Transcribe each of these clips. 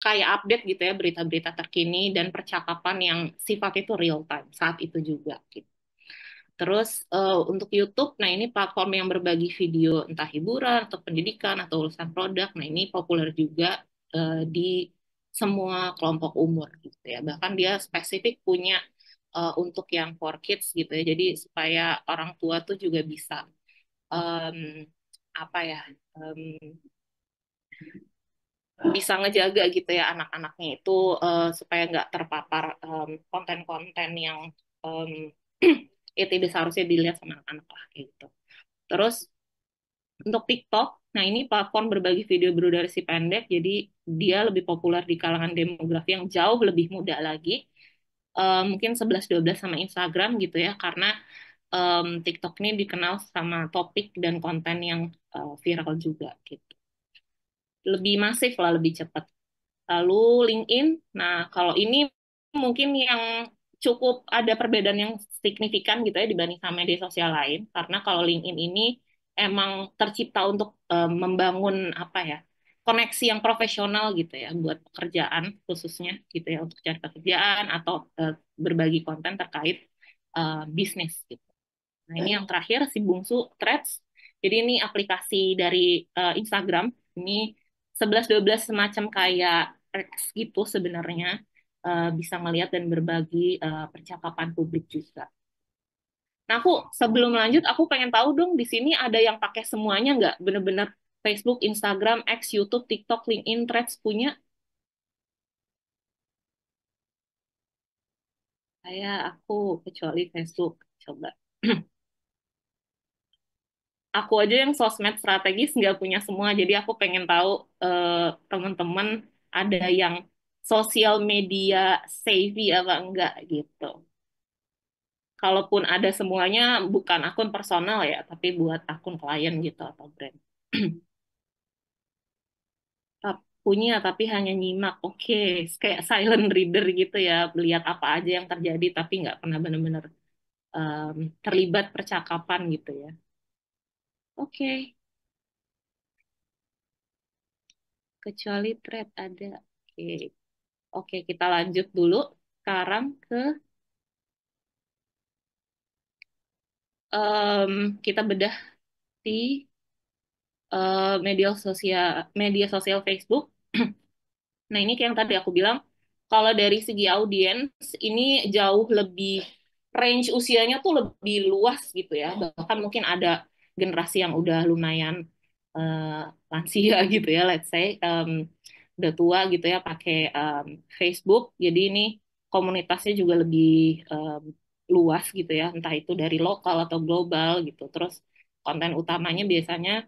kayak update gitu ya berita-berita terkini dan percakapan yang sifatnya itu real time saat itu juga gitu. Terus untuk YouTube, nah ini platform yang berbagi video entah hiburan atau pendidikan atau urusan produk. Nah ini populer juga di semua kelompok umur gitu ya. Bahkan dia spesifik punya untuk yang for kids gitu ya. Jadi supaya orang tua tuh juga bisa em, apa ya em, bisa ngejaga gitu ya anak-anaknya itu supaya nggak terpapar konten-konten yang em, ya tidak seharusnya dilihat sama anak-anak lah kayak gitu. Terus untuk TikTok, nah ini platform berbagi video berdurasi pendek, jadi dia lebih populer di kalangan demografi yang jauh lebih muda lagi, mungkin 11-12 sama Instagram gitu ya, karena TikTok ini dikenal sama topik dan konten yang viral juga gitu. Lebih masif lah, lebih cepat. Lalu LinkedIn, nah kalau ini mungkin yang cukup ada perbedaan yang signifikan gitu ya dibanding sama media sosial lain, karena kalau LinkedIn ini emang tercipta untuk membangun apa ya koneksi yang profesional gitu ya buat pekerjaan khususnya gitu ya untuk cari pekerjaan atau berbagi konten terkait bisnis gitu. Nah ini yang terakhir si bungsu Threads. Jadi ini aplikasi dari Instagram. Ini 11-12 semacam kayak X gitu sebenarnya. Bisa ngelihat dan berbagi percakapan publik juga. Nah, aku sebelum lanjut, aku pengen tahu dong di sini ada yang pakai semuanya nggak? Bener-bener Facebook, Instagram, X, YouTube, TikTok, LinkedIn, Threads punya? Aku kecuali Facebook. Coba. Aku aja yang sosmed strategis nggak punya semua, jadi aku pengen tahu teman-teman ada yang sosial media savvy apa enggak gitu. Kalaupun ada semuanya, bukan akun personal ya, tapi buat akun klien gitu atau brand. Punya, tapi hanya nyimak. Oke, kayak silent reader gitu ya, lihat apa aja yang terjadi, tapi nggak pernah benar-benar terlibat percakapan gitu ya. Oke, kecuali thread ada. Oke. Oke, kita lanjut dulu sekarang ke kita bedah di media sosial Facebook. Nah, ini kayak yang tadi aku bilang, kalau dari segi audiens ini jauh lebih range usianya tuh lebih luas gitu ya. Bahkan mungkin ada generasi yang udah lumayan lansia gitu ya, let's say udah tua gitu ya pakai Facebook. Jadi ini komunitasnya juga lebih luas gitu ya, entah itu dari lokal atau global gitu. Terus konten utamanya biasanya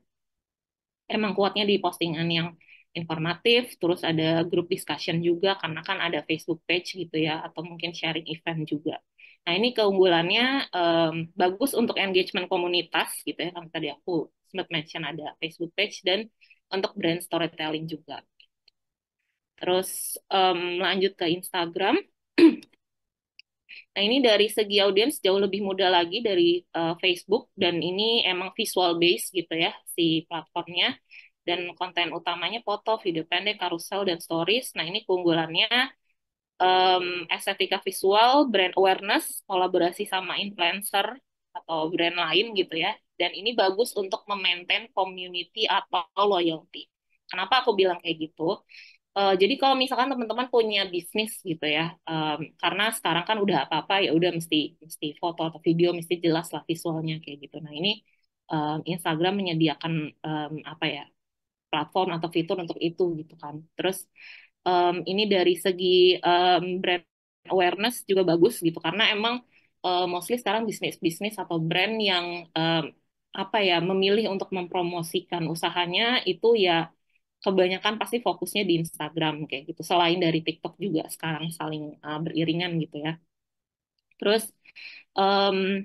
emang kuatnya di postingan yang informatif, terus ada grup discussion juga karena kan ada Facebook page gitu ya, atau mungkin sharing event juga. Nah ini keunggulannya bagus untuk engagement komunitas gitu ya, karena tadi aku sempat mention ada Facebook page dan untuk brand storytelling juga. Terus lanjut ke Instagram. Nah, ini dari segi audiens jauh lebih muda lagi dari Facebook dan ini emang visual base gitu ya si platformnya dan konten utamanya foto, video pendek, carousel dan stories. Nah, ini keunggulannya estetika visual, brand awareness, kolaborasi sama influencer atau brand lain gitu ya. Dan ini bagus untuk memaintain community atau loyalty. Kenapa aku bilang kayak gitu? Jadi kalau misalkan teman-teman punya bisnis gitu ya, karena sekarang kan udah apa-apa ya udah mesti mesti foto atau video mesti jelas lah visualnya kayak gitu. Nah ini Instagram menyediakan apa ya platform atau fitur untuk itu gitu kan. Terus ini dari segi brand awareness juga bagus gitu karena emang mostly sekarang bisnis-bisnis atau brand yang apa ya memilih untuk mempromosikan usahanya itu ya kebanyakan pasti fokusnya di Instagram kayak gitu. Selain dari TikTok juga sekarang saling beriringan gitu ya. Terus um,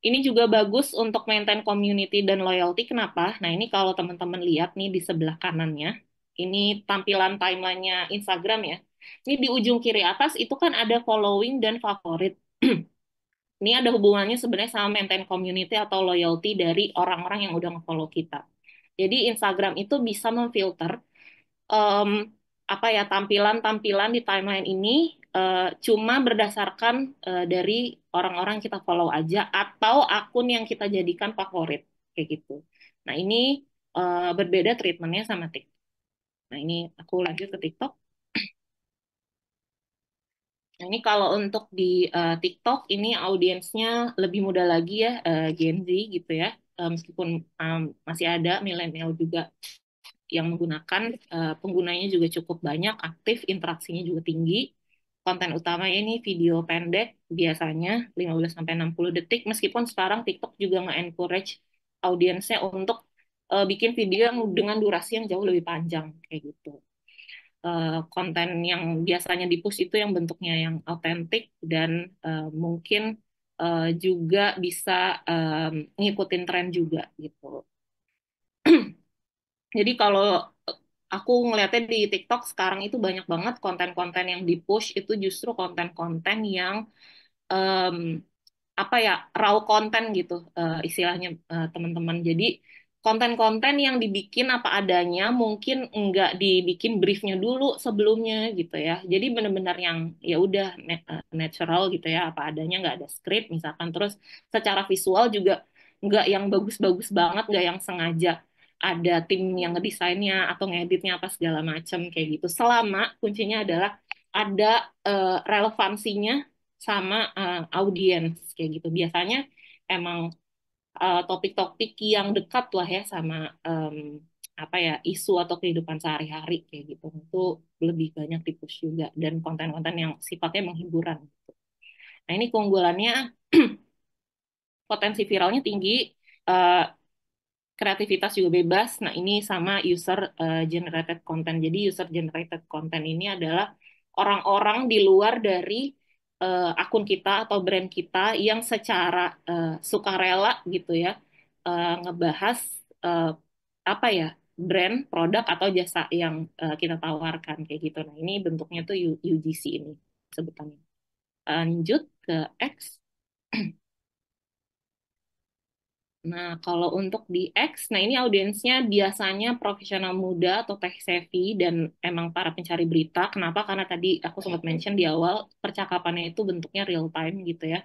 ini juga bagus untuk maintain community dan loyalty. Kenapa? Nah ini kalau teman-teman lihat nih di sebelah kanannya, ini tampilan timelinenya Instagram ya. Ini di ujung kiri atas itu kan ada following dan favorit. Ini ada hubungannya sebenarnya sama maintain community atau loyalty dari orang-orang yang udah nge-follow kita. Jadi Instagram itu bisa memfilter em, apa ya tampilan-tampilan di timeline ini cuma berdasarkan dari orang-orang yang kita follow aja atau akun yang kita jadikan favorit kayak gitu. Nah, ini berbeda treatmentnya sama TikTok. Nah, ini aku lanjut ke TikTok. Nah, ini kalau untuk di TikTok ini audiensnya lebih muda lagi ya, Gen Z gitu ya. Meskipun masih ada milenial juga yang menggunakan, penggunanya juga cukup banyak, aktif, interaksinya juga tinggi. Konten utamanya ini video pendek, biasanya 15 sampai 60 detik, meskipun sekarang TikTok juga nge-encourage audiensnya untuk bikin video yang dengan durasi yang jauh lebih panjang kayak gitu. Konten yang biasanya di-push itu yang bentuknya yang autentik dan mungkin juga bisa ngikutin tren juga gitu. Jadi kalau aku ngelihatnya di TikTok sekarang itu banyak banget konten-konten yang di-push itu justru konten-konten yang em, apa ya, raw konten gitu, istilahnya teman-teman. Jadi konten-konten yang dibikin apa adanya, mungkin nggak dibikin briefnya dulu sebelumnya gitu ya. Jadi benar-benar yang ya udah natural gitu ya, apa adanya, nggak ada script misalkan. Terus secara visual juga nggak yang bagus-bagus banget, nggak yang sengaja ada tim yang ngedesainnya atau ngeditnya apa segala macam kayak gitu. Selama kuncinya adalah ada relevansinya sama audiens kayak gitu. Biasanya emang topik-topik yang dekat lah ya sama apa ya, isu atau kehidupan sehari-hari kayak gitu. Itu lebih banyak di-push juga dan konten-konten yang sifatnya menghiburan. Nah, ini keunggulannya potensi viralnya tinggi, eh, kreativitas juga bebas. Nah, ini sama user generated content. Jadi user generated content ini adalah orang-orang di luar dari akun kita atau brand kita yang secara sukarela gitu ya, ngebahas uh, apa ya, brand, produk atau jasa yang kita tawarkan kayak gitu. Nah, ini bentuknya tuh UGC ini sebutannya. Lanjut ke X. Nah, kalau untuk di X, nah ini audiensnya biasanya profesional muda atau tech savvy dan emang para pencari berita. Kenapa? Karena tadi aku sempat mention di awal, percakapannya itu bentuknya real time gitu ya.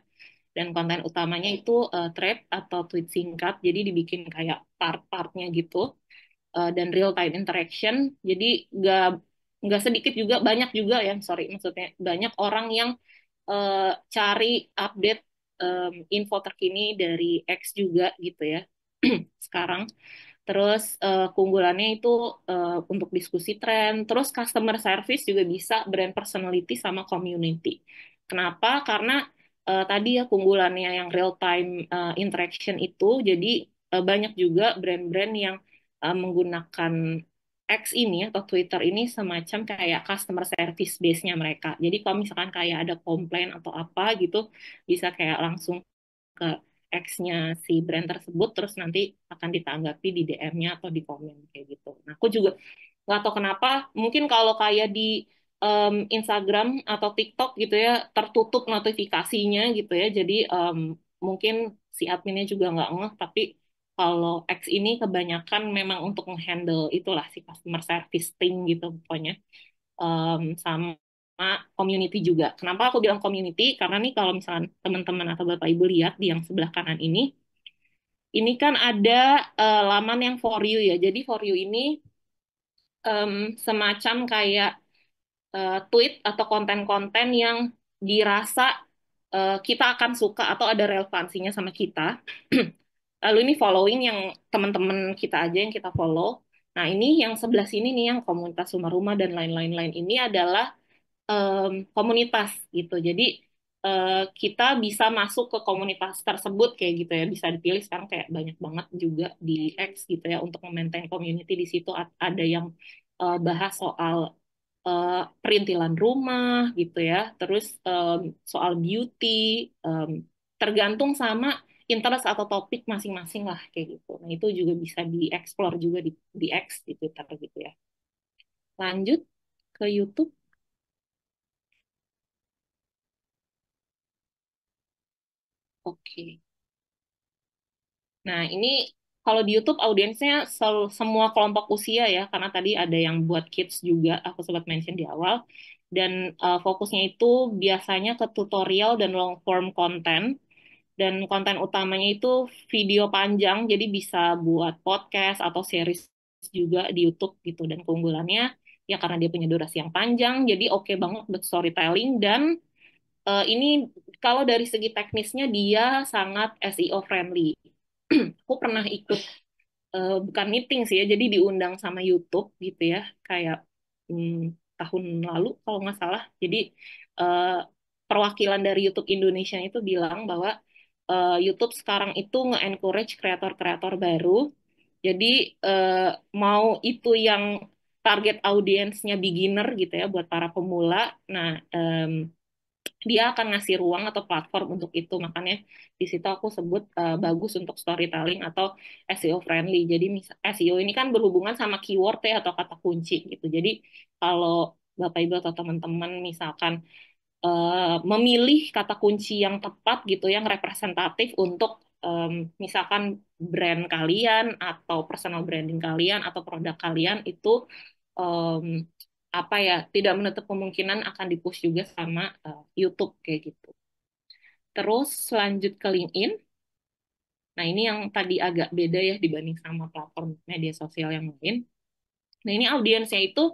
Dan konten utamanya itu thread atau tweet singkat, jadi dibikin kayak part-partnya gitu, dan real time interaction. Jadi nggak sedikit juga, banyak juga ya, sorry maksudnya banyak orang yang cari update info terkini dari X juga gitu ya sekarang. Terus keunggulannya itu untuk diskusi tren, terus customer service juga bisa, brand personality sama community. Kenapa? Karena tadi ya keunggulannya yang real time interaction itu, jadi banyak juga brand-brand yang menggunakan X ini atau Twitter ini semacam kayak customer service base-nya mereka. Jadi kalau misalkan kayak ada komplain atau apa gitu, bisa kayak langsung ke X-nya si brand tersebut, terus nanti akan ditanggapi di DM-nya atau di komen kayak gitu. Nah, aku juga nggak tahu kenapa, mungkin kalau kayak di Instagram atau TikTok gitu ya, tertutup notifikasinya gitu ya, jadi mungkin si adminnya juga nggak ngeh, tapi kalau X ini kebanyakan memang untuk menghandle itulah si customer service thing gitu pokoknya. Sama community juga. Kenapa aku bilang community? Karena nih kalau misalnya teman-teman atau Bapak Ibu lihat di yang sebelah kanan ini kan ada laman yang for you ya. Jadi for you ini semacam kayak tweet atau konten-konten yang dirasa kita akan suka atau ada relevansinya sama kita. Lalu ini following yang teman-teman kita aja yang kita follow. Nah, ini yang sebelah sini nih yang komunitas rumah-rumah dan lain-lain ini adalah komunitas gitu. Jadi kita bisa masuk ke komunitas tersebut kayak gitu ya. Bisa dipilih sekarang kayak banyak banget juga di X gitu ya untuk memaintain community di situ. Ada yang bahas soal perintilan rumah gitu ya. Terus soal beauty, em, tergantung sama interest atau topik masing-masing lah kayak gitu. Nah, itu juga bisa dieksplor juga di X di Twitter gitu ya. Lanjut ke YouTube. Oke. Nah, ini Kalau di YouTube audiensnya semua kelompok usia ya, karena tadi ada yang buat kids juga, aku sempat mention di awal. Dan fokusnya itu biasanya ke tutorial dan long form content. Dan konten utamanya itu video panjang, jadi bisa buat podcast atau series juga di YouTube gitu. Dan keunggulannya ya karena dia punya durasi yang panjang, jadi oke banget buat storytelling. Dan ini kalau dari segi teknisnya dia sangat SEO friendly. Aku pernah ikut bukan meeting sih ya, jadi diundang sama YouTube gitu ya, kayak tahun lalu kalau nggak salah. Jadi eh, perwakilan dari YouTube Indonesia itu bilang bahwa YouTube sekarang itu nge-encourage kreator-kreator baru. Jadi eh, mau itu yang target audiensnya beginner gitu ya, buat para pemula. Nah, dia akan ngasih ruang atau platform untuk itu. Makanya di situ aku sebut bagus untuk storytelling atau SEO friendly. Jadi SEO ini kan berhubungan sama keyword ya atau kata kunci gitu. Jadi kalau Bapak Ibu atau teman-teman misalkan memilih kata kunci yang tepat gitu, yang representatif untuk misalkan brand kalian atau personal branding kalian atau produk kalian itu em, apa ya, tidak menutup kemungkinan akan di-push juga sama YouTube kayak gitu. Terus lanjut ke LinkedIn. Nah, ini yang tadi agak beda ya dibanding sama platform media sosial yang lain. Nah, ini audiensnya itu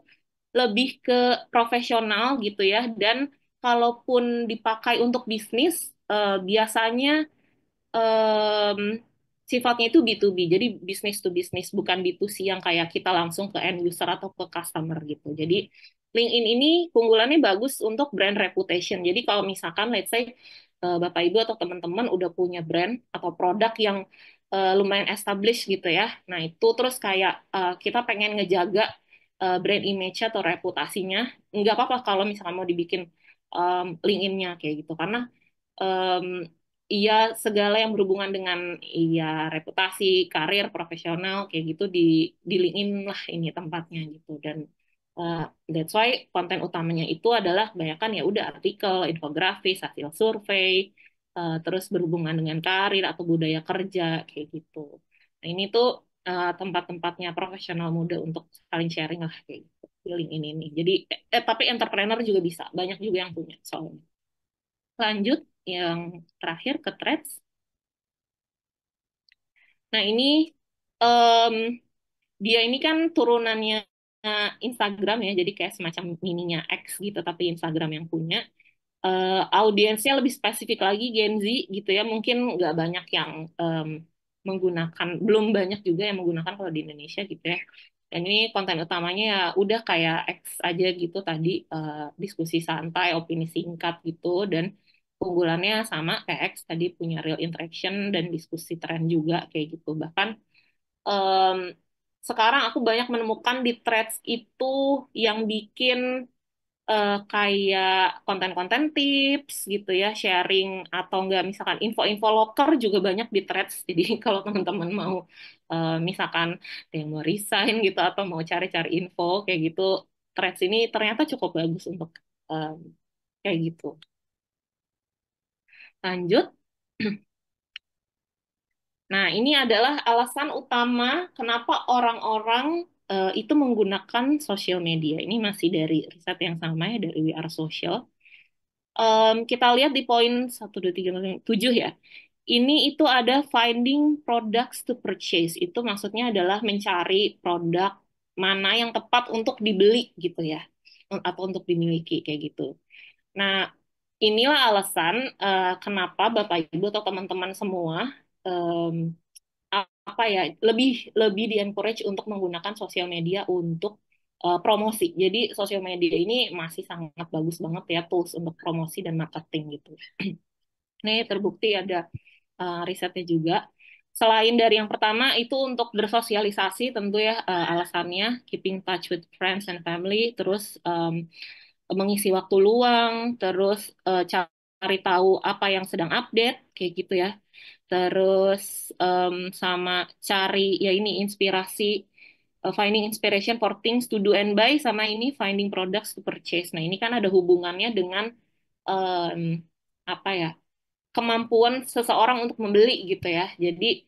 lebih ke profesional gitu ya, dan kalaupun dipakai untuk bisnis, biasanya em, sifatnya itu B2B, jadi business to business, bukan B2C yang kayak kita langsung ke end user atau ke customer gitu. Jadi LinkedIn ini keunggulannya bagus untuk brand reputation. Jadi kalau misalkan let's say Bapak Ibu atau teman-teman udah punya brand atau produk yang lumayan established gitu ya. Nah, itu terus kayak kita pengen ngejaga brand image atau reputasinya, nggak apa-apa kalau misalkan mau dibikin LinkedIn-nya kayak gitu. Karena em, iya, segala yang berhubungan dengan iya reputasi, karir, profesional kayak gitu di LinkedIn lah ini tempatnya gitu. Dan uh, that's why konten utamanya itu adalah kebanyakan ya udah artikel, infografis, hasil survei, terus berhubungan dengan karir atau budaya kerja kayak gitu. Nah, ini tuh tempat-tempatnya profesional muda untuk saling sharing lah kayak gitu di LinkedIn ini. Jadi tapi entrepreneur juga bisa, banyak juga yang punya soalnya. Lanjut yang terakhir ke Threads. Nah, ini em, dia ini kan turunannya Instagram ya, jadi kayak semacam mininya X gitu, tapi Instagram yang punya. Audiensnya lebih spesifik lagi Gen Z gitu ya, mungkin nggak banyak yang menggunakan, belum banyak juga yang menggunakan kalau di Indonesia gitu ya. Dan ini konten utamanya ya udah kayak X aja gitu tadi, diskusi santai, opini singkat gitu, dan keunggulannya sama kayak X tadi, punya real interaction dan diskusi tren juga kayak gitu. Bahkan em, sekarang aku banyak menemukan di Threads itu yang bikin kayak konten-konten tips gitu ya, sharing atau enggak misalkan info-info loker juga banyak di Threads. Jadi kalau teman-teman mau misalkan ada yang mau resign gitu atau mau cari-cari info kayak gitu, Threads ini ternyata cukup bagus untuk em, kayak gitu. Lanjut. Nah, ini adalah alasan utama kenapa orang-orang itu menggunakan sosial media. Ini masih dari riset yang sama ya, dari We Are Social. Kita lihat di poin 1, 2, 3, 4, 5, 7 ya. Ini itu ada finding products to purchase. Itu maksudnya adalah mencari produk mana yang tepat untuk dibeli gitu ya. Atau untuk dimiliki kayak gitu. Nah, inilah alasan kenapa Bapak Ibu atau teman-teman semua em, apa ya, lebih lebih di encourage untuk menggunakan sosial media untuk promosi. Jadi sosial media ini masih sangat bagus banget ya tools untuk promosi dan marketing gitu. Ini terbukti ada risetnya juga. Selain dari yang pertama itu untuk bersosialisasi tentu ya, alasannya keeping touch with friends and family, terus mengisi waktu luang, terus cari tahu apa yang sedang update kayak gitu ya. Terus sama cari ya ini inspirasi, finding inspiration for things to do and buy, sama ini finding products to purchase. Nah, ini kan ada hubungannya dengan em, apa ya, kemampuan seseorang untuk membeli gitu ya. Jadi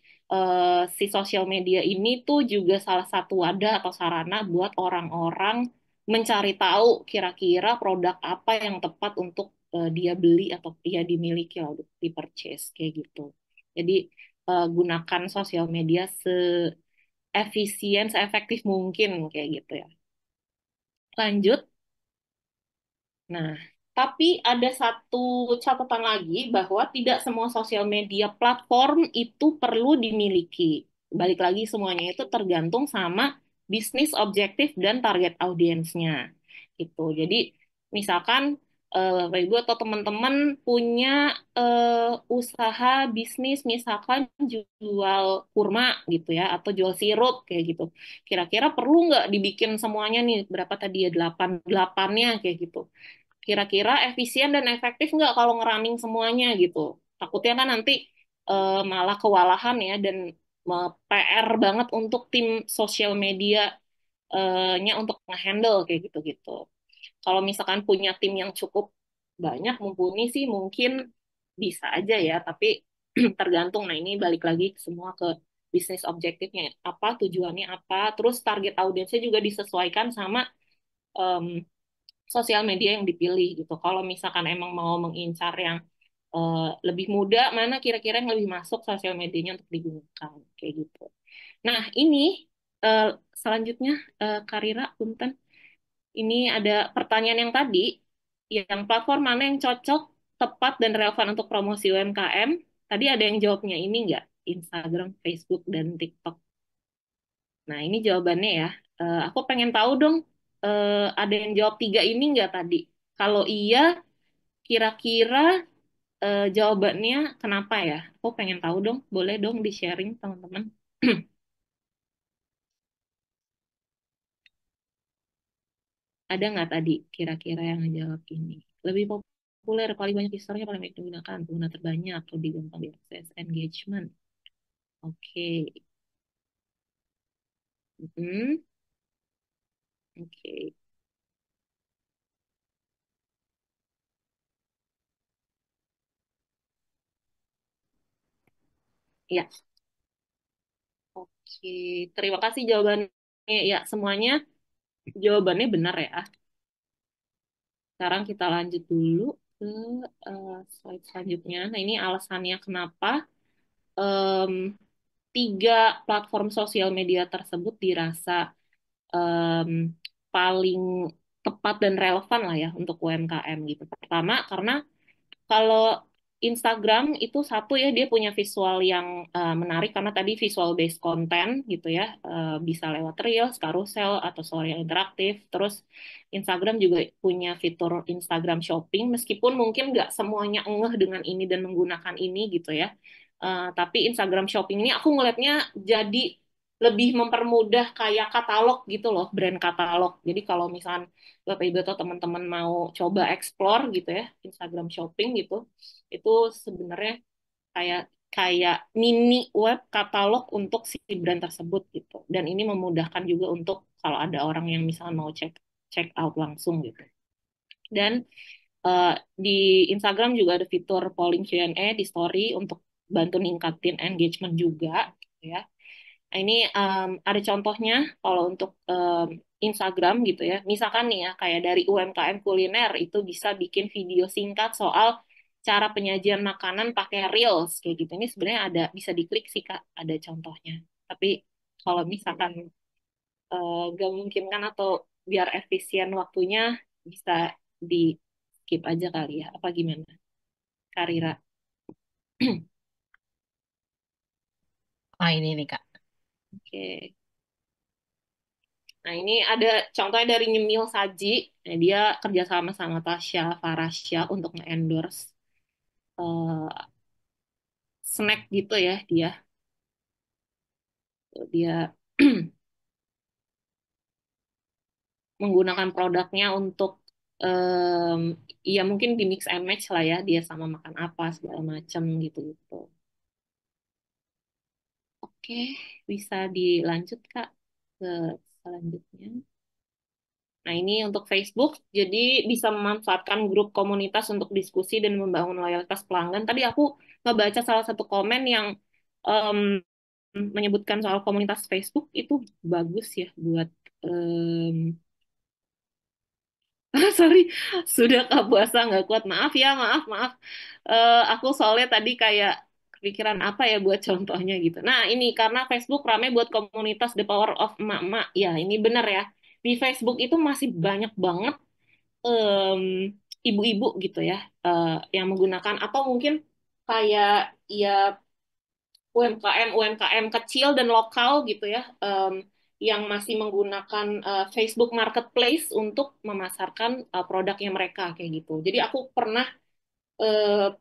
si sosial media ini tuh juga salah satu wadah atau sarana buat orang-orang mencari tahu kira-kira produk apa yang tepat untuk dia beli atau dia dimiliki lalu di purchase kayak gitu. Jadi gunakan sosial media seefisien, seefektif mungkin kayak gitu ya. Lanjut. Nah, tapi ada satu catatan lagi bahwa tidak semua sosial media platform itu perlu dimiliki. Balik lagi semuanya itu tergantung sama bisnis objektif dan target audiensnya. Gitu. Jadi misalkan Bapak Ibu atau teman-teman punya usaha bisnis misalkan jual kurma gitu ya atau jual sirup kayak gitu. Kira-kira perlu nggak dibikin semuanya nih berapa tadi ya delapannya kayak gitu kira-kira efisien dan efektif nggak kalau ngerunning semuanya gitu. Takutnya kan nanti malah kewalahan ya dan PR banget untuk tim sosial media nya untuk ngehandle kayak gitu-gitu. Kalau misalkan punya tim yang cukup banyak mumpuni sih mungkin bisa aja ya, tapi tergantung. Nah, ini balik lagi semua ke bisnis objektifnya apa, tujuannya apa, terus target audiensnya juga disesuaikan sama em, sosial media yang dipilih gitu. Kalau misalkan emang mau mengincar yang lebih muda, mana kira-kira yang lebih masuk sosial medianya untuk digunakan kayak gitu. Nah, ini eh, selanjutnya Karira, Punten, ini ada pertanyaan yang tadi, yang platform mana yang cocok, tepat dan relevan untuk promosi UMKM? Tadi ada yang jawabnya ini enggak? Instagram, Facebook, dan TikTok. Nah, ini jawabannya ya. Aku pengen tahu dong, ada yang jawab tiga ini nggak tadi? Kalau iya, kira-kira jawabannya kenapa ya? Aku pengen tahu dong, boleh dong di-sharing teman-teman. Ada nggak tadi kira-kira yang ngejawab ini? Lebih populer, paling banyak usernya, paling banyak digunakan, pengguna terbanyak, lebih gampang diakses, engagement. Oke. Mm, oke. Ya, oke. Terima kasih jawabannya. Ya, semuanya jawabannya benar ya. Sekarang kita lanjut dulu ke slide selanjutnya. Nah, ini alasannya kenapa em, tiga platform sosial media tersebut dirasa em, paling tepat dan relevan lah ya untuk UMKM gitu. Pertama, karena kalau Instagram itu satu ya dia punya visual yang menarik karena tadi visual based content gitu ya bisa lewat Reels, carousel atau story yang interaktif. Terus Instagram juga punya fitur Instagram Shopping meskipun mungkin nggak semuanya ngeh dengan ini dan menggunakan ini gitu ya. Tapi Instagram Shopping ini aku ngelihatnya jadi lebih mempermudah kayak katalog gitu loh, brand katalog. Jadi kalau misalkan Bapak Ibu atau teman-teman mau coba explore gitu ya, Instagram Shopping gitu, itu sebenarnya kayak kayak mini web katalog untuk si brand tersebut gitu. Dan ini memudahkan juga untuk kalau ada orang yang misalnya mau check out langsung gitu. Dan eh, di Instagram juga ada fitur polling Q&A di story untuk bantu ningkatin engagement juga gitu ya. Nah, ini ada contohnya kalau untuk Instagram gitu ya. Misalkan nih ya, kayak dari UMKM kuliner itu bisa bikin video singkat soal cara penyajian makanan pakai Reels kayak gitu. Ini sebenarnya ada bisa diklik sih Kak, ada contohnya. Tapi kalau misalkan gak mungkin kan atau biar efisien waktunya bisa di skip aja kali ya. Apa gimana, Karira? Ah, ini nih, Kak. Oke. Nah, ini ada contohnya dari Nyemil Saji. Nah, dia kerjasama sama Tasya Farasya untuk nge-endorse eh, snack gitu ya dia. Dia menggunakan produknya untuk ya mungkin di mix and match lah ya dia sama makan apa segala macam gitu gitu. Oke, bisa dilanjut Kak ke selanjutnya. Nah, ini untuk Facebook, jadi bisa memanfaatkan grup komunitas untuk diskusi dan membangun loyalitas pelanggan. Tadi aku ngebaca salah satu komen yang menyebutkan soal komunitas Facebook itu bagus ya buat sorry, sudah Kak puasa nggak kuat. Maaf ya, maaf, maaf. Aku soalnya tadi kayak kepikiran apa ya buat contohnya gitu. Nah, ini karena Facebook rame buat komunitas The Power of Emak-emak. Ya, ini benar ya. Di Facebook itu masih banyak banget em, ibu-ibu gitu ya, yang menggunakan atau mungkin kayak ya UMKM kecil dan lokal gitu ya, yang masih menggunakan Facebook Marketplace untuk memasarkan produknya mereka kayak gitu. Jadi aku pernah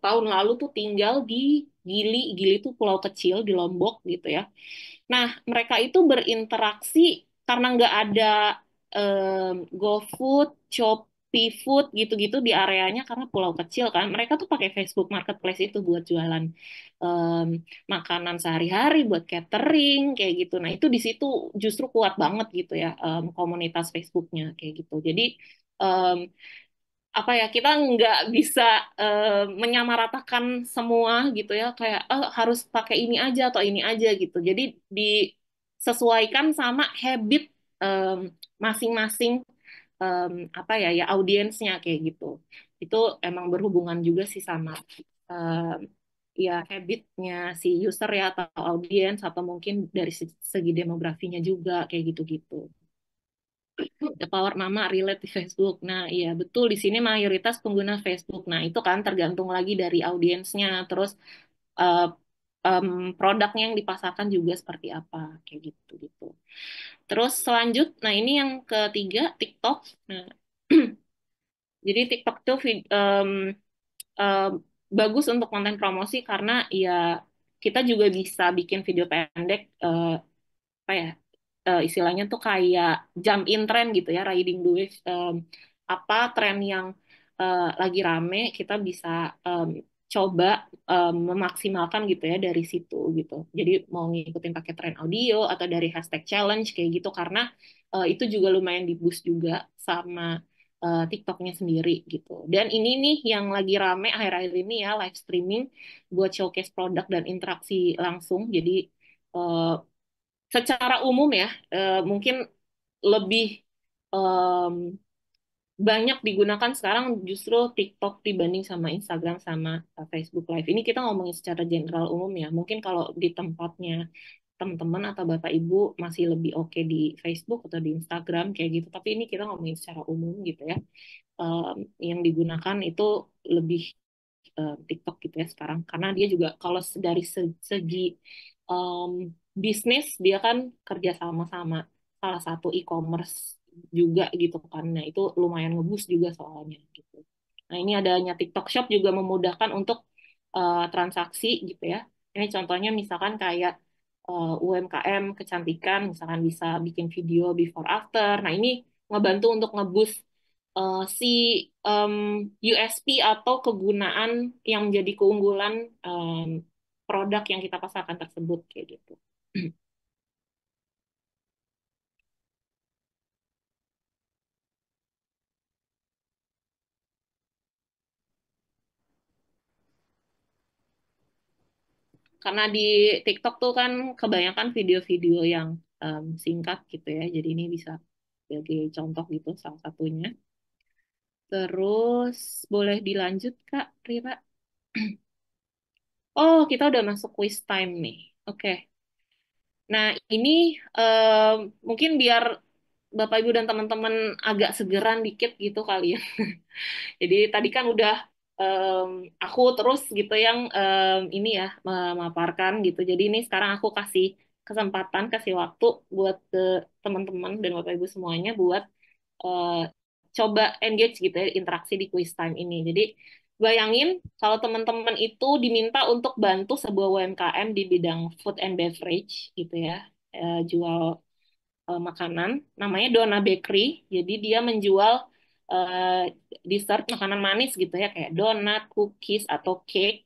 tahun lalu tuh tinggal di Gili. Gili itu pulau kecil di Lombok gitu ya. Nah, mereka itu berinteraksi karena nggak ada GoFood, Shopee Food gitu-gitu di areanya karena pulau kecil kan. Mereka tuh pakai Facebook Marketplace itu buat jualan em, makanan sehari-hari, buat catering kayak gitu. Nah, itu di situ justru kuat banget gitu ya, komunitas Facebooknya kayak gitu. Jadi em, apa ya, kita nggak bisa menyamaratakan semua gitu ya, kayak harus pakai ini aja atau ini aja gitu. Jadi disesuaikan sama habit em, masing-masing, apa ya ya audiensnya kayak gitu. Itu emang berhubungan juga sih sama em, ya habitnya si user ya atau audiens, atau mungkin dari segi demografinya juga kayak gitu-gitu. The Power Mama relate di Facebook. Nah, iya betul, di sini mayoritas pengguna Facebook. Nah, itu kan tergantung lagi dari audiensnya. Terus eh, produknya yang dipasarkan juga seperti apa, kayak gitu gitu. Terus selanjut, nah ini yang ketiga, TikTok. Nah, jadi TikTok tuh em, bagus untuk konten promosi karena ya kita juga bisa bikin video pendek, apa ya, istilahnya tuh kayak jump in trend gitu ya, riding the wave, apa tren yang lagi rame, kita bisa em, coba memaksimalkan gitu ya dari situ gitu. Jadi mau ngikutin pakai tren audio atau dari hashtag challenge kayak gitu, karena itu juga lumayan di boost juga sama TikToknya sendiri gitu. Dan ini nih yang lagi rame akhir-akhir ini ya, live streaming buat showcase produk dan interaksi langsung. Jadi eh, secara umum ya, mungkin lebih em, banyak digunakan sekarang justru TikTok dibanding sama Instagram sama Facebook Live. Ini kita ngomongin secara general umum ya. Mungkin kalau di tempatnya teman-teman atau Bapak Ibu masih lebih oke di Facebook atau di Instagram kayak gitu. Tapi ini kita ngomongin secara umum gitu ya. Yang digunakan itu lebih TikTok gitu ya sekarang, karena dia juga kalau dari segi um, bisnis dia kan kerja sama sama salah satu e-commerce juga gitu kan. Nah, itu lumayan ngebus juga soalnya gitu. Nah, ini adanya TikTok Shop juga memudahkan untuk transaksi gitu ya. Ini contohnya misalkan kayak UMKM kecantikan misalkan bisa bikin video before after. Nah, ini ngebantu untuk ngeboost si em, USP atau kegunaan yang menjadi keunggulan produk yang kita pasarkan tersebut kayak gitu. Karena di TikTok tuh kan kebanyakan video-video yang singkat gitu ya. Jadi ini bisa sebagai contoh gitu salah satunya. Terus boleh dilanjut Kak Rira? Oh, kita udah masuk quiz time nih. Oke. Nah, ini mungkin biar Bapak Ibu dan teman-teman agak segeran dikit gitu kali ya. Jadi tadi kan udah em, aku terus gitu yang ini ya memaparkan gitu. Jadi ini sekarang aku kasih kesempatan, kasih waktu buat ke teman-teman dan Bapak Ibu semuanya buat eh, coba engage gitu ya, interaksi di quiz time ini. Jadi bayangin kalau teman-teman itu diminta untuk bantu sebuah UMKM di bidang food and beverage gitu ya, jual makanan, namanya Dona Bakery. Jadi dia menjual eh, dessert, makanan manis gitu ya, kayak donat, cookies atau cake.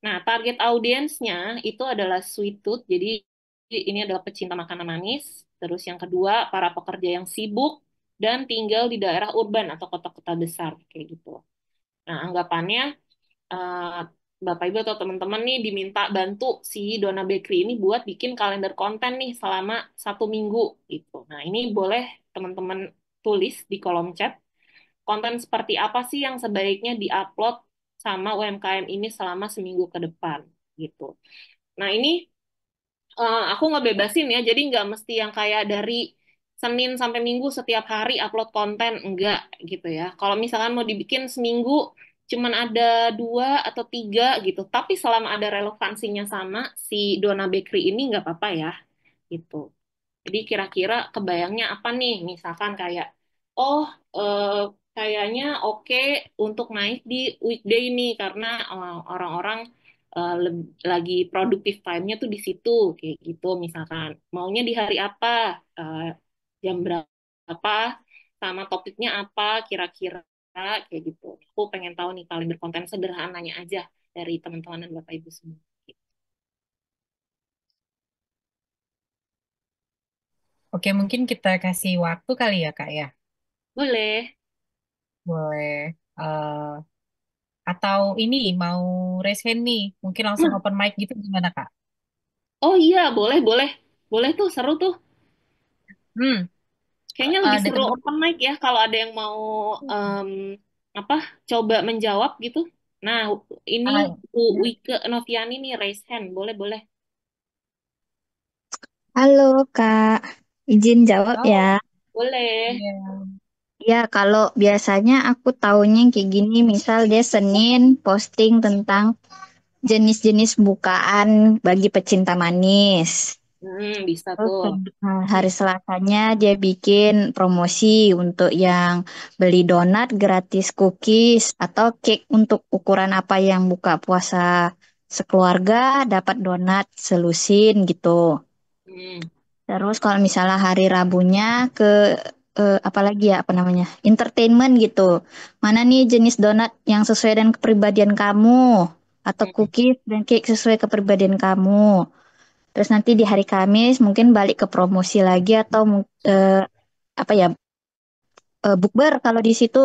Nah, target audiensnya itu adalah sweet tooth. Jadi ini adalah pecinta makanan manis. Terus yang kedua, para pekerja yang sibuk dan tinggal di daerah urban atau kota-kota besar kayak gitu. Nah, anggapannya eh, Bapak Ibu atau teman-teman nih diminta bantu si Dona Bakery ini buat bikin kalender konten nih selama 1 minggu gitu. Nah, ini boleh teman-teman tulis di kolom chat konten seperti apa sih yang sebaiknya diupload sama UMKM ini selama seminggu ke depan gitu. Nah, ini aku ngebebasin ya, jadi nggak mesti yang kayak dari Senin sampai Minggu setiap hari upload konten, enggak gitu ya. Kalau misalkan mau dibikin seminggu, cuman ada 2 atau 3 gitu, tapi selama ada relevansinya sama si Dona Bakery ini nggak apa-apa ya, gitu. Jadi kira-kira kebayangnya apa nih? Misalkan kayak, oh eh, kayaknya oke untuk naik di weekday nih karena orang-orang lagi produktif time-nya tuh di situ kayak gitu. Misalkan maunya di hari apa, eh, jam berapa, sama topiknya apa kira-kira kayak gitu. Aku pengen tahu nih kalender konten sederhananya aja dari teman-teman dan Bapak Ibu semua. Oke, mungkin kita kasih waktu kali ya, Kak ya. Boleh. Boleh. Atau ini mau raise hand nih, mungkin langsung open mic gitu gimana, Kak? Oh iya, boleh, boleh. Boleh tuh, seru tuh. Hmm, Kayaknya lebih seru Deket-deket. open mic ya kalau ada yang mau em, apa coba menjawab gitu. Nah, ini Ah, Bu ya. Wike Noviani nih raise hand. Boleh, boleh. Halo Kak, izin jawab ya. Oh, Boleh. iya. Ya, kalau biasanya aku taunya kayak gini, misal dia Senin posting tentang jenis-jenis bukaan bagi pecinta manis. Bisa Terus tuh. hari Selasanya dia bikin promosi untuk yang beli donat gratis cookies atau cake untuk ukuran apa yang buka puasa sekeluarga dapat donat selusin gitu. Hmm, Terus kalau misalnya hari Rabunya ke apa lagi ya apa namanya entertainment gitu. Mana nih jenis donat yang sesuai dengan kepribadian kamu atau hmm, cookies dan cake sesuai kepribadian kamu. Terus nanti di hari Kamis mungkin balik ke promosi lagi atau apa ya bukber kalau di situ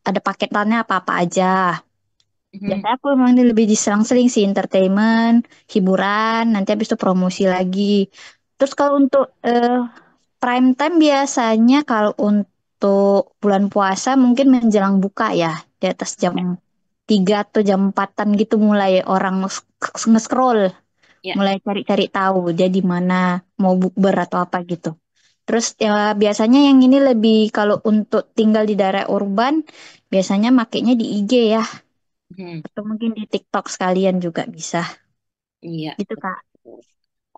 ada paketannya apa-apa aja. hmm, Biasanya aku memang ini lebih diselang-seling sih entertainment, hiburan, nanti habis itu promosi lagi. Terus kalau untuk prime time biasanya kalau untuk bulan puasa mungkin menjelang buka ya, di atas jam 3 atau jam 4-an gitu mulai orang nge-scroll, ya. mulai cari-cari tahu jadi mana mau bukber atau apa gitu. Terus ya biasanya yang ini lebih kalau untuk tinggal di daerah urban biasanya makainya di IG ya, Hmm, atau mungkin di TikTok sekalian juga bisa. iya. Gitu Kak. Betul.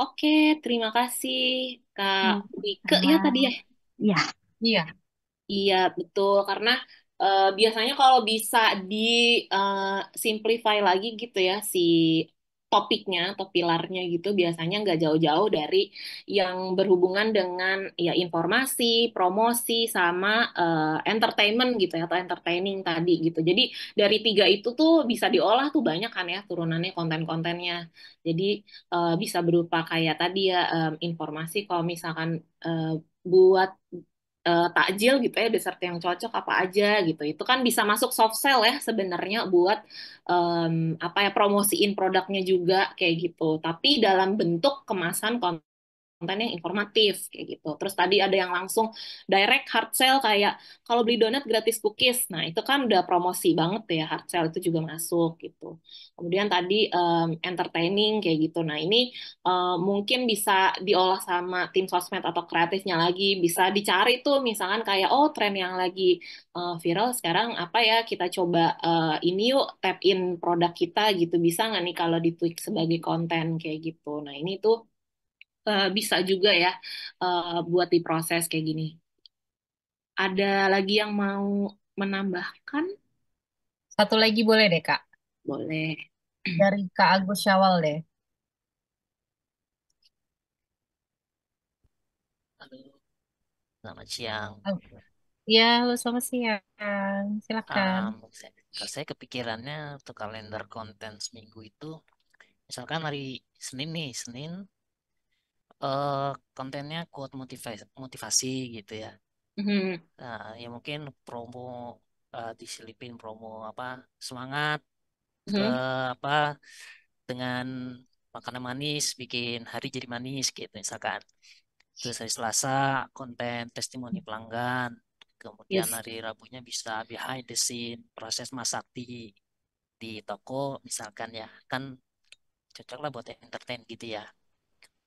Oke, terima kasih Kak Wike Sama ya tadi ya. ya. Iya. Iya, betul. Karena biasanya kalau bisa di simplify lagi gitu ya, si topiknya atau pilarnya gitu, biasanya nggak jauh-jauh dari yang berhubungan dengan ya informasi, promosi, sama entertainment gitu ya, atau entertaining tadi gitu. Jadi dari 3 itu tuh bisa diolah tuh banyak kan ya turunannya konten-kontennya. Jadi bisa berupa kayak tadi ya informasi kalau misalkan buat takjil gitu ya, dessert yang cocok apa aja gitu. Itu kan bisa masuk soft sell ya sebenarnya buat apa ya promosiin produknya juga kayak gitu. Tapi dalam bentuk kemasan konten yang informatif kayak gitu. Terus tadi ada yang langsung direct hard sell kayak kalau beli donat gratis cookies. Nah, itu kan udah promosi banget ya, hard sell itu juga masuk gitu. Kemudian tadi entertaining kayak gitu. Nah, ini mungkin bisa diolah sama tim sosmed atau kreatifnya lagi. Bisa dicari tuh misalkan kayak oh tren yang lagi viral sekarang apa ya kita coba ini yuk tap in produk kita gitu. Bisa nggak nih kalau ditweak sebagai konten kayak gitu. Nah, ini tuh bisa juga ya buat diproses kayak gini. Ada lagi yang mau menambahkan? Satu lagi boleh deh, Kak. Boleh. Dari Kak Agus Syawal deh. Halo, selamat siang. Oh, iya, halo selamat siang. Silakan. Saya kepikirannya untuk kalender konten seminggu itu, misalkan hari Senin nih, Senin kontennya quote motivasi, motivasi gitu ya. Mhm. Nah, ya mungkin promo diselipin promo apa semangat ke Mhm. apa dengan makanan manis, bikin hari jadi manis gitu misalkan. Terus hari Selasa konten testimoni pelanggan. Kemudian Yes. hari Rabunya bisa behind the scene proses masak di toko misalkan ya. Kan cocok lah buat entertain gitu ya.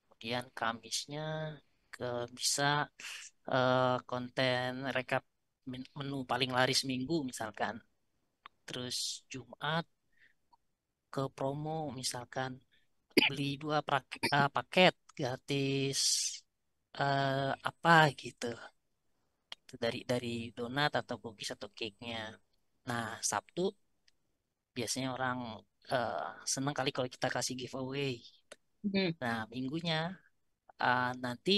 Kemudian Kamisnya ke bisa konten rekap menu paling laris minggu misalkan. Terus Jumat ke promo misalkan beli dua paket gratis apa gitu. Itu dari donat atau cookies atau cake-nya. Nah, Sabtu biasanya orang eh, senang kali kalau kita kasih giveaway. Mhm. Nah, minggunya nanti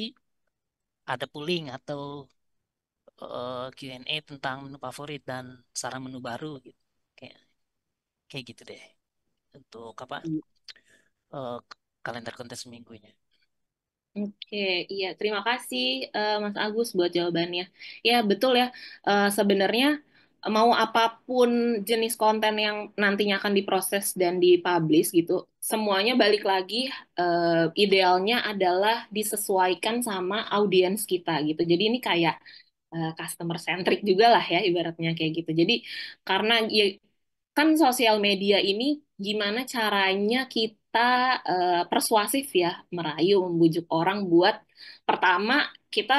ada polling atau Q&A tentang menu favorit dan saran menu baru gitu. Kayak kayak gitu deh untuk apa eh, kalender konten seminggunya. Oke, iya. Terima kasih Mas Agus buat jawabannya. Ya, betul ya. Sebenarnya mau apapun jenis konten yang nantinya akan diproses dan dipublish gitu, semuanya balik lagi idealnya adalah disesuaikan sama audiens kita gitu. Jadi ini kayak customer centric juga lah ya ibaratnya kayak gitu. Jadi karena ya, kan sosial media ini gimana caranya kita persuasif ya, merayu, membujuk orang buat pertama kita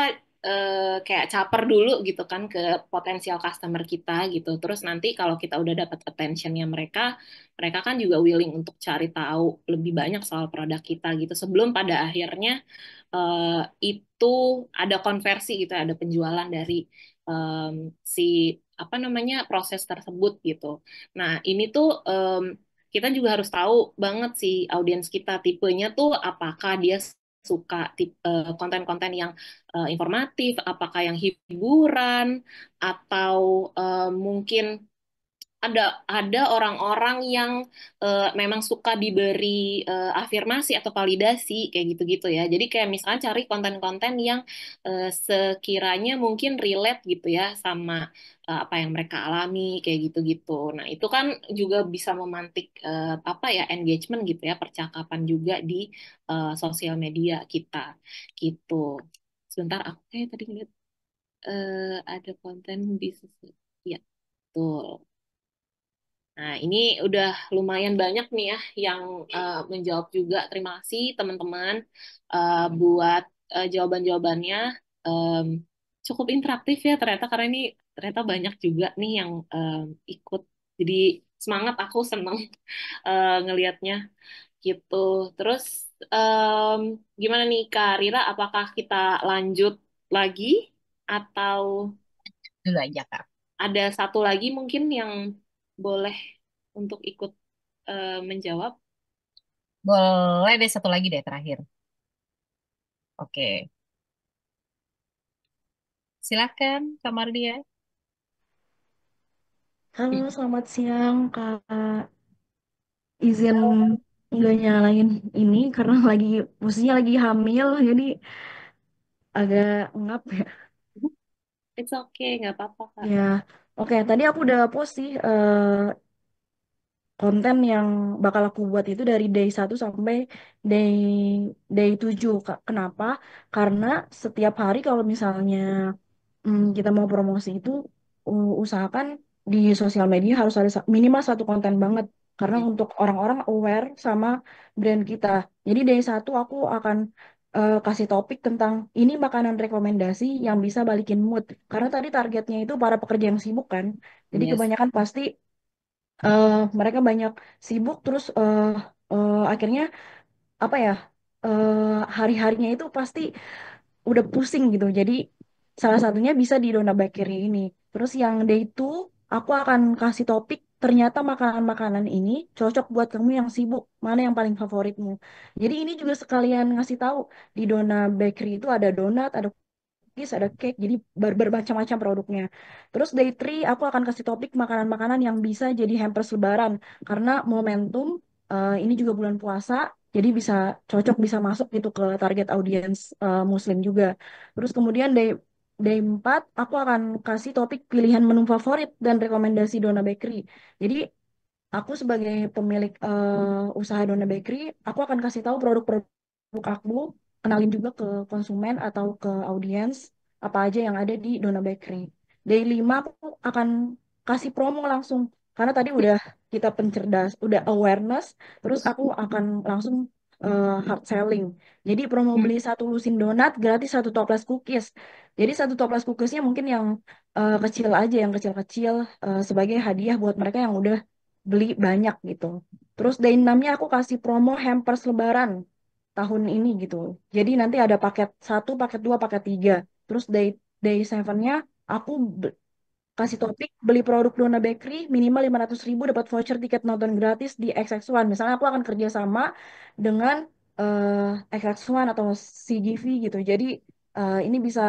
kayak caper dulu gitu kan ke potensial customer kita gitu. Terus nanti kalau kita udah dapat attentionnya mereka, mereka kan juga willing untuk cari tahu lebih banyak soal produk kita gitu. Sebelum pada akhirnya itu ada konversi gitu, ada penjualan dari si apa namanya proses tersebut gitu. Nah, ini tuh kita juga harus tahu banget sih audiens kita tipenya tuh apakah dia suka konten-konten yang informatif, apakah yang hiburan, atau mungkin ada orang-orang yang memang suka diberi afirmasi atau validasi kayak gitu-gitu ya. Jadi kayak misalnya cari konten-konten yang sekiranya mungkin relate gitu ya sama apa yang mereka alami kayak gitu-gitu. Nah, itu kan juga bisa memantik apa ya engagement gitu ya, percakapan juga di sosial media kita gitu. Sebentar aku kayak tadi ngeliat ada konten bisnis. Ya, betul. Nah, ini udah lumayan banyak nih ya yang menjawab juga. Terima kasih teman-teman buat jawaban-jawabannya. Em, Cukup interaktif ya ternyata karena ini ternyata banyak juga nih yang ikut. Jadi semangat aku seneng ngelihatnya gitu. Terus em, gimana nih Kak Rira? Apakah kita lanjut lagi atau Dulu aja, Kak. ada satu lagi mungkin yang boleh untuk ikut menjawab. Boleh deh satu lagi deh terakhir. Oke. Silakan, Kak Mardia. Halo, selamat siang, Kak. Izin nggak nyalain ini karena posisinya lagi hamil, jadi agak ngap ya. It's okay, nggak apa-apa, Kak. Ya, oke. Tadi aku udah post sih konten yang bakal aku buat itu dari day 1 sampai day day 7, Kak. Kenapa? Karena setiap hari kalau misalnya kita mau promosi itu usahakan di sosial media harus ada minimal satu konten banget karena Hmm. untuk orang-orang aware sama brand kita. Jadi day 1 aku akan kasih topik tentang ini makanan rekomendasi yang bisa balikin mood. Karena tadi targetnya itu para pekerja yang sibuk kan. Jadi Yes. kebanyakan pasti mereka banyak sibuk terus akhirnya apa ya hari-harinya itu pasti udah pusing gitu. Jadi salah satunya bisa di Dona Bakery ini. Terus yang day 2 aku akan kasih topik ternyata makanan-makanan ini cocok buat kamu yang sibuk. Mana yang paling favoritmu. Jadi ini juga sekalian ngasih tahu di Dona Bakery itu ada donat, ada cookies, ada cake, jadi bermacam-macam produknya. Terus day 3 aku akan kasih topik makanan-makanan yang bisa jadi hampers lebaran karena momentum ini juga bulan puasa, jadi bisa cocok bisa masuk gitu ke target audiens Muslim juga. Terus kemudian day 4 aku akan kasih topik pilihan menu favorit dan rekomendasi Dona Bakery. Jadi aku sebagai pemilik usaha Dona Bakery, aku akan kasih tahu produk-produk aku, kenalin juga ke konsumen atau ke audiens apa aja yang ada di Dona Bakery. Day 5 aku akan kasih promo langsung karena tadi udah kita pencerdas, udah awareness, terus aku akan langsung hard selling. Jadi promo Hmm. beli satu lusin donat gratis satu toples cookies. Jadi satu toples cookiesnya mungkin yang kecil aja, yang kecil-kecil sebagai hadiah buat mereka yang udah beli banyak gitu. Terus day 6-nya aku kasih promo hampers lebaran tahun ini gitu. Jadi nanti ada paket satu, paket 2, paket 3. Terus day 7-nya aku kasih topik beli produk Dona Bakery minimal 500.000 dapat voucher tiket nonton gratis di XX1. Misalnya aku akan kerja sama dengan XX1 atau CGV gitu. Jadi ini bisa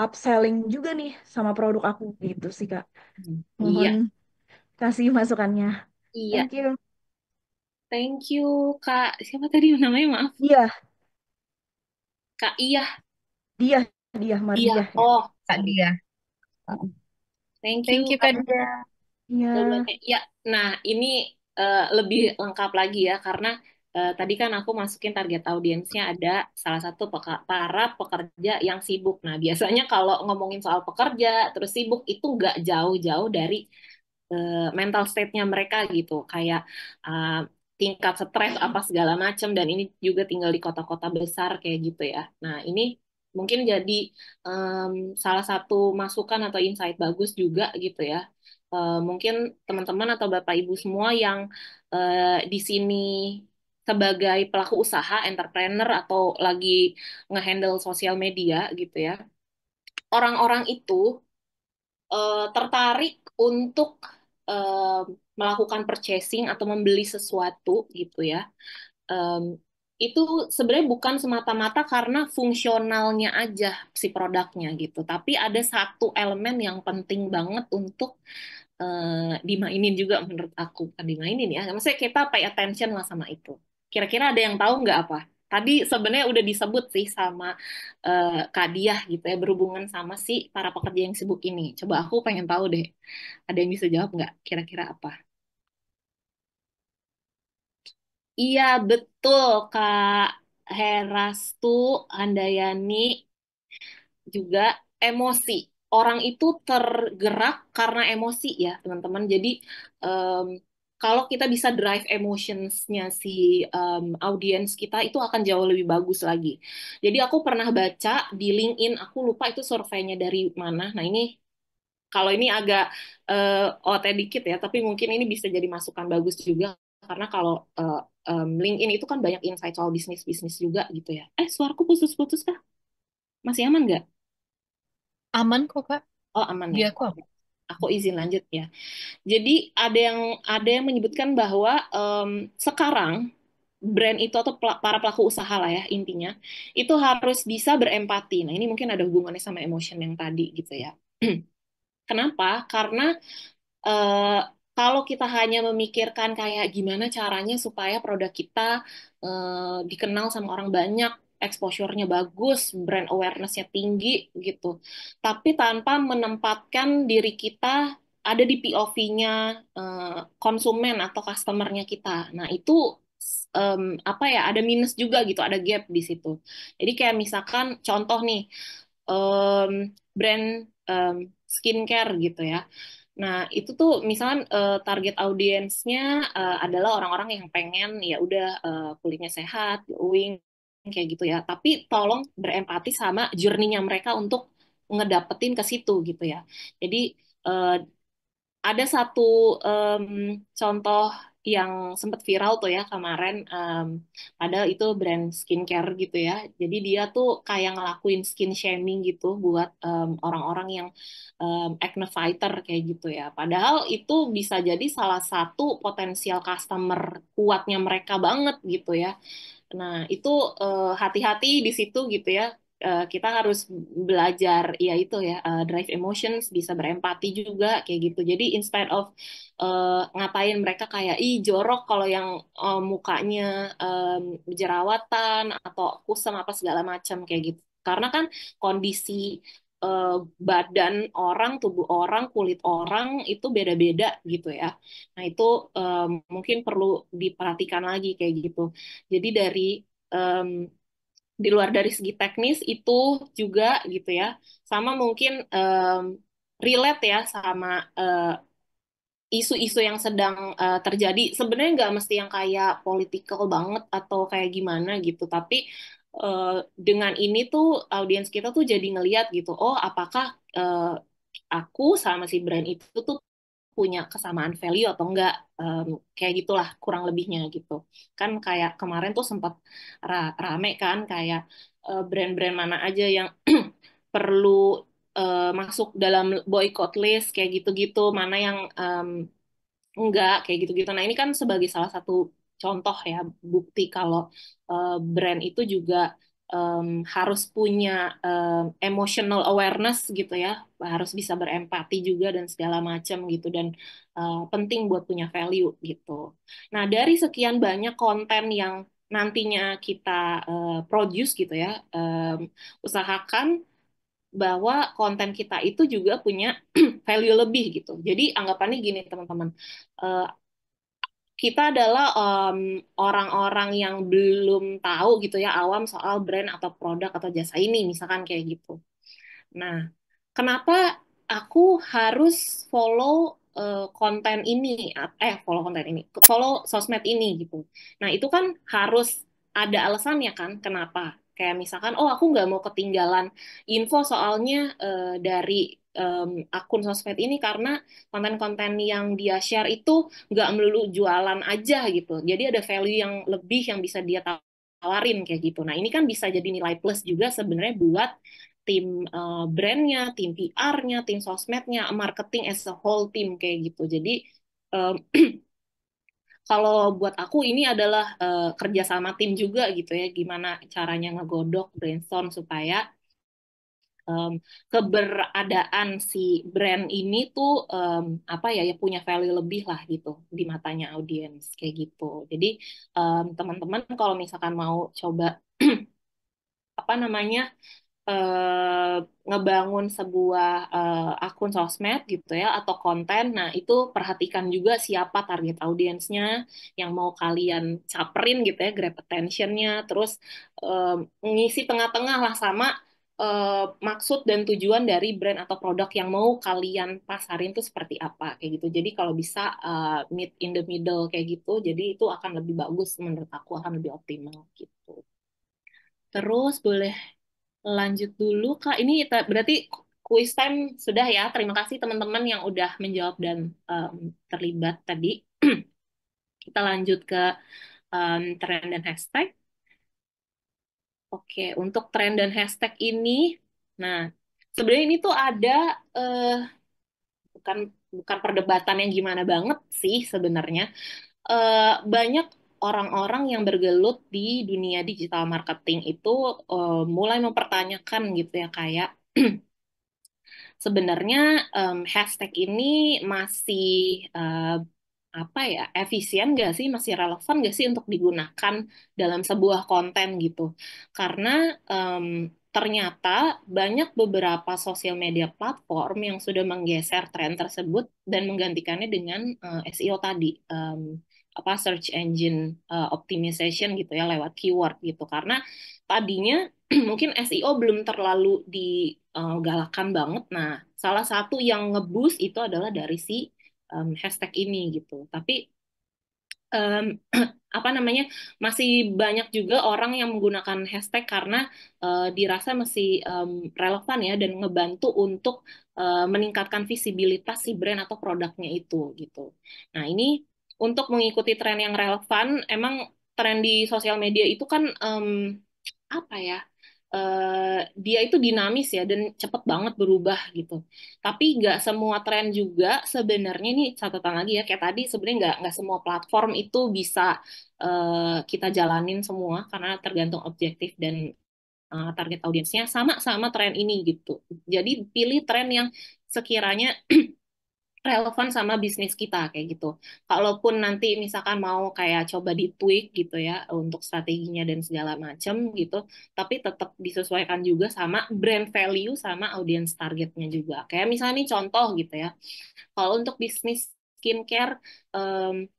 upselling juga nih sama produk aku gitu sih Kak. Mohon Iya, kasih masukannya. iya. Thank you. Thank you, Kak. Siapa tadi namanya? Maaf. Iya, Kak Iya. dia, dia Iya. Mardiah ya. Oh, Kak sorry. dia. Mm-mm. Thank you, Thank you, Kak. Kak dia. Iya, Ya, nah ini lebih lengkap lagi ya karena tadi kan aku masukin target audiensnya ada salah satu para pekerja yang sibuk. Nah, biasanya kalau ngomongin soal pekerja terus sibuk itu nggak jauh-jauh dari mental state-nya mereka gitu, kayak uh, tingkat stres apa segala macam dan ini juga tinggal di kota-kota besar kayak gitu ya. Nah, ini mungkin jadi salah satu masukan atau insight bagus juga gitu ya. Mungkin teman-teman atau Bapak Ibu semua yang di sini sebagai pelaku usaha, entrepreneur atau lagi ngehandle sosial media gitu ya. Orang-orang itu tertarik untuk eh, melakukan purchasing atau membeli sesuatu gitu ya, em, itu sebenarnya bukan semata-mata karena fungsionalnya aja si produknya gitu, tapi ada satu elemen yang penting banget untuk dimainin juga menurut aku. Bukan dimainin ya, maksudnya kita pay attention lah sama itu. Kira-kira ada yang tahu nggak apa? Tadi sebenarnya udah disebut sih sama Kak Diah gitu ya, berhubungan sama si para pekerja yang sibuk ini. Coba aku pengen tahu deh, ada yang bisa jawab nggak? Kira-kira apa? Iya, betul, Kak Herastu Handayani, juga emosi. Orang itu tergerak karena emosi ya, teman-teman. Jadi em, kalau kita bisa drive emotionsnya si audiens kita itu akan jauh lebih bagus lagi. Jadi aku pernah baca di LinkedIn, aku lupa itu surveinya dari mana. Nah ini kalau ini agak OT dikit ya, tapi mungkin ini bisa jadi masukan bagus juga karena kalau LinkedIn itu kan banyak insight soal bisnis-bisnis juga gitu ya. Suaraku putus-putus kah? Masih aman nggak? Aman kok, Kak. Oh, aman Dia ya. kok. Aku izin lanjut ya. Jadi ada yang menyebutkan bahwa sekarang brand itu atau para pelaku usaha lah ya intinya itu harus bisa berempati. Nah, ini mungkin ada hubungannya sama emotion yang tadi gitu ya. Kenapa? Karena eh, kalau kita hanya memikirkan kayak gimana caranya supaya produk kita dikenal sama orang banyak, exposure-nya bagus, brand awareness-nya tinggi gitu. Tapi tanpa menempatkan diri kita ada di POV-nya konsumen atau customer-nya kita. Nah, itu apa ya, ada minus juga gitu, ada gap di situ. Jadi kayak misalkan contoh nih, em, brand em, skincare gitu ya. Nah, itu tuh misalkan target audiensnya adalah orang-orang yang pengen ya udah kulitnya sehat, glowing kayak gitu ya. Tapi tolong berempati sama journey-nya mereka untuk ngedapetin ke situ gitu ya. Jadi eh, ada satu em, contoh yang sempat viral tuh ya kemarin, padahal itu brand skincare gitu ya. Jadi dia tuh kayak ngelakuin skin shaming gitu buat orang-orang yang acne fighter kayak gitu ya. Padahal itu bisa jadi salah satu potensial customer kuatnya mereka banget gitu ya. Nah, itu hati-hati di situ gitu ya. Kita harus belajar ya itu ya, drive emotions, bisa berempati juga kayak gitu. Jadi instead of ngatain mereka kayak ih jorok kalau yang mukanya jerawatan atau kusam apa segala macam kayak gitu. Karena kan kondisi badan orang, tubuh orang, kulit orang itu beda-beda gitu ya. Nah, itu mungkin perlu diperhatikan lagi kayak gitu. Jadi em, di luar dari segi teknis itu juga gitu ya, sama mungkin relate ya sama isu-isu yang sedang terjadi. Sebenarnya nggak mesti yang kayak political banget atau kayak gimana gitu, tapi dengan ini tuh audiens kita tuh jadi ngeliat gitu, oh apakah aku sama si brand itu tuh punya kesamaan value atau enggak. Kayak gitulah kurang lebihnya gitu kan. Kayak kemarin tuh sempat rame kan, kayak brand-brand mana aja yang perlu masuk dalam boycott list kayak gitu-gitu, mana yang enggak kayak gitu-gitu. Nah, ini kan sebagai salah satu contoh ya, bukti kalau brand itu juga harus punya emotional awareness gitu ya, harus bisa berempati juga dan segala macam gitu, dan penting buat punya value gitu. Nah, dari sekian banyak konten yang nantinya kita produce gitu ya, usahakan bahwa konten kita itu juga punya value lebih gitu. Jadi anggapannya gini teman-teman, Eh, kita adalah orang-orang yang belum tahu gitu ya, awam soal brand atau produk atau jasa ini, misalkan kayak gitu. Nah, kenapa aku harus follow konten ini, follow konten ini, follow sosmed ini gitu. Nah, itu kan harus ada alasannya kan, kenapa? Kayak misalkan, oh aku nggak mau ketinggalan info soalnya dari akun sosmed ini karena konten-konten yang dia share itu nggak melulu jualan aja gitu. Jadi ada value yang lebih yang bisa dia tawarin kayak gitu. Nah, ini kan bisa jadi nilai plus juga sebenarnya buat tim brandnya, tim PR-nya, tim sosmednya, marketing as a whole team kayak gitu. Jadi um, kalau buat aku ini adalah kerja sama tim juga gitu ya, gimana caranya ngegodok brainstorm supaya um, keberadaan si brand ini tuh apa ya, ya punya value lebih lah gitu di matanya audiens kayak gitu. Jadi teman-teman kalau misalkan mau coba apa namanya eh, ngebangun sebuah akun sosmed gitu ya atau konten. Nah, itu perhatikan juga siapa target audiensnya yang mau kalian caperin gitu ya, grab attentionnya, terus ngisi tengah-tengah lah sama maksud dan tujuan dari brand atau produk yang mau kalian pasarin tuh seperti apa kayak gitu. Jadi kalau bisa meet in the middle kayak gitu, jadi itu akan lebih bagus menurut aku, akan lebih optimal gitu. Terus boleh lanjut dulu, Kak. Ini berarti quiz time sudah ya. Terima kasih teman-teman yang udah menjawab dan terlibat tadi. Kita lanjut ke tren dan hashtag. Oke, untuk tren dan hashtag ini, nah sebenarnya ini tuh ada eh, bukan bukan perdebatan yang gimana banget sih sebenarnya. Banyak orang-orang yang bergelut di dunia digital marketing itu mulai mempertanyakan gitu ya, kayak sebenarnya hashtag ini masih eh, apa ya, efisien nggak sih, masih relevan nggak sih untuk digunakan dalam sebuah konten gitu. Karena em, ternyata banyak beberapa sosial media platform yang sudah menggeser tren tersebut dan menggantikannya dengan SEO tadi, apa, search engine optimization gitu ya, lewat keyword gitu. Karena tadinya mungkin SEO belum terlalu digalakan banget. Nah, salah satu yang ngeboost itu adalah dari si hashtag ini gitu. Tapi em, apa namanya, masih banyak juga orang yang menggunakan hashtag karena dirasa masih relevan ya dan ngebantu untuk meningkatkan visibilitas si brand atau produknya itu gitu. Nah, ini untuk mengikuti tren yang relevan, emang tren di sosial media itu kan apa ya, dia itu dinamis ya dan cepet banget berubah gitu. Tapi nggak semua tren juga sebenarnya, ini catatan lagi ya, kayak tadi sebenarnya nggak semua platform itu bisa kita jalanin semua karena tergantung objektif dan target audiensnya sama tren ini gitu. Jadi pilih tren yang sekiranya relevan sama bisnis kita kayak gitu. Kalaupun nanti misalkan mau kayak coba di-tweak gitu ya untuk strateginya dan segala macam gitu, tapi tetap disesuaikan juga sama brand value sama audience targetnya juga. Kayak misalnya nih contoh gitu ya. Kalau untuk bisnis skincare,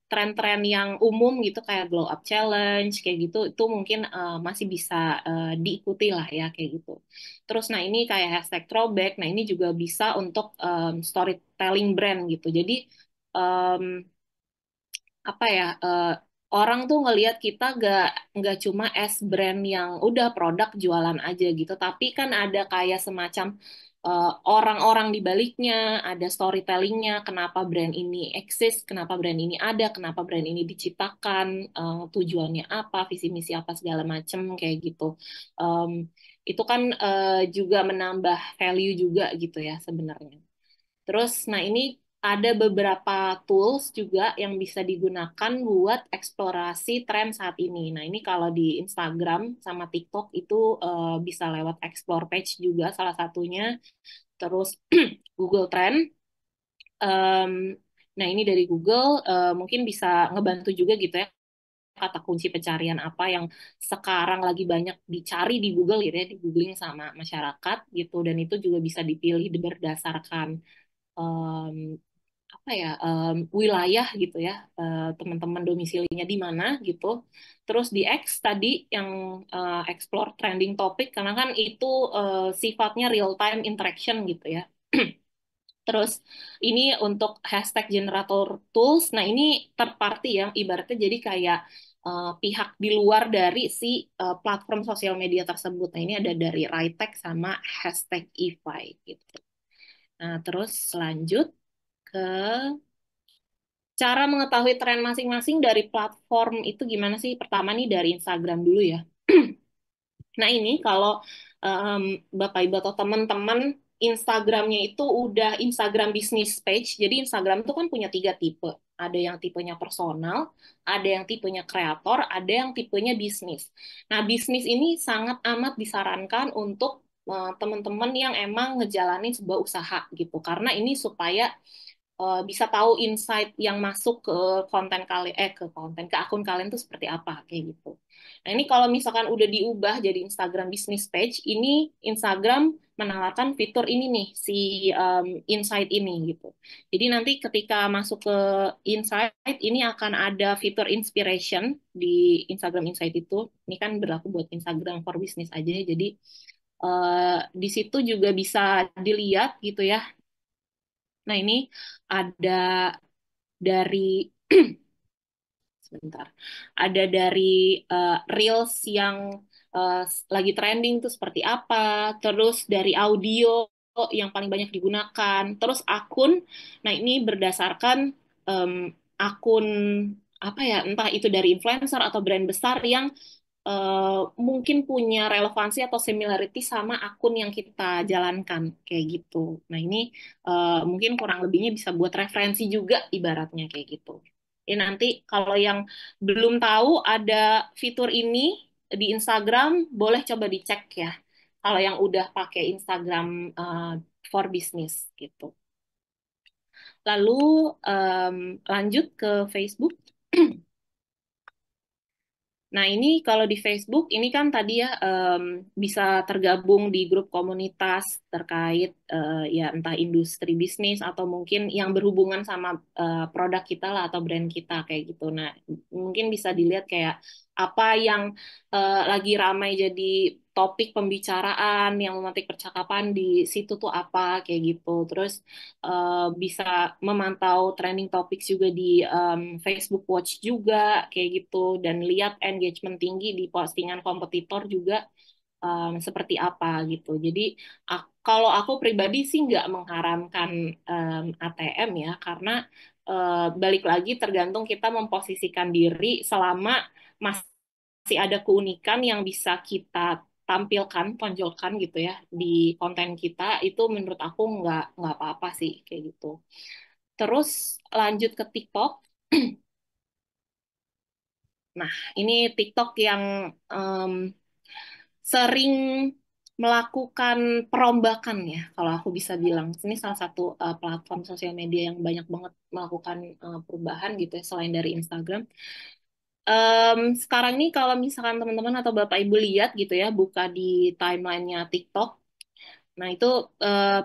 tren-tren yang umum gitu kayak glow up challenge kayak gitu itu mungkin masih bisa diikuti lah ya kayak gitu. Terus nah ini kayak hashtag throwback, nah ini juga bisa untuk storytelling brand gitu. Jadi em, apa ya orang tuh ngelihat kita nggak cuma as brand yang udah produk jualan aja gitu, tapi kan ada kayak semacam orang-orang di baliknya, ada storytellingnya, kenapa brand ini eksis, kenapa brand ini ada, kenapa brand ini diciptakan, tujuannya apa, visi misi apa segala macem kayak gitu. Em, itu kan juga menambah value juga gitu ya sebenarnya. Terus, nah ini ada beberapa tools juga yang bisa digunakan buat eksplorasi tren saat ini. Nah ini kalau di Instagram sama TikTok itu bisa lewat explore page juga salah satunya. Terus Google Trend. Em, nah ini dari Google mungkin bisa ngebantu juga gitu ya kata kunci pencarian apa yang sekarang lagi banyak dicari di Google gitu ya, di googling sama masyarakat gitu, dan itu juga bisa dipilih berdasarkan em, apa ya wilayah gitu ya, teman-teman domisilinya di mana gitu. Terus di X tadi yang explore trending topic karena kan itu sifatnya real time interaction gitu ya. Terus ini untuk hashtag generator tools. Nah ini third party ya, ibaratnya jadi kayak pihak di luar dari si platform sosial media tersebut. Nah ini ada dari Ritek sama hashtag EFI gitu. Nah terus lanjut ke cara mengetahui tren masing-masing dari platform itu gimana sih? Pertama nih dari Instagram dulu ya. Nah ini kalau em, Bapak Ibu atau teman-teman Instagramnya itu udah Instagram business page. Jadi Instagram itu kan punya 3 tipe. Ada yang tipenya personal, ada yang tipenya kreator, ada yang tipenya bisnis. Nah bisnis ini sangat amat disarankan untuk teman-teman yang emang ngejalanin sebuah usaha gitu. Karena ini supaya bisa tahu insight yang masuk ke konten kalian ke akun kalian tuh seperti apa kayak gitu. Nah, ini kalau misalkan udah diubah jadi Instagram business page, ini Instagram menawarkan fitur ini nih si insight ini gitu. Jadi nanti ketika masuk ke insight ini akan ada fitur inspiration di Instagram Insight itu. Ini kan berlaku buat Instagram for business aja ya. Jadi di situ juga bisa dilihat gitu ya. Nah, ini ada dari sebentar. Ada dari reels yang uh, lagi trending tuh seperti apa, terus dari audio yang paling banyak digunakan, terus akun. Nah, ini berdasarkan em, akun apa ya, entah itu dari influencer atau brand besar yang mungkin punya relevansi atau similarity sama akun yang kita jalankan kayak gitu. Nah, ini mungkin kurang lebihnya bisa buat referensi juga ibaratnya kayak gitu. Ya nanti kalau yang belum tahu ada fitur ini di Instagram, boleh coba dicek ya. Kalau yang udah pakai Instagram for business gitu. Lalu lanjut ke Facebook. Nah, ini kalau di Facebook, ini kan tadi ya bisa tergabung di grup komunitas terkait ya entah industri bisnis atau mungkin yang berhubungan sama produk kita lah atau brand kita kayak gitu. Nah, mungkin bisa dilihat kayak apa yang lagi ramai jadi topik pembicaraan yang memantik percakapan di situ tuh apa kayak gitu. Terus bisa memantau trending topics juga di Facebook Watch juga kayak gitu dan lihat engagement tinggi di postingan kompetitor juga seperti apa gitu. Jadi kalau aku pribadi sih nggak mengharamkan ATM ya karena balik lagi tergantung kita memposisikan diri selama masih ada keunikan yang bisa kita tampilkan, tonjolkan gitu ya di konten kita itu menurut aku nggak apa-apa sih kayak gitu. Terus lanjut ke TikTok. Nah, ini TikTok yang sering melakukan perombakan ya, kalau aku bisa bilang. Ini salah satu platform sosial media yang banyak banget melakukan perubahan gitu ya, selain dari Instagram. Sekarang ini kalau misalkan teman-teman atau Bapak Ibu lihat gitu ya, buka di timelinenya TikTok. Nah, itu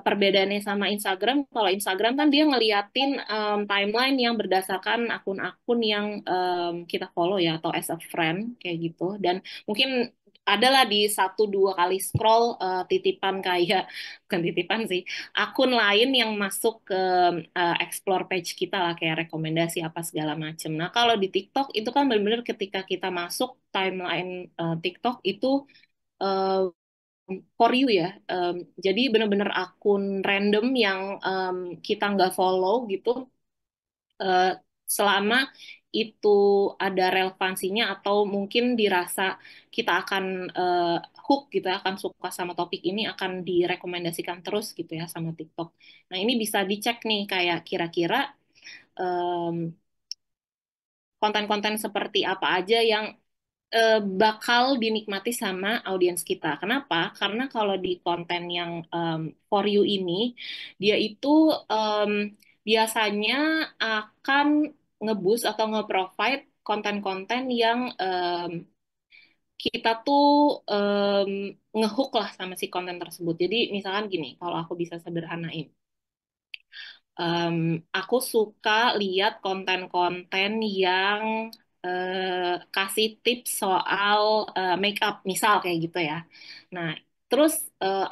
perbedaannya sama Instagram. Kalau Instagram kan dia ngeliatin timeline yang berdasarkan akun-akun yang kita follow ya, atau as a friend, kayak gitu. Dan mungkin adalah di satu dua kali scroll titipan kayak, bukan titipan sih, akun lain yang masuk ke explore page kita lah, kayak rekomendasi apa segala macam. Nah, kalau di TikTok itu kan benar-benar ketika kita masuk timeline TikTok itu eh, for you ya. Jadi benar-benar akun random yang kita nggak follow gitu, eh, selama itu ada relevansinya atau mungkin dirasa kita akan hook gitu ya, akan suka sama topik ini, akan direkomendasikan terus gitu ya sama TikTok. Nah, ini bisa dicek nih kayak kira-kira em, konten-konten seperti apa aja yang bakal dinikmati sama audiens kita. Kenapa? Karena kalau di konten yang for you ini, dia itu em, biasanya akan nge-boost atau nge-provide konten-konten yang kita tuh ngehook lah sama si konten tersebut. Jadi misalkan gini, kalau aku bisa sederhanain. Aku suka lihat konten-konten yang kasih tips soal make up, misal kayak gitu ya. Nah, terus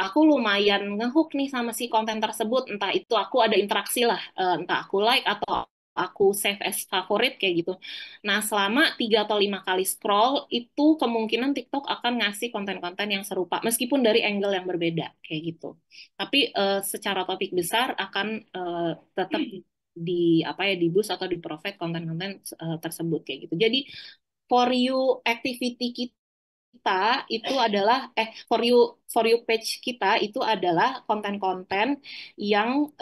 aku lumayan ngehook nih sama si konten tersebut. Entah itu aku ada interaksi lah, entah aku like atau aku save as favorit kayak gitu. Nah, selama 3 atau 5 kali scroll, itu kemungkinan TikTok akan ngasih konten-konten yang serupa, meskipun dari angle yang berbeda kayak gitu. Tapi secara topik besar akan tetap di apa ya, di boost atau di provide konten-konten tersebut kayak gitu. Jadi for you activity kita itu adalah for you page kita itu adalah konten-konten yang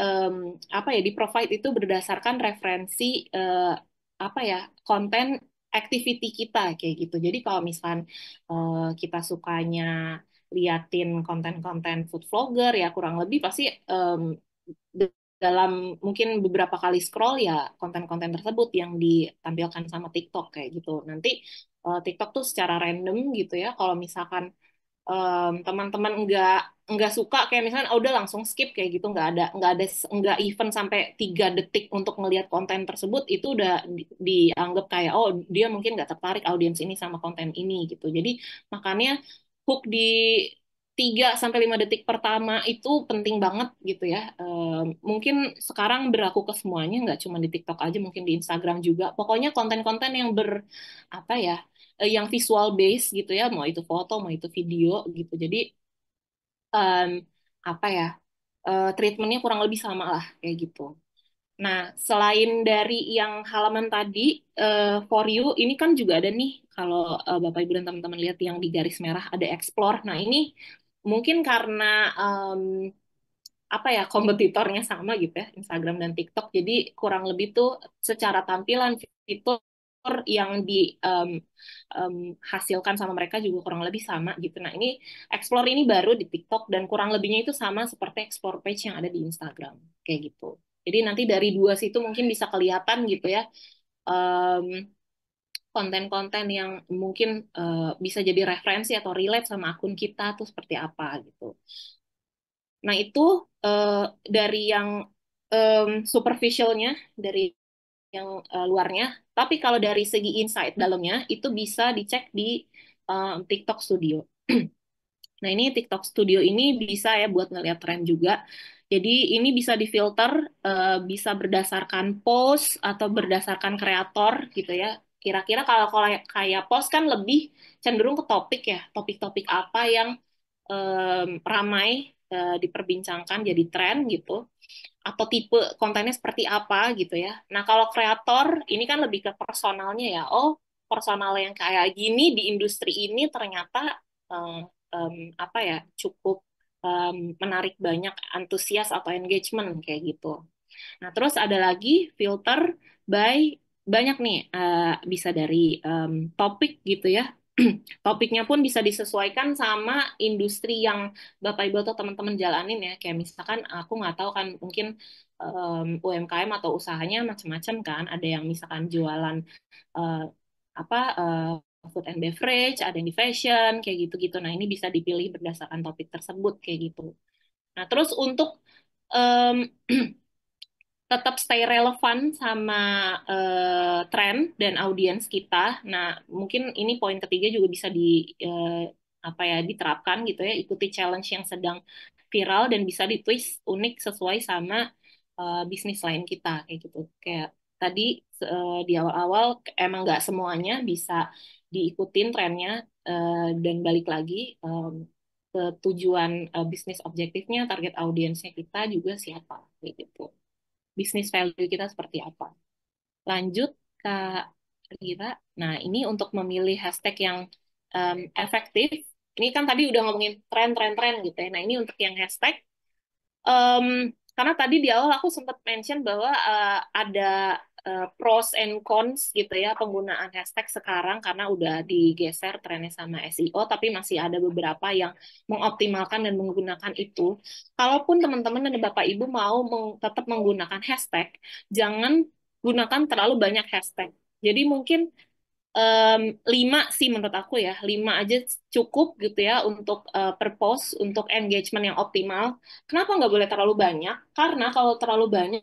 apa ya, di provide itu berdasarkan referensi apa ya, konten activity kita kayak gitu. Jadi kalau misalkan kita sukanya liatin konten-konten food vlogger ya, kurang lebih pasti dalam mungkin beberapa kali scroll ya konten-konten tersebut yang ditampilkan sama TikTok kayak gitu. Nanti TikTok tuh secara random gitu ya, kalau misalkan teman-teman nggak suka, kayak misalnya udah langsung skip kayak gitu, nggak even sampai 3 detik untuk ngelihat konten tersebut, itu udah dianggap kayak oh dia mungkin nggak tertarik audiens ini sama konten ini gitu. Jadi makanya hook di 3 sampai 5 detik pertama itu penting banget gitu ya. Mungkin sekarang berlaku ke semuanya, nggak cuma di TikTok aja, mungkin di Instagram juga. Pokoknya konten-konten yang apa ya, yang visual base gitu ya, mau itu foto, mau itu video gitu. Jadi em, apa ya, treatmentnya kurang lebih sama lah kayak gitu. Nah, selain dari yang halaman tadi, for you ini kan juga ada nih, kalau Bapak Ibu dan teman-teman lihat yang di garis merah ada explore. Nah, ini mungkin karena em, apa ya, kompetitornya sama gitu ya, Instagram dan TikTok. Jadi kurang lebih tuh secara tampilan, fitur yang di em, em, hasilkan sama mereka juga kurang lebih sama gitu. Nah, ini Explore ini baru di TikTok dan kurang lebihnya itu sama seperti Explore page yang ada di Instagram kayak gitu. Jadi nanti dari dua situ mungkin bisa kelihatan gitu ya, em, konten-konten yang mungkin bisa jadi referensi atau relate sama akun kita tuh seperti apa gitu. Nah, itu eh, dari yang superficialnya, dari yang luarnya. Tapi kalau dari segi insight dalamnya, itu bisa dicek di TikTok Studio. Nah, ini TikTok Studio ini bisa ya buat ngeliat tren juga. Jadi ini bisa difilter, bisa berdasarkan post atau berdasarkan kreator gitu ya. Kira-kira kalau kalau kayak post kan lebih cenderung ke topik ya, topik-topik apa yang ramai diperbincangkan jadi tren gitu, atau tipe kontennya seperti apa gitu ya. Nah, kalau kreator ini kan lebih ke personalnya ya. Oh, personal yang kayak gini di industri ini ternyata em, apa ya, cukup menarik banyak antusias atau engagement kayak gitu. Nah, terus ada lagi filter by banyak nih, bisa dari topik gitu ya. topiknya pun bisa disesuaikan sama industri yang Bapak Ibu atau teman-teman jalanin ya. Kayak misalkan aku nggak tahu kan mungkin UMKM atau usahanya macam-macam kan. Ada yang misalkan jualan eh, apa food and beverage, ada yang di fashion kayak gitu-gitu. Nah, ini bisa dipilih berdasarkan topik tersebut kayak gitu. Nah, terus untuk em, tetap stay relevan sama tren dan audiens kita. Nah, mungkin ini poin ketiga juga bisa apa ya diterapkan gitu ya, ikuti challenge yang sedang viral dan bisa ditwist unik sesuai sama bisnis lain kita kayak gitu. Kayak tadi di awal-awal emang nggak semuanya bisa diikutin trennya dan balik lagi ke tujuan bisnis objektifnya, target audiensnya kita juga siapa kayak gitu, bisnis value kita seperti apa. Lanjut, Kak Rira. Nah, ini untuk memilih hashtag yang efektif. Ini kan tadi udah ngomongin tren gitu ya. Nah, ini untuk yang hashtag. Karena tadi di awal aku sempat mention bahwa ada pros and cons gitu ya penggunaan hashtag sekarang karena udah digeser trennya sama SEO, tapi masih ada beberapa yang mengoptimalkan dan menggunakan itu. Kalaupun teman-teman dan Bapak Ibu mau tetap menggunakan hashtag, jangan gunakan terlalu banyak hashtag. Jadi mungkin 5 sih menurut aku ya, 5 aja cukup gitu ya untuk per post, untuk engagement yang optimal. Kenapa nggak boleh terlalu banyak? Karena kalau terlalu banyak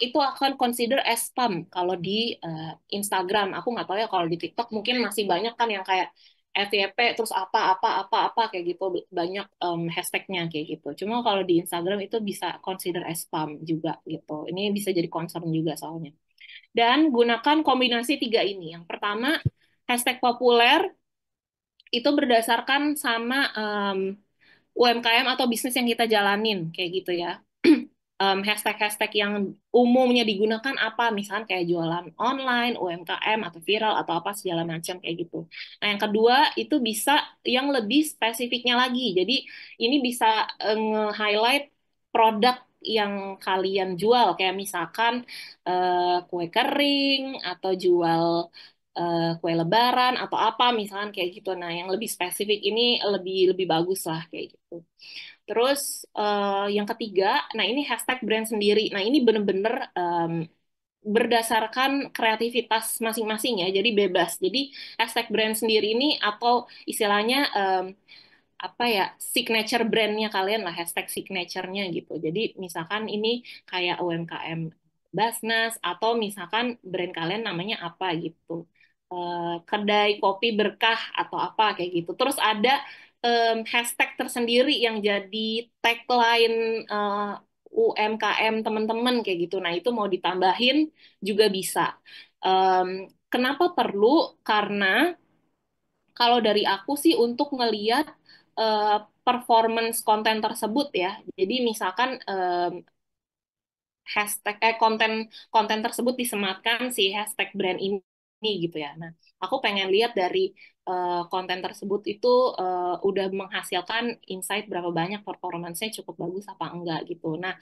itu akan consider as spam kalau di Instagram. Aku nggak tahu ya kalau di TikTok mungkin masih banyak kan yang kayak FYP terus apa kayak gitu banyak hashtagnya kayak gitu. Cuma kalau di Instagram itu bisa consider as spam juga gitu. Ini bisa jadi concern juga soalnya. Dan gunakan kombinasi tiga ini. Yang pertama, hashtag populer itu berdasarkan sama UMKM atau bisnis yang kita jalanin, kayak gitu ya. Hashtag-hashtag yang umumnya digunakan apa, misalnya kayak jualan online, UMKM, atau viral, atau apa segala macam kayak gitu. Nah, yang kedua itu bisa yang lebih spesifiknya lagi. Jadi, ini bisa nge-highlight produk yang kalian jual, kayak misalkan kue kering, atau jual kue lebaran, atau apa, misalkan kayak gitu. Nah, yang lebih spesifik ini lebih lebih bagus lah, kayak gitu. Terus yang ketiga, nah ini hashtag brand sendiri. Nah ini bener-bener berdasarkan kreativitas masing-masing ya, jadi bebas. Jadi hashtag brand sendiri ini atau istilahnya apa ya signature brandnya kalian lah, hashtag signaturenya gitu. Jadi misalkan ini kayak UMKM Basnas atau misalkan brand kalian namanya apa gitu. Kedai kopi berkah atau apa kayak gitu. Terus ada hashtag tersendiri yang jadi tagline UMKM teman-teman kayak gitu. Nah, itu mau ditambahin juga bisa. Kenapa perlu? Karena kalau dari aku sih untuk ngeliat eh, performance konten tersebut ya. Jadi misalkan hashtag konten konten tersebut disematkan si hashtag brand ini gitu ya. Nah, aku pengen lihat dari konten tersebut itu udah menghasilkan insight berapa banyak performance-nya cukup bagus apa enggak gitu. Nah,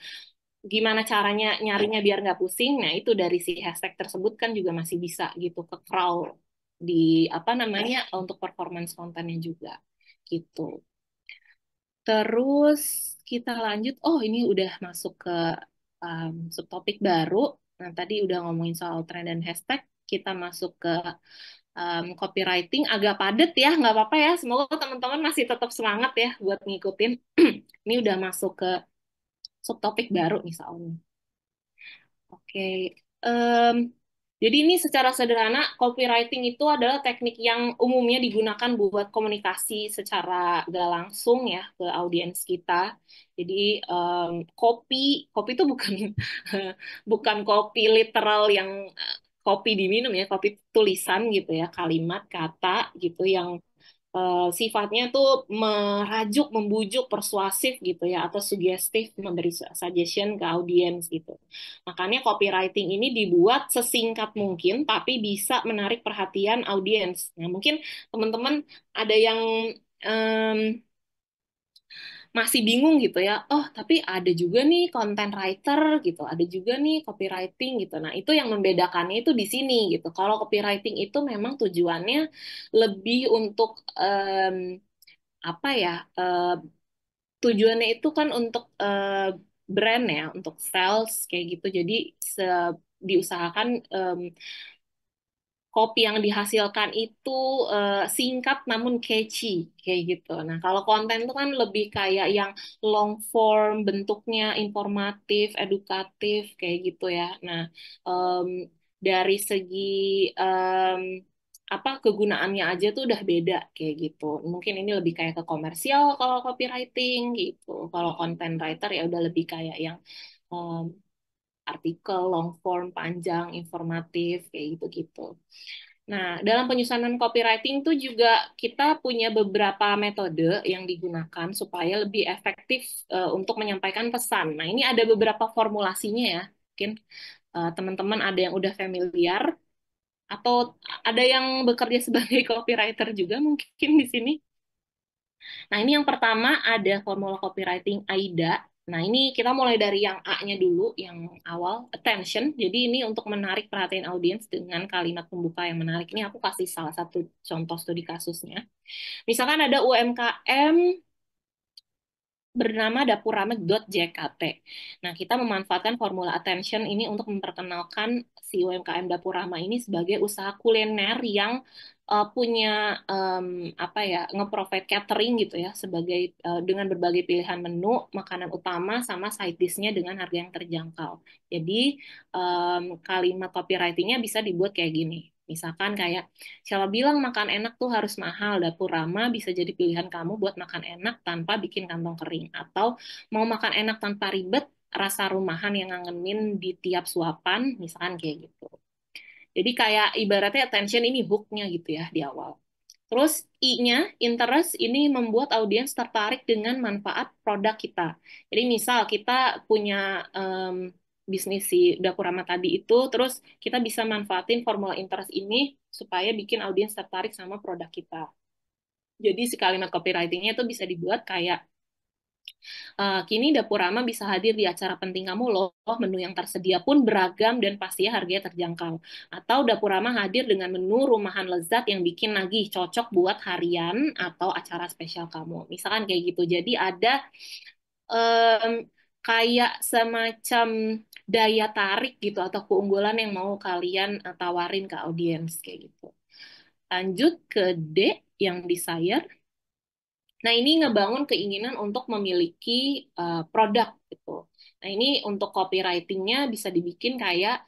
gimana caranya nyarinya biar nggak pusing? Nah, itu dari si hashtag tersebut kan juga masih bisa gitu ke crawl di apa namanya untuk performance kontennya juga gitu. Terus kita lanjut. Oh, ini udah masuk ke subtopik baru. Nah, tadi udah ngomongin soal tren dan hashtag. Kita masuk ke copywriting. Agak padat ya, nggak apa-apa ya. Semoga teman-teman masih tetap semangat ya buat ngikutin. Ini udah masuk ke subtopik baru nih soalnya. Oke. Em, jadi ini secara sederhana, copywriting itu adalah teknik yang umumnya digunakan buat komunikasi secara gak langsung ya ke audiens kita. Jadi kopi, kopi itu bukan bukan kopi literal yang kopi diminum ya, kopi tulisan gitu ya, kalimat, kata gitu yang sifatnya tuh merajuk, membujuk, persuasif gitu ya, atau sugestif, memberi suggestion ke audiens gitu. Makanya copywriting ini dibuat sesingkat mungkin, tapi bisa menarik perhatian audiens. Nah, mungkin teman-teman ada yang em, masih bingung gitu ya. Oh, tapi ada juga nih content writer gitu, ada juga nih copywriting gitu. Nah, itu yang membedakannya itu di sini gitu. Kalau copywriting itu memang tujuannya lebih untuk apa ya? Tujuannya itu kan untuk brand ya, untuk sales kayak gitu. Jadi diusahakan kopi yang dihasilkan itu singkat namun catchy kayak gitu. Nah, kalau konten itu kan lebih kayak yang long form, bentuknya informatif, edukatif kayak gitu ya. Nah, em, dari segi em, apa kegunaannya aja tuh udah beda kayak gitu. Mungkin ini lebih kayak ke komersial kalau copywriting gitu. Kalau content writer ya udah lebih kayak yang em, artikel long form, panjang, informatif kayak gitu-gitu. Nah, dalam penyusunan copywriting itu juga kita punya beberapa metode yang digunakan supaya lebih efektif untuk menyampaikan pesan. Nah, ini ada beberapa formulasinya ya. Mungkin teman-teman ada yang udah familiar atau ada yang bekerja sebagai copywriter juga mungkin di sini. Nah, ini yang pertama ada formula copywriting AIDA. Nah, ini kita mulai dari yang A-nya dulu, yang awal, attention. Jadi ini untuk menarik perhatian audiens dengan kalimat pembuka yang menarik. Ini aku kasih salah satu contoh studi kasusnya. Misalkan ada UMKM bernama dapurrame.jkt. Nah, kita memanfaatkan formula attention ini untuk memperkenalkan si UMKM Dapur Rama ini sebagai usaha kuliner yang punya apa ya, nge-provide catering gitu ya sebagai dengan berbagai pilihan menu, makanan utama sama side dish-nya dengan harga yang terjangkau. Jadi kalimat copywriting-nya bisa dibuat kayak gini. Misalkan kayak, siapa bilang makan enak tuh harus mahal, Dapur Rama bisa jadi pilihan kamu buat makan enak tanpa bikin kantong kering. Atau mau makan enak tanpa ribet, rasa rumahan yang ngangenin di tiap suapan, misalkan kayak gitu. Jadi kayak ibaratnya attention ini hook-nya gitu ya di awal. Terus I-nya, interest, ini membuat audiens tertarik dengan manfaat produk kita. Jadi misal kita punya bisnis si Dapur Rama tadi itu, terus kita bisa manfaatin formula interest ini supaya bikin audiens tertarik sama produk kita. Jadi si kalimat copywriting-nya itu bisa dibuat kayak, kini Dapur Rama bisa hadir di acara penting kamu loh, menu yang tersedia pun beragam dan pastinya harganya terjangkau. Atau Dapur Rama hadir dengan menu rumahan lezat yang bikin nagih, cocok buat harian atau acara spesial kamu. Misalkan kayak gitu. Jadi ada em, kayak semacam daya tarik gitu atau keunggulan yang mau kalian tawarin ke audiens kayak gitu. Lanjut ke D yang desire. Nah, ini ngebangun keinginan untuk memiliki produk gitu. Nah, ini untuk copywriting-nya bisa dibikin kayak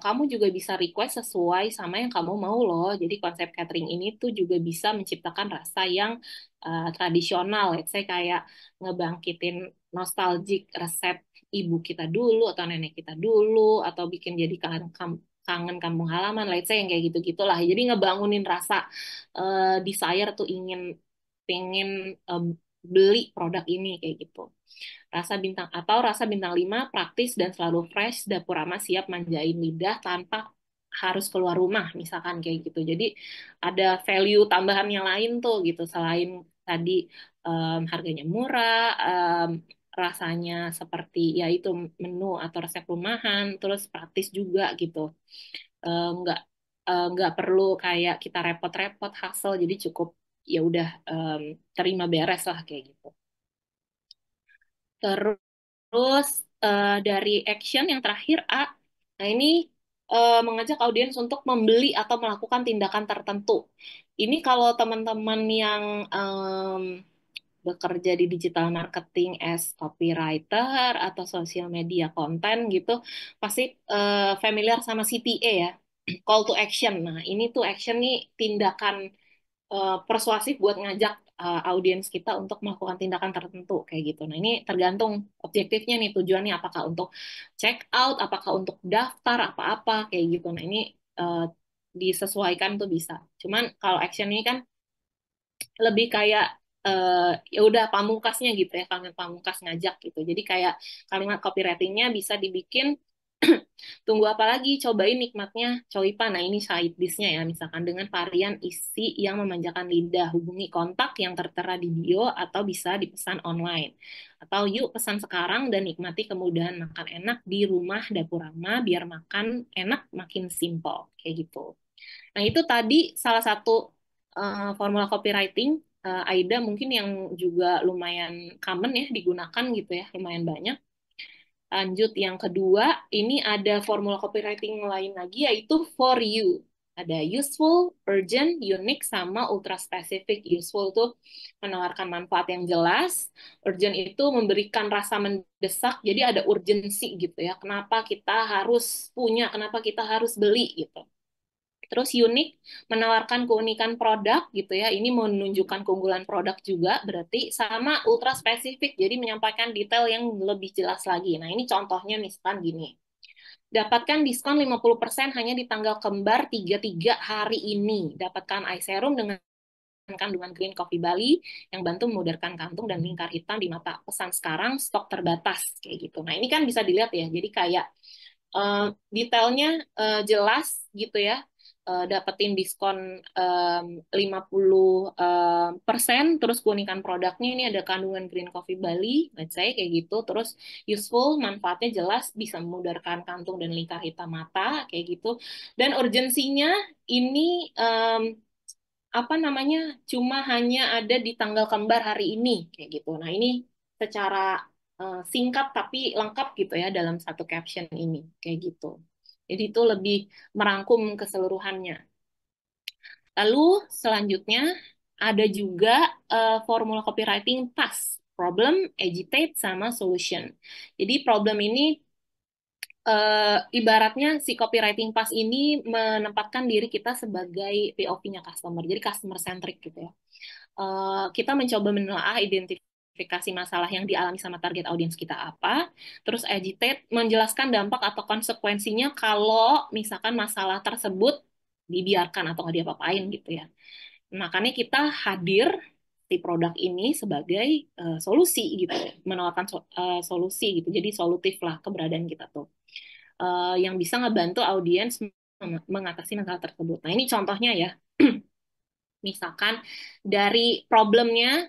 kamu juga bisa request sesuai sama yang kamu mau loh. Jadi konsep catering ini tuh juga bisa menciptakan rasa yang tradisional. Let's say kayak ngebangkitin nostalgic resep ibu kita dulu atau nenek kita dulu atau bikin jadi kangen kampung halaman. Let's say yang kayak gitu-gitulah. Jadi ngebangunin rasa desire tuh pengen beli produk ini kayak gitu. Rasa bintang 5 praktis dan selalu fresh, Dapur Rama siap manjain lidah tanpa harus keluar rumah misalkan kayak gitu. Jadi ada value tambahan yang lain tuh gitu selain tadi harganya murah, rasanya seperti ya itu menu atau resep rumahan, terus praktis juga gitu. Nggak nggak perlu kayak kita repot-repot hassle, jadi cukup ya udah terima beres lah kayak gitu. Terus dari action yang terakhir A, nah ini mengajak audiens untuk membeli atau melakukan tindakan tertentu. Ini kalau teman-teman yang bekerja di digital marketing as copywriter atau social media konten gitu, pasti familiar sama CTA ya, call to action. Nah, ini tuh action nih tindakan persuasif buat ngajak audiens kita untuk melakukan tindakan tertentu kayak gitu. Nah, ini tergantung objektifnya nih, tujuannya apakah untuk check out, apakah untuk daftar apa-apa kayak gitu. Nah, ini disesuaikan tuh bisa. Cuman kalau action ini kan lebih kayak ya udah pamungkasnya gitu ya, kalimat pamungkas ngajak gitu. Jadi kayak kalimat copywritingnya bisa dibikin Tunggu apa lagi? Cobain nikmatnya Choipa. Nah, ini side dish-nya ya, misalkan dengan varian isi yang memanjakan lidah. Hubungi kontak yang tertera di bio atau bisa dipesan online. Atau yuk pesan sekarang dan nikmati kemudahan makan enak di rumah Dapurama biar makan enak makin simple. Kayak gitu. Nah, itu tadi salah satu formula copywriting. Aida mungkin yang juga lumayan common ya digunakan gitu ya, lumayan banyak. Lanjut yang kedua, ini ada formula copywriting lain lagi yaitu for you. Ada useful, urgent, unique, sama ultra specific. Useful itu menawarkan manfaat yang jelas. Urgent itu memberikan rasa mendesak, jadi ada urgensi gitu ya. Kenapa kita harus punya, kenapa kita harus beli gitu. Terus unik, menawarkan keunikan produk gitu ya. Ini menunjukkan keunggulan produk juga berarti, sama ultra spesifik. Jadi menyampaikan detail yang lebih jelas lagi. Nah, ini contohnya misalkan gini. Dapatkan diskon 50% hanya di tanggal kembar 33 hari ini. Dapatkan eye serum dengan kandungan green coffee Bali yang bantu memudarkan kantung dan lingkar hitam di mata. Pesan sekarang, stok terbatas kayak gitu. Nah, ini kan bisa dilihat ya. Jadi kayak detailnya jelas gitu ya. Dapetin diskon 50%, terus keunikan produknya ini ada kandungan green coffee Bali, let's say kayak gitu, terus useful, manfaatnya jelas, bisa memudarkan kantung dan lingkar hitam mata, kayak gitu, dan urgensinya ini apa namanya, cuma hanya ada di tanggal kembar hari ini, kayak gitu. Nah, ini secara singkat tapi lengkap gitu ya dalam satu caption ini, kayak gitu. Jadi itu lebih merangkum keseluruhannya. Lalu selanjutnya ada juga formula copywriting task, problem, agitate, sama solution. Jadi problem ini ibaratnya si copywriting pas ini menempatkan diri kita sebagai POV-nya customer, jadi customer centric gitu ya. Kita mencoba menelaah identifikasi masalah yang dialami sama target audiens kita apa, terus agitate menjelaskan dampak atau konsekuensinya kalau misalkan masalah tersebut dibiarkan atau nggak diapa-apain gitu ya. Makanya kita hadir di produk ini sebagai solusi gitu, menawarkan solusi gitu. Jadi solutif lah keberadaan kita tuh. Yang bisa ngebantu audiens mengatasi masalah tersebut. Nah, ini contohnya ya. Misalkan dari problemnya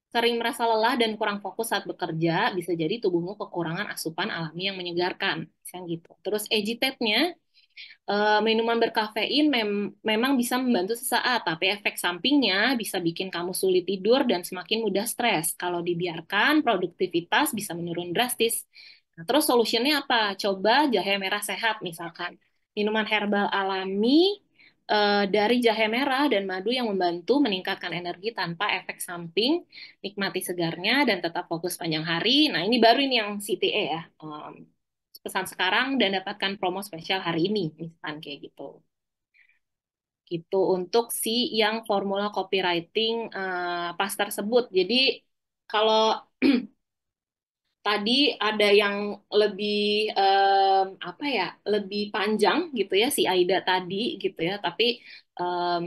sering merasa lelah dan kurang fokus saat bekerja, bisa jadi tubuhmu kekurangan asupan alami yang menyegarkan. Misalnya gitu. Terus agitate-nya, minuman berkafein memang bisa membantu sesaat, tapi efek sampingnya bisa bikin kamu sulit tidur dan semakin mudah stres. Kalau dibiarkan, produktivitas bisa menurun drastis. Nah, terus solusinya apa? Coba jahe merah sehat misalkan. Minuman herbal alami dari jahe merah dan madu yang membantu meningkatkan energi tanpa efek samping, nikmati segarnya dan tetap fokus panjang hari. Nah, ini baru ini yang CTA ya. Pesan sekarang dan dapatkan promo spesial hari ini, misalkan kayak gitu. Gitu untuk si yang formula copywriting pas tersebut. Jadi kalau tadi ada yang lebih apa ya, lebih panjang gitu ya si Aida tadi gitu ya, tapi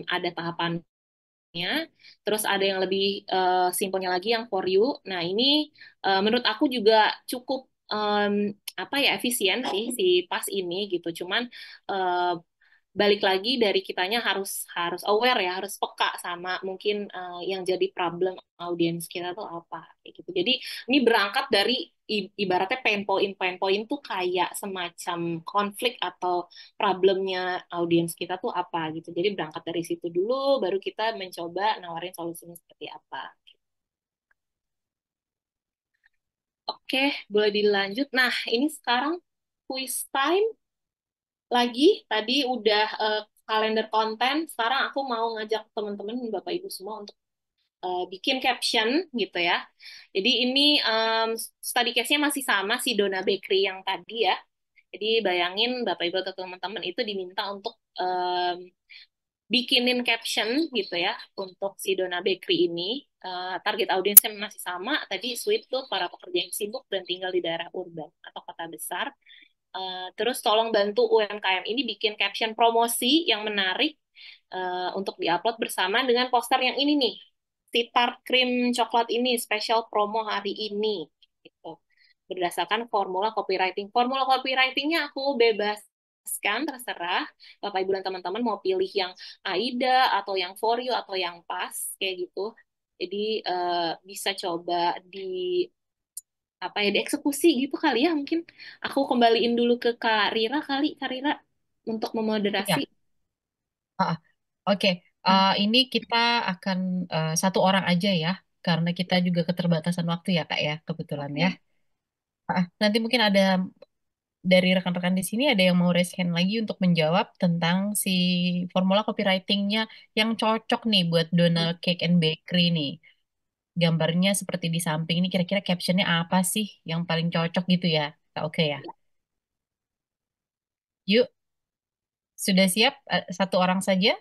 ada tahapannya. Terus ada yang lebih simpelnya lagi yang for you. Nah, ini menurut aku juga cukup apa ya, efisien sih si pas ini gitu. Cuman balik lagi dari kitanya harus harus aware ya, harus peka sama mungkin yang jadi problem audiens kita tuh apa kayak gitu. Jadi ini berangkat dari ibaratnya pain point tuh kayak semacam konflik atau problemnya audiens kita tuh apa gitu. Jadi berangkat dari situ dulu, baru kita mencoba nawarin solusinya seperti apa. Oke, boleh dilanjut. Nah, ini sekarang quiz time lagi. Tadi udah kalender konten. Sekarang aku mau ngajak teman-teman, Bapak Ibu semua untuk bikin caption gitu ya. Jadi ini study case-nya masih sama si Dona Bakery yang tadi ya. Jadi bayangin Bapak Ibu atau teman-teman itu diminta untuk bikinin caption gitu ya untuk si Dona Bakery ini. Target audiensnya masih sama. Tadi sweet tuh para pekerja yang sibuk dan tinggal di daerah urban atau kota besar. Terus tolong bantu UMKM ini bikin caption promosi yang menarik untuk diupload bersama dengan poster yang ini nih. Si tart cream coklat ini special promo hari ini gitu. berdasarkan formula copywriting. Formula copywritingnya aku bebaskan, terserah Bapak Ibu dan teman-teman mau pilih yang AIDA atau yang For You atau yang pas kayak gitu. Jadi bisa coba di apa ya dieksekusi gitu kali ya. Mungkin aku kembaliin dulu ke Kak Rira kali, Kak Rira untuk memoderasi. Ya, ah, oke. Ini kita akan satu orang aja ya, karena kita juga keterbatasan waktu ya Kak ya, kebetulan ya. Oke. Nanti mungkin ada dari rekan-rekan di sini ada yang mau raise hand lagi untuk menjawab tentang si formula copywritingnya yang cocok nih buat Donald Cake and Bakery nih. Gambarnya seperti di samping ini kira-kira captionnya apa sih yang paling cocok gitu ya? Kak, oke ya. Yuk, sudah siap? Satu orang saja?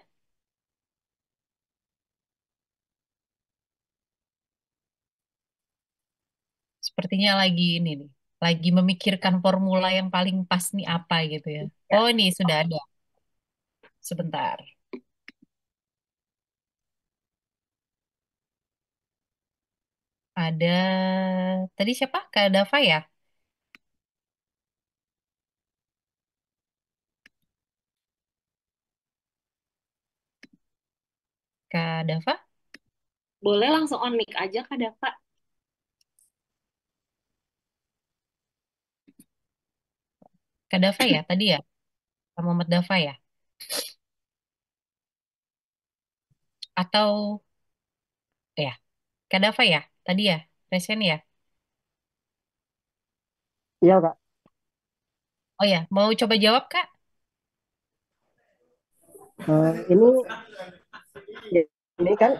Sepertinya lagi ini nih, lagi memikirkan formula yang paling pas nih apa gitu ya. Ya. Oh, nih sudah ada. Sebentar. Ada tadi siapa? Kak Dava ya? Kak Dava? Boleh langsung on mic aja Kak Dava. Kak Dava ya tadi ya? Kak Muhammad Dava ya? Atau ya, Kak Dava ya? Tadi ya? Resen ya? Iya Kak. Oh ya, mau coba jawab Kak? Ini kan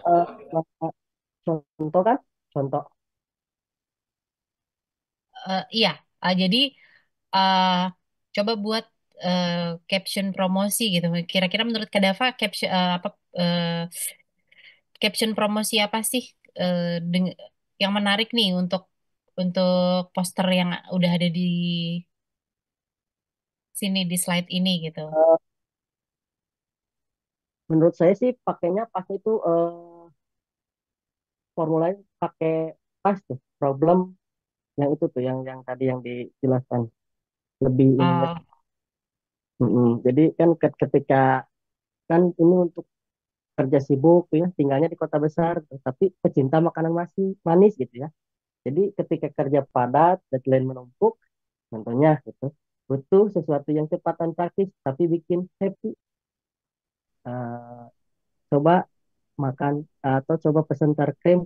contoh kan, contoh. Iya, jadi uh, coba buat uh, caption promosi gitu. Kira-kira menurut Kak Dava caption apa caption promosi apa sih yang menarik nih untuk poster yang udah ada di sini di slide ini gitu. Eh, Menurut saya sih pakainya pas itu formulanya pakai pas tuh problem yang itu tuh yang tadi yang dijelaskan lebih ininya. Oh, Jadi kan ketika kan ini untuk kerja sibuk tuh ya tinggalnya di kota besar tuh, tapi pecinta makanan masih manis gitu ya. Jadi ketika kerja padat, deadline menumpuk, contohnya gitu, butuh sesuatu yang cepat dan praktis tapi bikin happy. Eh, Coba makan atau coba pesan tart krim,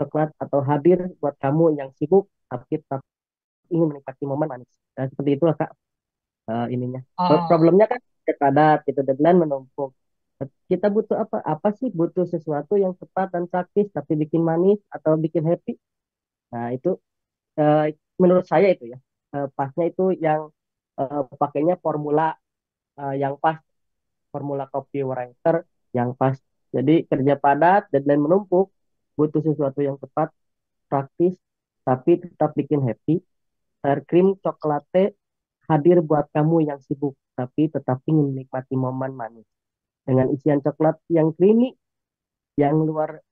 coklat atau hadir buat kamu yang sibuk tapi tetap ingin menikmati momen manis. Nah, seperti itulah Kak ininya. oh, Problemnya kan padat, gitu, deadline menumpuk. Kita butuh apa? Apa sih? Butuh sesuatu yang cepat dan praktis tapi bikin manis atau bikin happy. Nah, itu menurut saya itu ya. Pasnya itu yang pakainya formula yang pas, formula copywriter yang pas. Jadi kerja padat, deadline menumpuk, butuh sesuatu yang cepat, praktis, tapi tetap bikin happy. Air krim coklatnya hadir buat kamu yang sibuk, tapi tetap ingin menikmati momen manis. Dengan isian coklat yang creamy, yang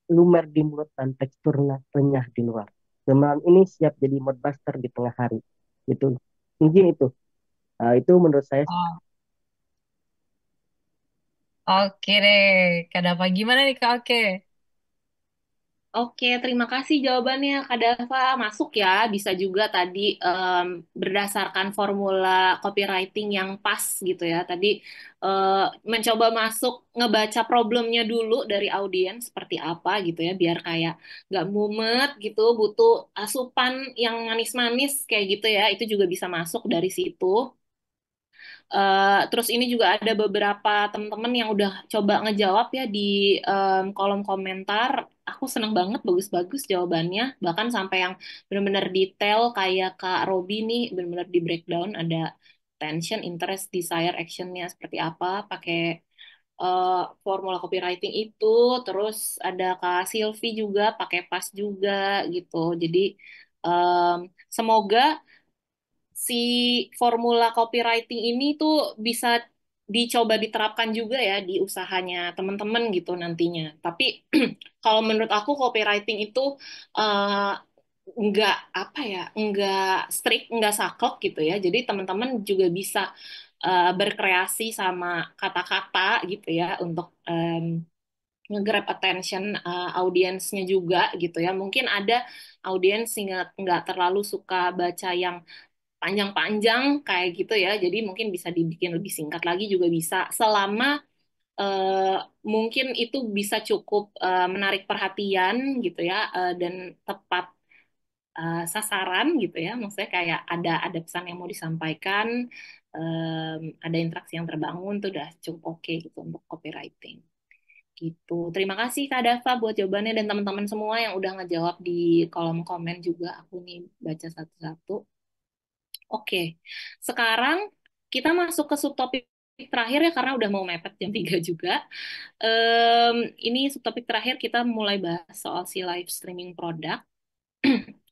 lumer di mulut dan teksturnya renyah di luar. Malam ini siap jadi mood buster di tengah hari. Itu mungkin itu. Itu menurut saya. oh. Oke deh, Kak Dava. Gimana nih Kak? Oke. Oke, terima kasih jawabannya Kak Dava. Masuk ya, bisa juga tadi berdasarkan formula copywriting yang pas gitu ya. Tadi eh, mencoba masuk ngebaca problemnya dulu dari audiens seperti apa gitu ya, biar kayak nggak mumet gitu, butuh asupan yang manis-manis kayak gitu ya. Itu juga bisa masuk dari situ. Terus ini juga ada beberapa teman-teman yang udah coba ngejawab ya di kolom komentar. Aku seneng banget, bagus-bagus jawabannya. Bahkan sampai yang benar-benar detail kayak Kak Robi nih, benar-benar di breakdown ada tension, interest, desire, actionnya seperti apa, pakai formula copywriting itu. Terus ada Kak Silvi juga pakai pas juga gitu. Jadi em, semoga si formula copywriting ini tuh bisa dicoba diterapkan juga ya di usahanya teman-teman gitu nantinya. Tapi kalau menurut aku copywriting itu eh, nggak apa ya, nggak strict, nggak saklek gitu ya. Jadi teman-teman juga bisa berkreasi sama kata-kata gitu ya untuk nge-grab attention audiensnya juga gitu ya. Mungkin ada audiens yang nggak terlalu suka baca yang panjang-panjang kayak gitu ya. Jadi mungkin bisa dibikin lebih singkat lagi juga bisa, selama eh, mungkin itu bisa cukup menarik perhatian gitu ya, dan tepat sasaran gitu ya. Maksudnya kayak ada pesan yang mau disampaikan, ada interaksi yang terbangun, tuh udah cukup oke gitu untuk copywriting. Gitu. Terima kasih Kak Dava buat jawabannya dan teman-teman semua yang udah ngejawab di kolom komen juga. Aku nih baca satu-satu. Oke, sekarang kita masuk ke subtopik terakhir ya karena udah mau mepet jam 3 juga. Ini subtopik terakhir kita mulai bahas soal si live streaming produk.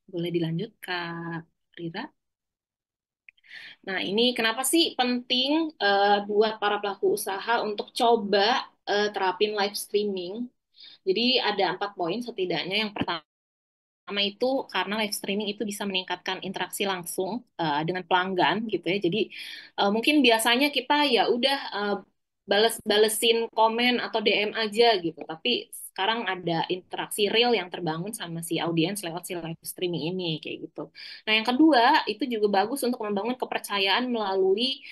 Boleh dilanjut Kak Rira? Nah, ini kenapa sih penting buat para pelaku usaha untuk coba terapin live streaming? Jadi ada 4 poin setidaknya. Yang pertama itu karena live streaming itu bisa meningkatkan interaksi langsung dengan pelanggan gitu ya. Jadi mungkin biasanya kita ya udah bales-balesin komen atau DM aja gitu. Tapi sekarang ada interaksi real yang terbangun sama si audiens lewat si live streaming ini kayak gitu. Nah, yang kedua itu juga bagus untuk membangun kepercayaan melalui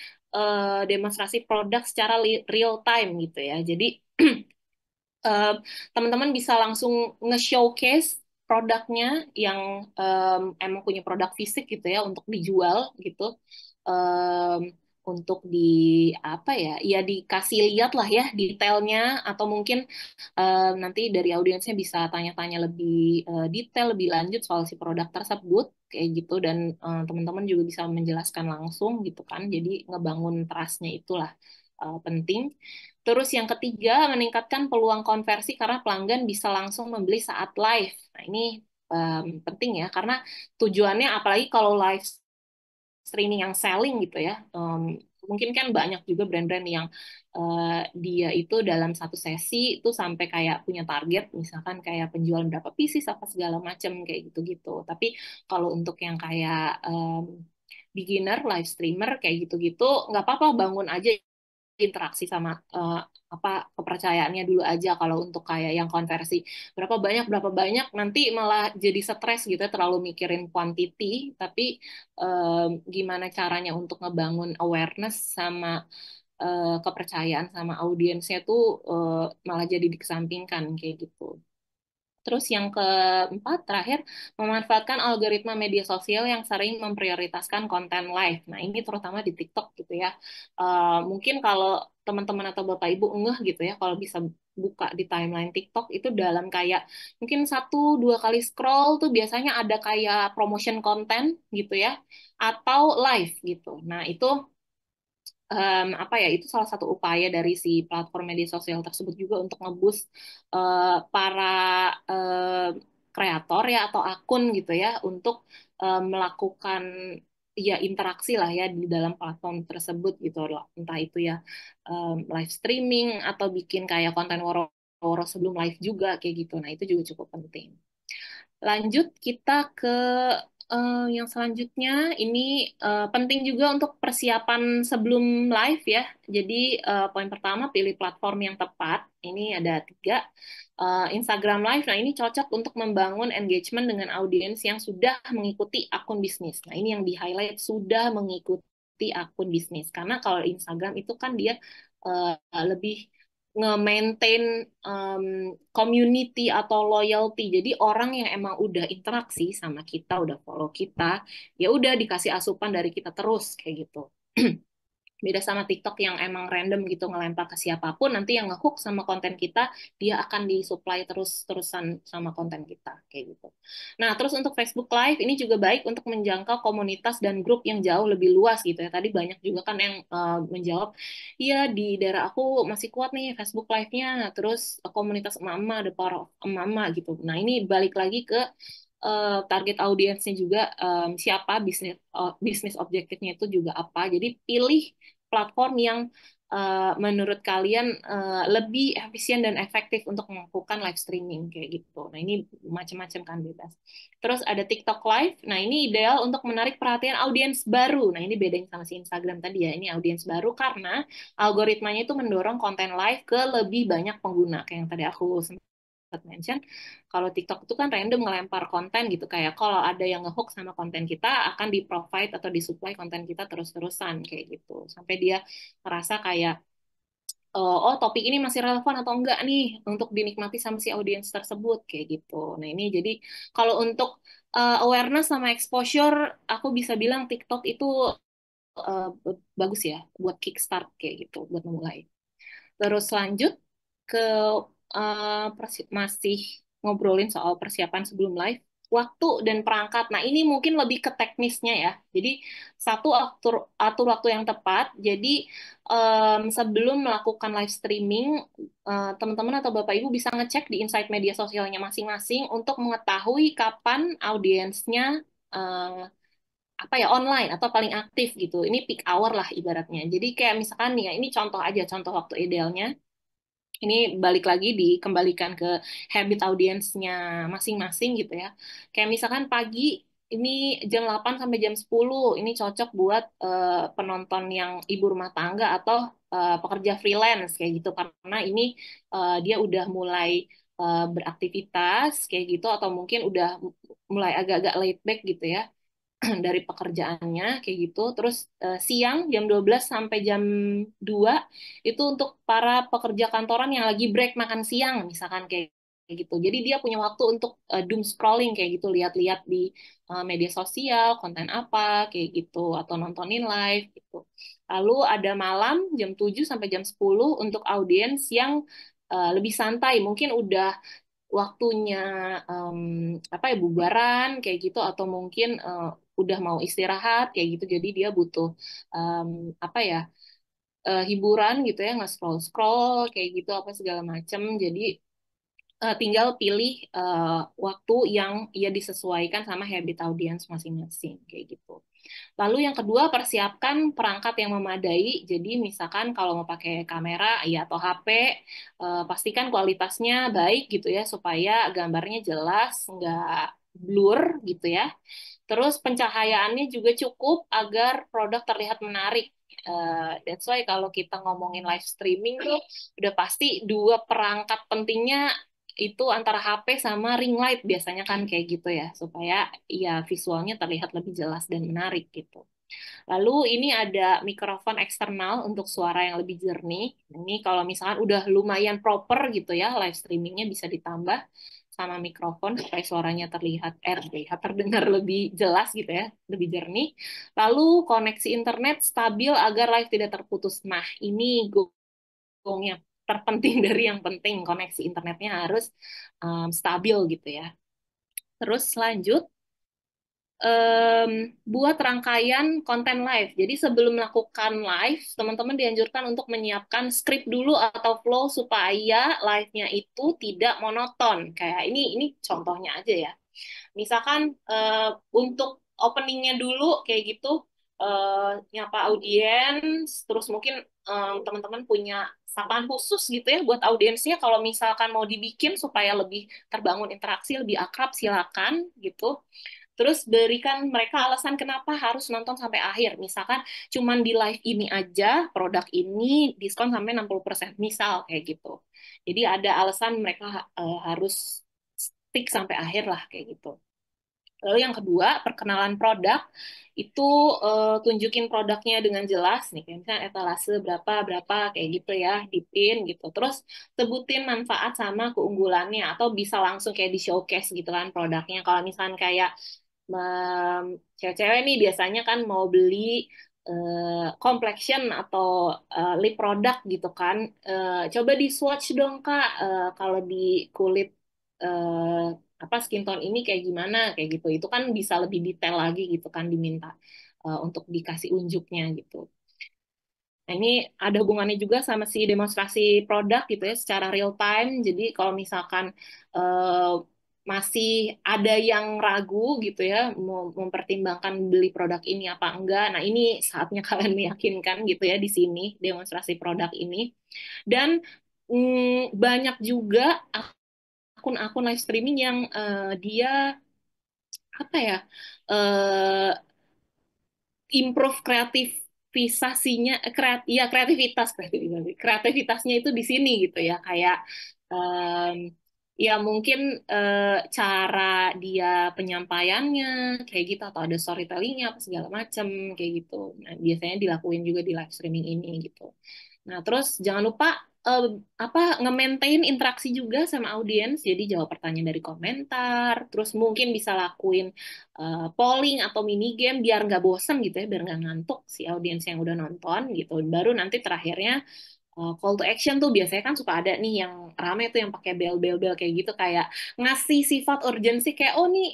demonstrasi produk secara real time gitu ya. Jadi eh, teman-teman bisa langsung nge-showcase produknya yang emang punya produk fisik gitu ya untuk dijual gitu. Em, untuk di apa ya, ya dikasih lihat lah ya detailnya, atau mungkin nanti dari audiensnya bisa tanya-tanya lebih detail, lebih lanjut soal si produk tersebut kayak gitu, dan teman-teman juga bisa menjelaskan langsung gitu kan. Jadi ngebangun trust-nya itulah penting. Terus yang ketiga, meningkatkan peluang konversi karena pelanggan bisa langsung membeli saat live. Nah, ini penting ya, karena tujuannya apalagi kalau live streaming yang selling gitu ya. Mungkin kan banyak juga brand-brand yang dia itu dalam satu sesi itu sampai kayak punya target, misalkan kayak penjualan berapa pieces apa segala macam kayak gitu-gitu. Tapi kalau untuk yang kayak beginner live streamer kayak gitu-gitu, nggak apa-apa, bangun aja interaksi sama apa kepercayaannya dulu aja. Kalau untuk kayak yang konversi berapa banyak nanti malah jadi stres gitu ya, terlalu mikirin quantity, tapi gimana caranya untuk ngebangun awareness sama kepercayaan sama audiensnya tuh malah jadi dikesampingkan kayak gitu. Terus yang keempat, terakhir, memanfaatkan algoritma media sosial yang sering memprioritaskan konten live. Nah, ini terutama di TikTok gitu ya. Mungkin kalau teman-teman atau Bapak Ibu ngeh gitu ya, kalau bisa buka di timeline TikTok itu dalam kayak mungkin 1-2 kali scroll tuh biasanya ada kayak promotion konten gitu ya, atau live gitu. Nah, itu apa ya, itu salah satu upaya dari si platform media sosial tersebut juga untuk ngeboost para eh, kreator ya atau akun gitu ya untuk melakukan ya interaksi lah ya di dalam platform tersebut gitu loh, entah itu ya live streaming atau bikin kayak konten woro-woro sebelum live juga kayak gitu. Nah, itu juga cukup penting. Lanjut kita ke yang selanjutnya. Ini penting juga untuk persiapan sebelum live ya. Jadi poin pertama, pilih platform yang tepat. Ini ada 3. Instagram Live. Nah, ini cocok untuk membangun engagement dengan audiens yang sudah mengikuti akun bisnis. Nah, ini yang di-highlight sudah mengikuti akun bisnis. Karena kalau Instagram itu kan dia lebih nge-maintain community atau loyalty. Jadi orang yang emang udah interaksi sama kita, udah follow kita, ya udah dikasih asupan dari kita terus kayak gitu. Beda sama TikTok yang emang random gitu ngelempar ke siapapun, nanti yang ngehook sama konten kita, dia akan disuplai terus-terusan sama konten kita kayak gitu. Nah, terus untuk Facebook Live ini juga baik untuk menjangkau komunitas dan grup yang jauh lebih luas gitu ya. Tadi banyak juga kan yang menjawab, iya di daerah aku masih kuat nih Facebook Live-nya, terus komunitas emak-emak, the power of emak-emak gitu. Nah, ini balik lagi ke target audiensnya juga, siapa, bisnis bisnis objektifnya itu juga apa. Jadi pilih platform yang menurut kalian lebih efisien dan efektif untuk melakukan live streaming kayak gitu. Nah, ini macam-macam kan bebas. Terus ada TikTok Live. Nah, ini ideal untuk menarik perhatian audiens baru. Nah, ini bedanya sama si Instagram tadi ya. Ini audiens baru karena algoritmanya itu mendorong konten live ke lebih banyak pengguna. Kayak yang tadi aku sempat mention, kalau TikTok itu kan random ngelempar konten gitu, kayak kalau ada yang ngehook sama konten kita akan di-provide atau disupply konten kita terus-terusan kayak gitu. Sampai dia merasa kayak oh topik ini masih relevan atau enggak nih untuk dinikmati sama si audiens tersebut kayak gitu. Nah, ini jadi kalau untuk awareness sama exposure aku bisa bilang TikTok itu bagus ya buat kickstart kayak gitu, buat memulai. Terus lanjut ke masih ngobrolin soal persiapan sebelum live, waktu dan perangkat. Nah, ini mungkin lebih ke teknisnya ya. Jadi, satu, atur waktu yang tepat. Jadi, sebelum melakukan live streaming, teman-teman atau Bapak Ibu bisa ngecek di insight media sosialnya masing-masing untuk mengetahui kapan audiensnya eh, apa ya online atau paling aktif gitu. Ini peak hour lah ibaratnya. Jadi kayak misalkan nih ya, ini contoh aja, contoh waktu idealnya. Ini balik lagi dikembalikan ke habit audiensnya masing-masing gitu ya. Kayak misalkan pagi ini jam 8 sampai jam 10 ini cocok buat penonton yang ibu rumah tangga atau pekerja freelance kayak gitu, karena ini dia udah mulai beraktivitas kayak gitu, atau mungkin udah mulai agak-agak laid back gitu ya dari pekerjaannya kayak gitu. Terus siang jam 12 sampai jam 2 itu untuk para pekerja kantoran yang lagi break makan siang misalkan kayak gitu. Jadi dia punya waktu untuk doom scrolling kayak gitu, lihat-lihat di media sosial, konten apa kayak gitu, atau nontonin live gitu. Lalu ada malam jam 7 sampai jam 10 untuk audiens yang lebih santai, mungkin udah waktunya em, apa ya bubaran kayak gitu, atau mungkin udah mau istirahat kayak gitu, jadi dia butuh em, apa ya hiburan gitu ya, nggak scroll scroll kayak gitu apa segala macem. Jadi tinggal pilih waktu yang ia disesuaikan sama habit audiens masing-masing kayak gitu. Lalu yang kedua, persiapkan perangkat yang memadai. Jadi misalkan kalau mau pakai kamera ya atau HP, pastikan kualitasnya baik gitu ya supaya gambarnya jelas, nggak blur gitu ya. Terus pencahayaannya juga cukup agar produk terlihat menarik. That's why kalau kita ngomongin live streaming tuh udah pasti dua perangkat pentingnya itu antara HP sama ring light biasanya kan kayak gitu ya, supaya ya visualnya terlihat lebih jelas dan menarik gitu. Lalu ini ada mikrofon eksternal untuk suara yang lebih jernih. Ini kalau misalkan udah lumayan proper gitu ya, live streamingnya bisa ditambah sama mikrofon supaya suaranya terlihat terdengar lebih jelas gitu ya, lebih jernih. Lalu koneksi internet stabil agar live tidak terputus. Nah, ini gongnya terpenting dari yang penting, koneksi internetnya harus stabil gitu ya. Terus lanjut, buat rangkaian konten live. Jadi sebelum melakukan live, teman-teman dianjurkan untuk menyiapkan skrip dulu atau flow supaya live-nya itu tidak monoton. Kayak ini contohnya aja ya. Misalkan untuk openingnya dulu kayak gitu, nyapa audiens, terus mungkin teman-teman punya sapaan khusus gitu ya buat audiensnya. Kalau misalkan mau dibikin supaya lebih terbangun interaksi, lebih akrab, silakan gitu. Terus berikan mereka alasan kenapa harus nonton sampai akhir. Misalkan cuman di live ini aja, produk ini diskon sampai 60%, misal kayak gitu. Jadi ada alasan mereka harus stick sampai akhir lah kayak gitu. Lalu yang kedua, perkenalan produk itu tunjukin produknya dengan jelas nih, kayak misalnya etalase berapa berapa kayak gitu ya, di pin gitu. Terus sebutin manfaat sama keunggulannya, atau bisa langsung kayak di showcase gitu kan produknya. Kalau misalnya kayak cewek-cewek nih biasanya kan mau beli complexion atau lip product gitu kan. Coba di swatch dong Kak, kalau di kulit eh, apa skin tone ini kayak gimana kayak gitu. Itu kan bisa lebih detail lagi gitu kan, diminta untuk dikasih unjuknya gitu. Nah, ini ada hubungannya juga sama si demonstrasi produk gitu ya secara real time. Jadi kalau misalkan eh, masih ada yang ragu gitu ya, mempertimbangkan beli produk ini apa enggak. Nah, ini saatnya kalian meyakinkan gitu ya di sini, demonstrasi produk ini. Dan banyak juga akun-akun live streaming yang dia apa ya, eh, improve kreativisasinya, ya kreativitasnya itu di sini gitu ya, kayak em, ya mungkin cara dia penyampaiannya kayak gitu, atau ada storytellingnya apa segala macam kayak gitu. Nah, biasanya dilakuin juga di live streaming ini gitu. Nah, terus jangan lupa eh, apa, nge-maintain interaksi juga sama audiens. Jadi jawab pertanyaan dari komentar, terus mungkin bisa lakuin polling atau mini game biar nggak bosen gitu ya, biar nggak ngantuk si audiens yang udah nonton gitu. Baru nanti terakhirnya call to action tuh biasanya kan suka ada nih yang rame tuh yang pakai bel-bel-bel kayak gitu, kayak ngasih sifat urgensi kayak, oh nih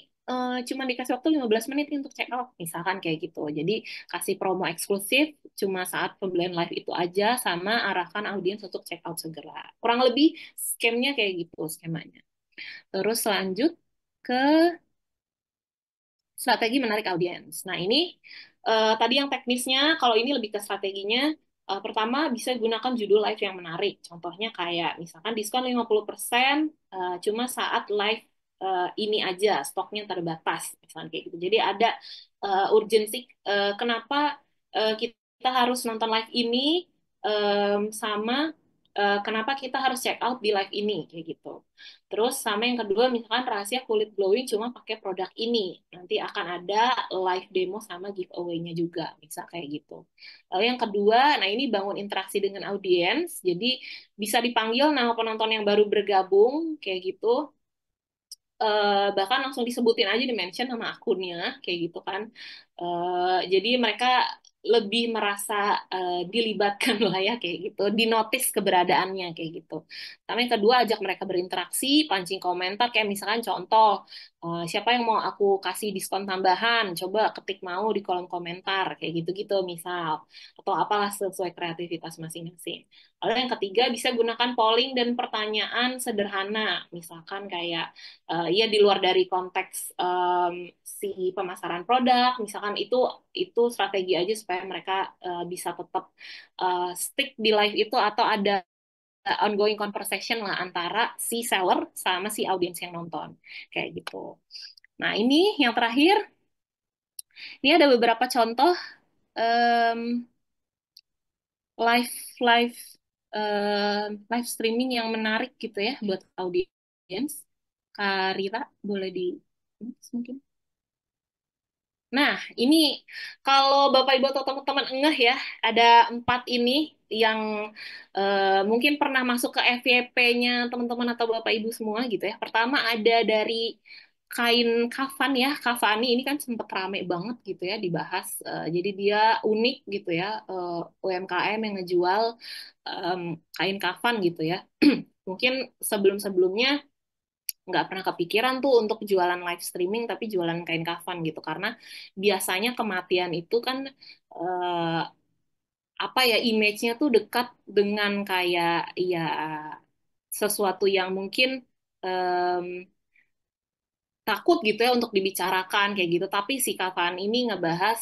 cuma dikasih waktu 15 menit nih untuk check out misalkan kayak gitu. Jadi kasih promo eksklusif cuma saat pembelian live itu aja, sama arahkan audiens untuk check out segera. Kurang lebih skemnya kayak gitu skemanya. Terus lanjut ke strategi menarik audiens. Nah, ini tadi yang teknisnya, kalau ini lebih ke strateginya. Pertama, bisa gunakan judul live yang menarik. Contohnya kayak misalkan diskon 50% cuma saat live ini aja, stoknya terbatas. Misalkan kayak gitu. Jadi ada urgensi kenapa kita harus nonton live ini, sama kenapa kita harus check out di live ini, kayak gitu. Terus sama yang kedua, misalkan rahasia kulit glowing cuma pakai produk ini. Nanti akan ada live demo sama giveaway-nya juga, misal kayak gitu. Lalu yang kedua, nah ini bangun interaksi dengan audiens. Jadi bisa dipanggil nama penonton yang baru bergabung, kayak gitu. Bahkan langsung disebutin aja, di mention nama akunnya kayak gitu kan. Jadi mereka lebih merasa dilibatkan lah ya kayak gitu, dinotis keberadaannya kayak gitu. Sama yang kedua, ajak mereka berinteraksi, pancing komentar kayak misalkan contoh, siapa yang mau aku kasih diskon tambahan, coba ketik mau di kolom komentar kayak gitu-gitu misal, atau apalah sesuai kreativitas masing-masing. Lalu yang ketiga, bisa gunakan polling dan pertanyaan sederhana, misalkan kayak ya di luar dari konteks si pemasaran produk, misalkan itu strategi aja supaya mereka bisa tetap stick di live itu, atau ada ongoing conversation lah antara si seller sama si audiens yang nonton kayak gitu. Nah, ini yang terakhir, ini ada beberapa contoh em, live live live streaming yang menarik gitu ya buat audiens. Karira, boleh di mungkin. Nah, ini kalau Bapak Ibu atau teman-teman ngeh ya, ada 4 ini yang mungkin pernah masuk ke FYP-nya teman-teman atau Bapak Ibu semua gitu ya. Pertama ada dari kain kafan ya, kafani ini kan sempat rame banget gitu ya dibahas. Jadi dia unik gitu ya, UMKM yang ngejual em, kain kafan gitu ya. Mungkin sebelum-sebelumnya nggak pernah kepikiran tuh untuk jualan live streaming tapi jualan kain kafan gitu, karena biasanya kematian itu kan eh, apa ya, image-nya tuh dekat dengan kayak ya sesuatu yang mungkin em, takut gitu ya untuk dibicarakan kayak gitu. Tapi si Kafan ini ngebahas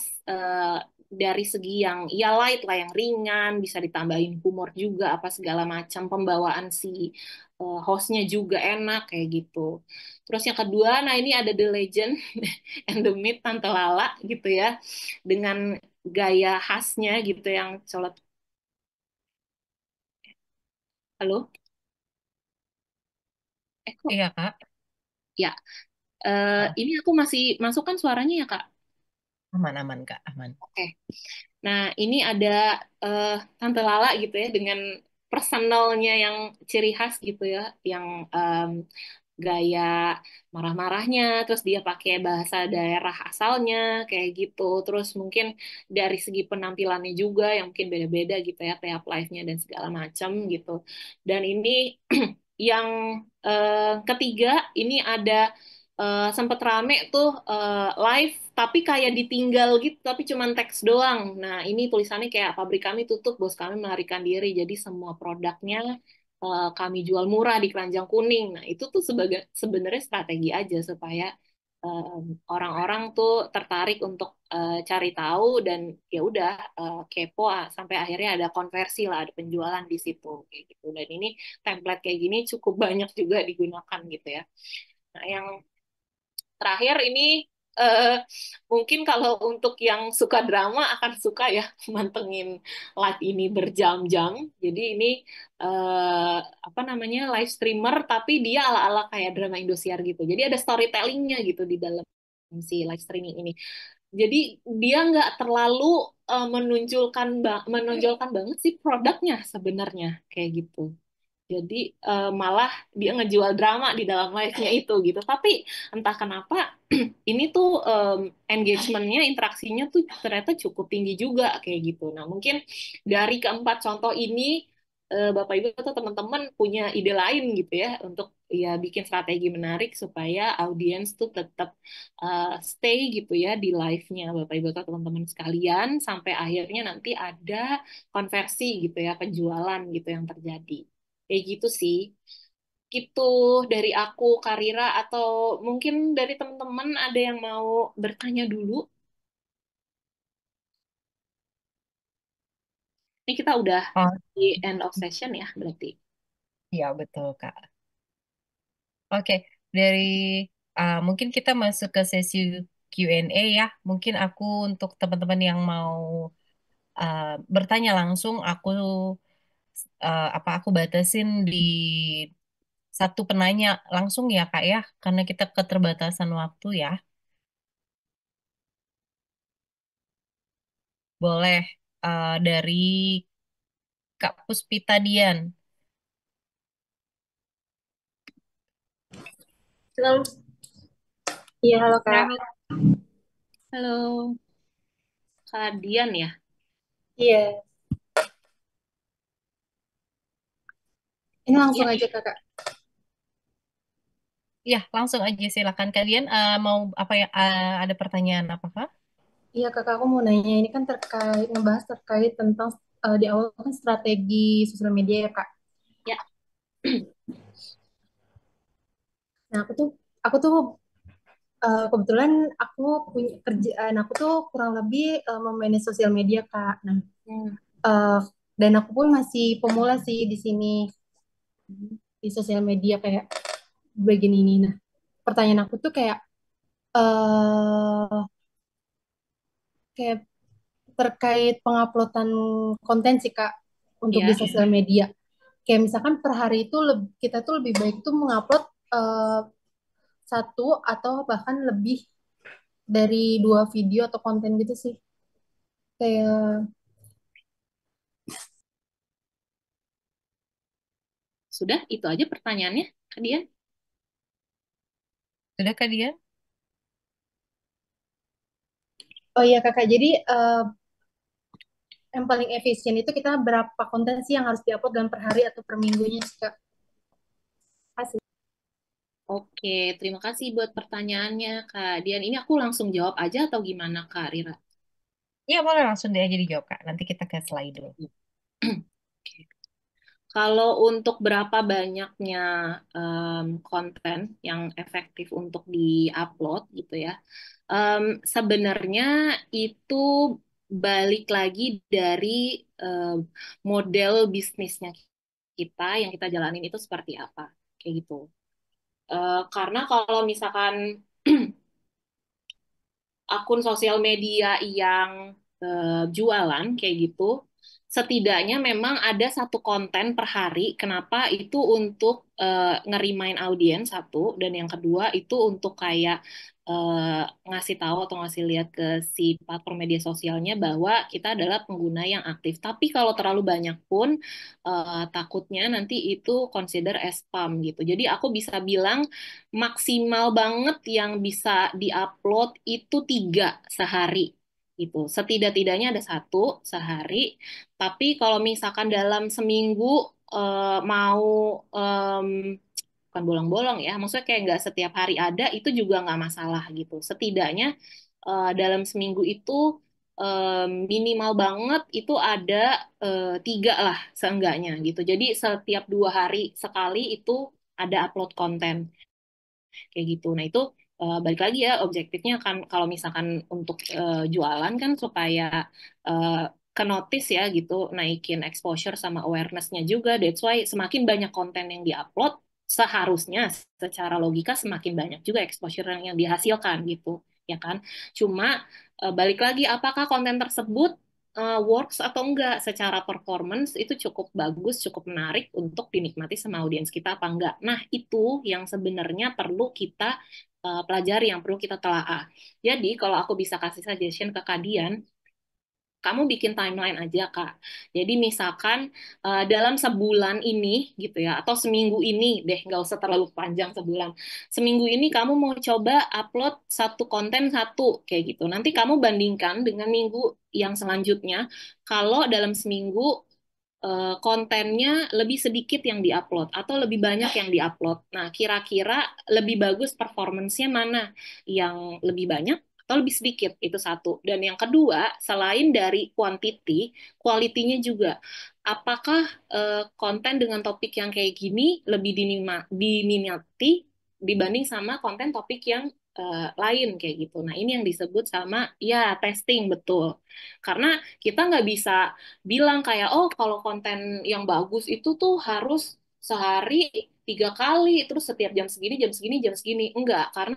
dari segi yang ya light lah, yang ringan, bisa ditambahin humor juga apa segala macam, pembawaan si hostnya juga enak kayak gitu. Terus yang kedua, nah ini ada The Legend and the Myth Tante Lala gitu ya, dengan gaya khasnya gitu yang colot. Halo, kok Iya, Kak. ya, Ah, ini aku masih masukkan suaranya ya Kak. aman-aman, Kak, aman. Oke. Nah, ini ada Tante Lala gitu ya, dengan personalnya yang ciri khas gitu ya, yang gaya marah-marahnya, terus dia pakai bahasa daerah asalnya kayak gitu, terus mungkin dari segi penampilannya juga yang mungkin beda-beda gitu ya, tiap live-nya dan segala macam gitu. Dan ini yang ketiga, ini ada sempet rame tuh live tapi kayak ditinggal gitu, tapi cuman teks doang. Nah, ini tulisannya kayak pabrik kami tutup, bos kami melarikan diri. Jadi semua produknya kami jual murah di keranjang kuning. Nah, itu tuh sebenarnya strategi aja supaya orang-orang tuh tertarik untuk cari tahu dan ya udah kepo sampai akhirnya ada konversi lah, ada penjualan di situ kayak gitu. Dan ini template kayak gini cukup banyak juga digunakan gitu ya. Nah, yang terakhir ini eh, mungkin kalau untuk yang suka drama akan suka ya mantengin live ini berjam-jam. Jadi ini apa namanya live streamer tapi dia ala-ala kayak drama Indosiar gitu. Jadi ada storytellingnya gitu di dalam si live streaming ini. Jadi dia nggak terlalu menonjolkan banget sih produknya sebenarnya kayak gitu. Jadi malah dia ngejual drama di dalam live-nya itu gitu. Tapi entah kenapa ini tuh engagementnya, interaksinya tuh ternyata cukup tinggi juga kayak gitu. Nah mungkin dari keempat contoh ini Bapak Ibu atau teman-teman punya ide lain gitu ya untuk ya bikin strategi menarik supaya audiens tuh tetap stay gitu ya di live-nya Bapak Ibu atau teman-teman sekalian sampai akhirnya nanti ada konversi gitu ya penjualan gitu yang terjadi. Kayak gitu sih. Gitu dari aku, Karira, atau mungkin dari teman-teman ada yang mau bertanya dulu. Ini kita udah Oh, di end of session ya, berarti. iya betul, Kak. Oke, dari mungkin kita masuk ke sesi Q&A ya. Mungkin aku untuk teman-teman yang mau bertanya langsung, aku batasin di satu penanya langsung ya, Kak ya, karena kita keterbatasan waktu ya. Boleh dari Kak Puspita Dian. Halo. Iya, halo Kak. Ya, halo, Kak Dian ya. Iya, ini langsung Ya, aja Kakak. Ya, langsung aja silakan kalian mau apa ya ada pertanyaan apakah? Iya Kakak, aku mau nanya ini kan terkait ngebahas terkait tentang di awal kan strategi sosial media ya Kak. ya. Nah, aku tuh kebetulan aku punya kerjaan aku tuh kurang lebih memanage sosial media Kak. Nah, Hmm. eh, dan aku pun masih pemula sih di sini di sosial media kayak bagian ini. Nah, pertanyaan aku tuh eh kayak terkait penguploadan konten sih Kak untuk di Ya, sosial media. Kayak misalkan per hari itu kita tuh lebih baik tuh mengupload eh, satu atau bahkan lebih dari dua video atau konten gitu sih. Kayak sudah itu aja pertanyaannya, Kak Dian. Sudah Kak Dian? oh iya Kakak, jadi yang paling efisien itu kita berapa konten sih yang harus diupload dalam per hari atau per minggunya sih Kak? Asik. Oke, terima kasih buat pertanyaannya, Kak Dian. Ini aku langsung jawab aja atau gimana, Kak Rira? Iya boleh langsung dia aja dijawab Kak. Nanti kita ke slide dulu. Oke. Kalau untuk berapa banyaknya konten yang efektif untuk diupload gitu ya, sebenarnya itu balik lagi dari em, model bisnisnya kita yang kita jalanin itu seperti apa, kayak gitu. Karena kalau misalkan akun sosial media yang jualan kayak gitu, setidaknya memang ada satu konten per hari. Kenapa? Itu untuk ngerimain audiens satu, dan yang kedua itu untuk kayak ngasih tahu atau ngasih lihat ke si platform media sosialnya bahwa kita adalah pengguna yang aktif. Tapi kalau terlalu banyak pun takutnya nanti itu consider as spam gitu. Jadi aku bisa bilang maksimal banget yang bisa diupload itu 3 sehari gitu. Setidak-tidaknya ada satu sehari. Tapi kalau misalkan dalam seminggu mau em, bukan bolong-bolong ya, maksudnya kayak nggak setiap hari ada itu juga nggak masalah gitu. Setidaknya dalam seminggu itu minimal banget itu ada 3 lah seenggaknya gitu. Jadi setiap 2 hari sekali itu ada upload konten kayak gitu. Nah itu balik lagi ya objektifnya kan kalau misalkan untuk jualan kan supaya uh, ke notice ya gitu, naikin exposure sama awareness-nya juga. That's why semakin banyak konten yang diupload, seharusnya secara logika semakin banyak juga exposure yang dihasilkan gitu, ya kan? Cuma balik lagi apakah konten tersebut works atau enggak secara performance itu cukup bagus, cukup menarik untuk dinikmati sama audiens kita apa enggak. Nah, itu yang sebenarnya perlu kita pelajari, yang perlu kita telaah. Jadi, kalau aku bisa kasih suggestion ke kalian, kamu bikin timeline aja, Kak. Jadi misalkan dalam sebulan ini gitu ya, atau seminggu ini deh, nggak usah terlalu panjang sebulan. Seminggu ini kamu mau coba upload satu konten satu, kayak gitu. Nanti kamu bandingkan dengan minggu yang selanjutnya, kalau dalam seminggu kontennya lebih sedikit yang diupload atau lebih banyak yang diupload. Nah, kira-kira lebih bagus performance-nya mana? Yang lebih banyak atau lebih sedikit? Itu satu. Dan yang kedua, selain dari quantity, quality-nya juga. Apakah konten dengan topik yang kayak gini lebih diminati dibanding sama konten topik yang lain kayak gitu. Nah, ini yang disebut sama ya testing, betul. Karena kita nggak bisa bilang kayak oh kalau konten yang bagus itu tuh harus sehari 3 kali terus setiap jam segini jam segini enggak, karena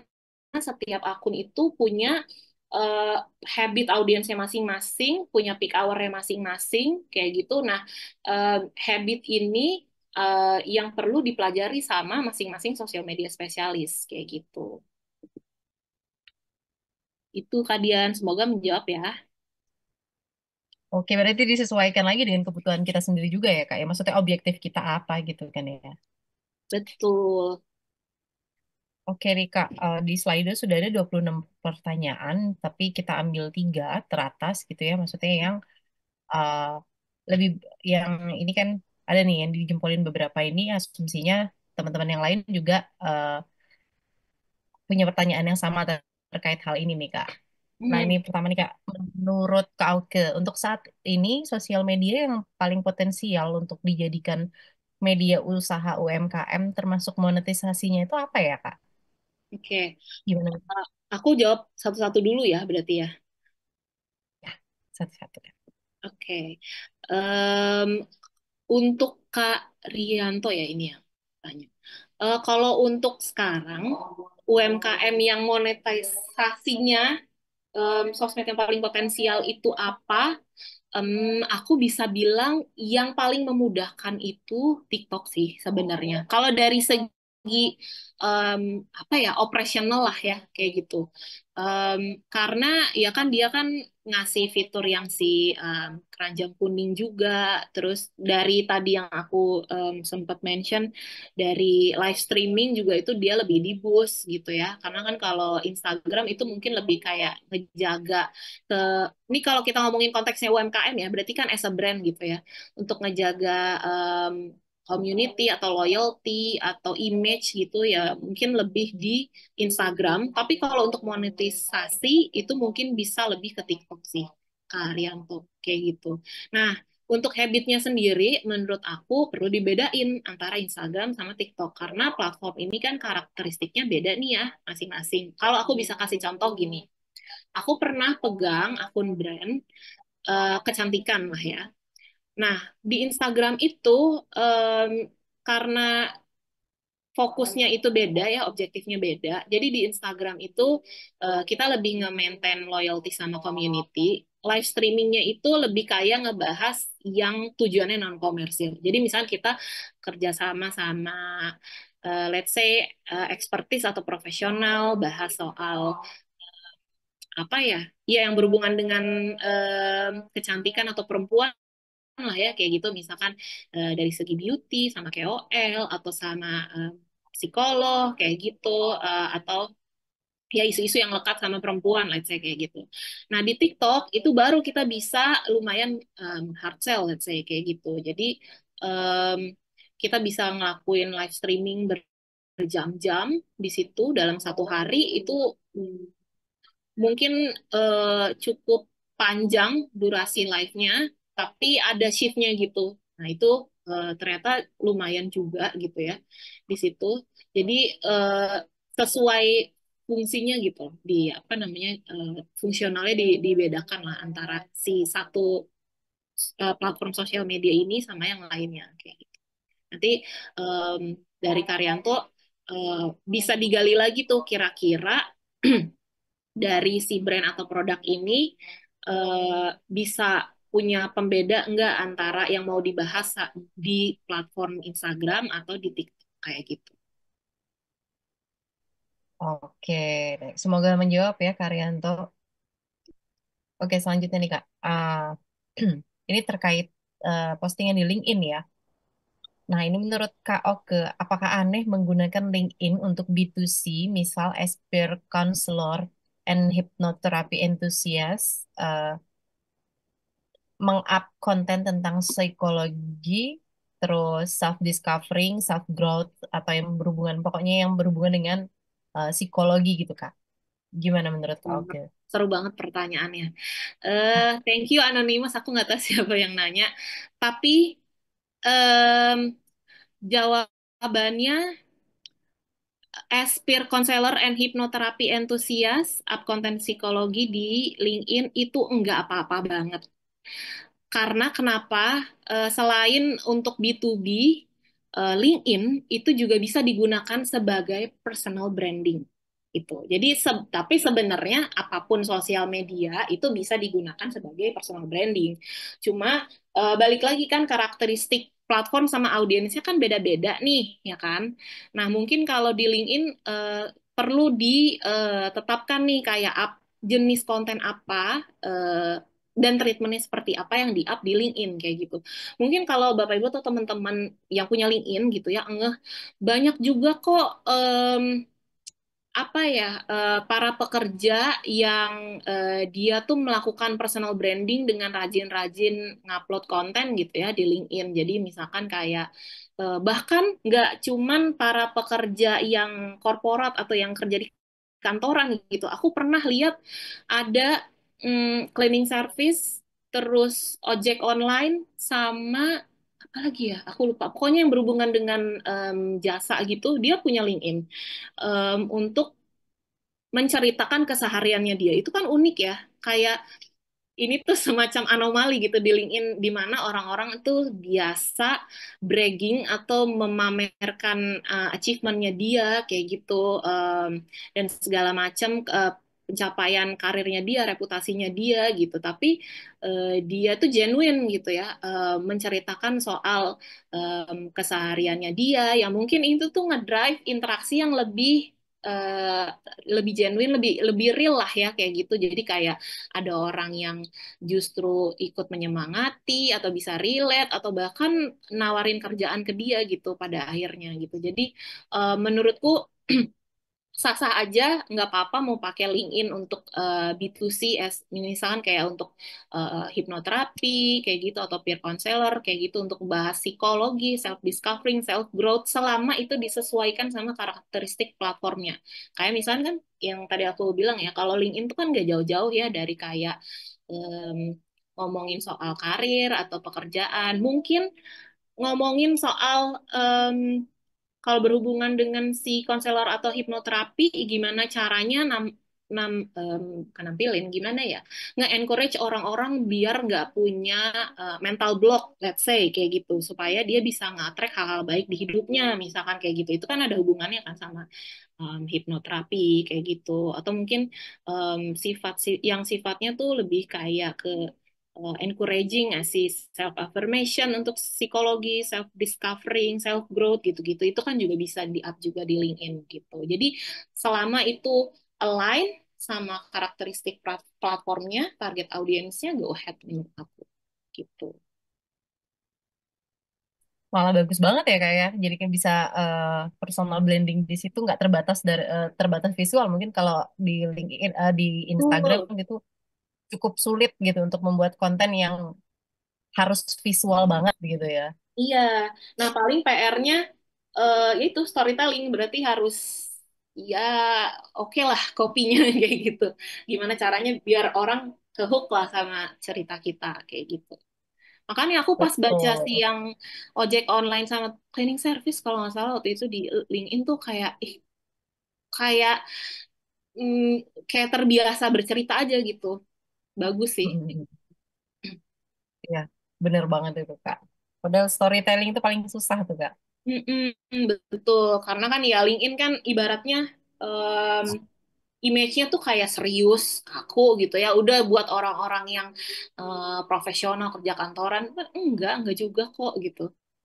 setiap akun itu punya eh, habit audiensnya masing-masing, punya peak hour-nya masing-masing kayak gitu. Nah, eh, habit ini yang perlu dipelajari sama masing-masing sosial media spesialis kayak gitu. Itu Kadian, semoga menjawab ya. Oke, berarti disesuaikan lagi dengan kebutuhan kita sendiri juga ya, Kak. Ya, maksudnya objektif kita apa gitu kan ya. Betul. Oke, Rika, di slide sudah ada 26 pertanyaan, tapi kita ambil 3 teratas gitu ya, maksudnya yang uh, lebih, yang ini kan ada nih yang dijempolin beberapa ini, asumsinya teman-teman yang lain juga punya pertanyaan yang sama terkait hal ini nih, Kak. Nah, ini Hmm. pertama nih, Kak. Menurut Kak Auke, untuk saat ini sosial media yang paling potensial untuk dijadikan media usaha UMKM termasuk monetisasinya itu apa ya, Kak? Oke. Gimana? Aku jawab satu-satu dulu ya, berarti ya. Ya, satu-satu. Oke. Em, untuk Kak Rianto ya ini ya tanya. Kalau untuk sekarang UMKM yang monetisasinya sosmed yang paling potensial itu apa? Aku bisa bilang yang paling memudahkan itu TikTok sih sebenarnya. Kalau dari segi apa ya operasional lah ya kayak gitu. Karena ya kan dia kan ngasih fitur yang si keranjang kuning juga. Terus dari tadi yang aku sempat mention dari live streaming juga itu dia lebih di boost gitu ya. Karena kan kalau Instagram itu mungkin lebih kayak ngejaga ke ini kalau kita ngomongin konteksnya UMKM ya, berarti kan as a brand gitu ya, untuk ngejaga um, community atau loyalty atau image gitu ya, mungkin lebih di Instagram. Tapi kalau untuk monetisasi itu mungkin bisa lebih ke TikTok sih, Kak Arianto, kayak gitu. Nah, untuk habitnya sendiri, menurut aku perlu dibedain antara Instagram sama TikTok karena platform ini kan karakteristiknya beda nih ya masing-masing. Kalau aku bisa kasih contoh gini, aku pernah pegang akun brand kecantikan lah ya. Nah, di Instagram itu karena fokusnya itu beda ya, objektifnya beda. Jadi di Instagram itu kita lebih nge-maintain loyalty sama community. Live streamingnya itu lebih kayak ngebahas yang tujuannya non komersil. Jadi misalnya kita kerjasama sama let's say expertise atau profesional bahas soal apa ya, ya yang berhubungan dengan kecantikan atau perempuan lah ya kayak gitu, misalkan dari segi beauty sama KOL atau sama psikolog kayak gitu, atau ya isu-isu yang lekat sama perempuan let's say kayak gitu. Nah di TikTok itu baru kita bisa lumayan hard sell let's say kayak gitu. Jadi um, kita bisa ngelakuin live streaming berjam-jam di situ dalam satu hari itu mungkin cukup panjang durasi live-nya, tapi ada shift-nya gitu. Nah, itu ternyata lumayan juga gitu ya di situ. Jadi sesuai fungsinya gitu di apa namanya fungsionalnya dibedakan lah antara si satu platform sosial media ini sama yang lainnya kayak gitu. Nanti em, dari Karyanto bisa digali lagi tuh kira-kira dari si brand atau produk ini bisa punya pembeda enggak antara yang mau dibahas di platform Instagram atau di TikTok kayak gitu. Oke, semoga menjawab ya Karyanto. Oke, selanjutnya nih Kak. Ini terkait postingan di LinkedIn ya. Nah, ini menurut Kak Oke, apakah aneh menggunakan LinkedIn untuk B2C, misal as peer counselor and hypnotherapy enthusiast, meng-up konten tentang psikologi, terus self-discovering, self-growth, atau yang berhubungan, pokoknya yang berhubungan dengan psikologi gitu, Kak. Gimana menurut Kak Oke? Seru banget pertanyaannya. Thank you Anonymous, aku nggak tahu siapa yang nanya. Tapi em, jawabannya as peer counselor and hypnotherapy enthusiast, up konten psikologi di LinkedIn itu enggak apa-apa banget. Karena kenapa? Selain untuk B2B, LinkedIn itu juga bisa digunakan sebagai personal branding. Itu. Jadi, tapi sebenarnya apapun sosial media itu bisa digunakan sebagai personal branding. Cuma balik lagi kan karakteristik platform sama audiensnya kan beda-beda nih, ya kan? Nah, mungkin kalau di LinkedIn perlu ditetapkan nih kayak jenis konten apa dan treatmentnya seperti apa yang di-up di LinkedIn kayak gitu. Mungkin kalau Bapak Ibu atau teman-teman yang punya LinkedIn gitu ya, banyak juga kok apa ya para pekerja yang dia tuh melakukan personal branding dengan rajin-rajin ngupload konten gitu ya di LinkedIn. Jadi misalkan kayak bahkan nggak cuman para pekerja yang korporat atau yang kerja di kantoran gitu. Aku pernah lihat ada cleaning service, terus ojek online sama apa lagi ya? Aku lupa. Pokoknya yang berhubungan dengan jasa gitu, dia punya LinkedIn untuk menceritakan kesehariannya dia. Itu kan unik ya. Kayak ini tuh semacam anomali gitu di LinkedIn di mana orang-orang itu biasa bragging atau memamerkan achievementnya dia kayak gitu dan segala macam pencapaian karirnya dia, reputasinya dia gitu. Tapi dia tuh genuine gitu ya menceritakan soal kesehariannya dia yang mungkin itu tuh ngedrive interaksi yang eh, lebih genuine, lebih lebih real lah ya kayak gitu. Jadi kayak ada orang yang justru ikut menyemangati atau bisa relate atau bahkan nawarin kerjaan ke dia gitu pada akhirnya gitu. Jadi menurutku sah-sah aja, nggak apa-apa mau pakai LinkedIn untuk B2C, misalkan kayak untuk hipnoterapi, kayak gitu, atau peer counselor, kayak gitu, untuk bahas psikologi, self-discovering, self-growth, selama itu disesuaikan sama karakteristik platformnya. Kayak misalkan kan, yang tadi aku bilang ya, kalau LinkedIn itu kan nggak jauh-jauh ya dari kayak em, ngomongin soal karir atau pekerjaan, mungkin ngomongin soal kalau berhubungan dengan si konselor atau hipnoterapi, gimana caranya nam, em, bukan nampilin, gimana ya, nge-encourage orang-orang biar nggak punya mental block, let's say, kayak gitu, supaya dia bisa nge-attract hal-hal baik di hidupnya, misalkan kayak gitu. Itu kan ada hubungannya kan sama hipnoterapi, kayak gitu. Atau mungkin yang sifatnya tuh lebih kayak ke encouraging ngasih self affirmation untuk psikologi, self discovering, self growth gitu-gitu. Itu kan juga bisa di-up juga di LinkedIn gitu. Jadi selama itu align sama karakteristik platformnya, target audiensnya, go ahead menurut aku gitu. Malah bagus banget ya Kak ya. Jadi kan bisa personal blending di situ nggak terbatas dari terbatas visual. Mungkin kalau di LinkedIn, di Instagram Betul. gitu cukup sulit gitu untuk membuat konten yang harus visual banget gitu ya. Iya, nah paling PR-nya itu storytelling berarti harus ya oke lah kopinya kayak gitu. Gimana caranya biar orang kehook lah sama cerita kita kayak gitu. Makanya aku pas baca si Betul. yang ojek online sama cleaning service kalau nggak salah waktu itu di LinkedIn tuh kayak kayak kayak terbiasa bercerita aja gitu. Bagus sih. Ya, bener banget itu Kak. Padahal storytelling itu paling susah tuh Kak. Betul, karena kan ya LinkedIn kan ibaratnya em, image-nya tuh kayak serius, kaku gitu ya. Udah buat orang-orang yang profesional kerja kantoran, kan enggak juga kok gitu.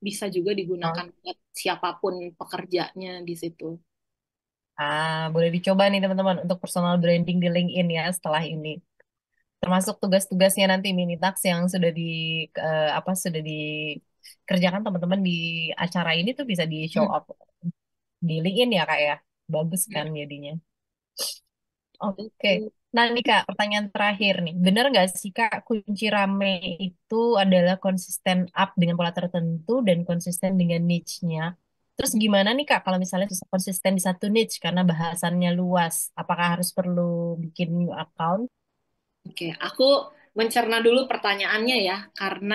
Bisa juga Oh. digunakan buat siapapun pekerjanya di situ. Boleh dicoba nih teman-teman untuk personal branding di LinkedIn ya setelah ini. Termasuk tugas-tugasnya nanti mini task yang sudah sudah dikerjakan teman-teman di acara ini tuh bisa di show up di LinkedIn ya Kak ya. Bagus kan jadinya. Oke. Betul. Nah nih Kak, pertanyaan terakhir nih. Bener nggak sih Kak, kunci rame itu adalah konsisten up dengan pola tertentu dan konsisten dengan niche-nya? Terus gimana nih Kak, kalau misalnya susah konsisten di satu niche karena bahasannya luas? Apakah harus perlu bikin new account? Oke, aku mencerna dulu pertanyaannya ya, karena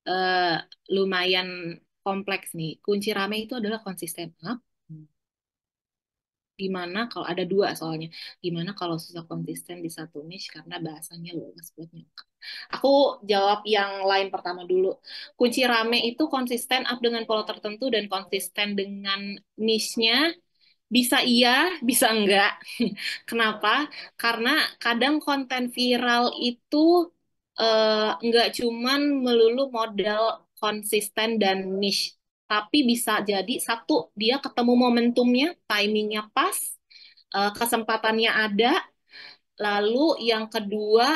eh, lumayan kompleks nih. Kunci rame itu adalah konsisten up. Gimana kalau ada dua soalnya, gimana kalau susah konsisten di satu niche karena bahasanya luas buat nyokap. Aku jawab yang lain pertama dulu. Kunci rame itu konsisten up dengan pola tertentu dan konsisten dengan niche-nya. Bisa iya, bisa enggak. Kenapa? Karena kadang konten viral itu enggak cuman melulu modal konsisten dan niche, tapi bisa jadi satu, dia ketemu momentumnya, timingnya pas, kesempatannya ada. Lalu yang kedua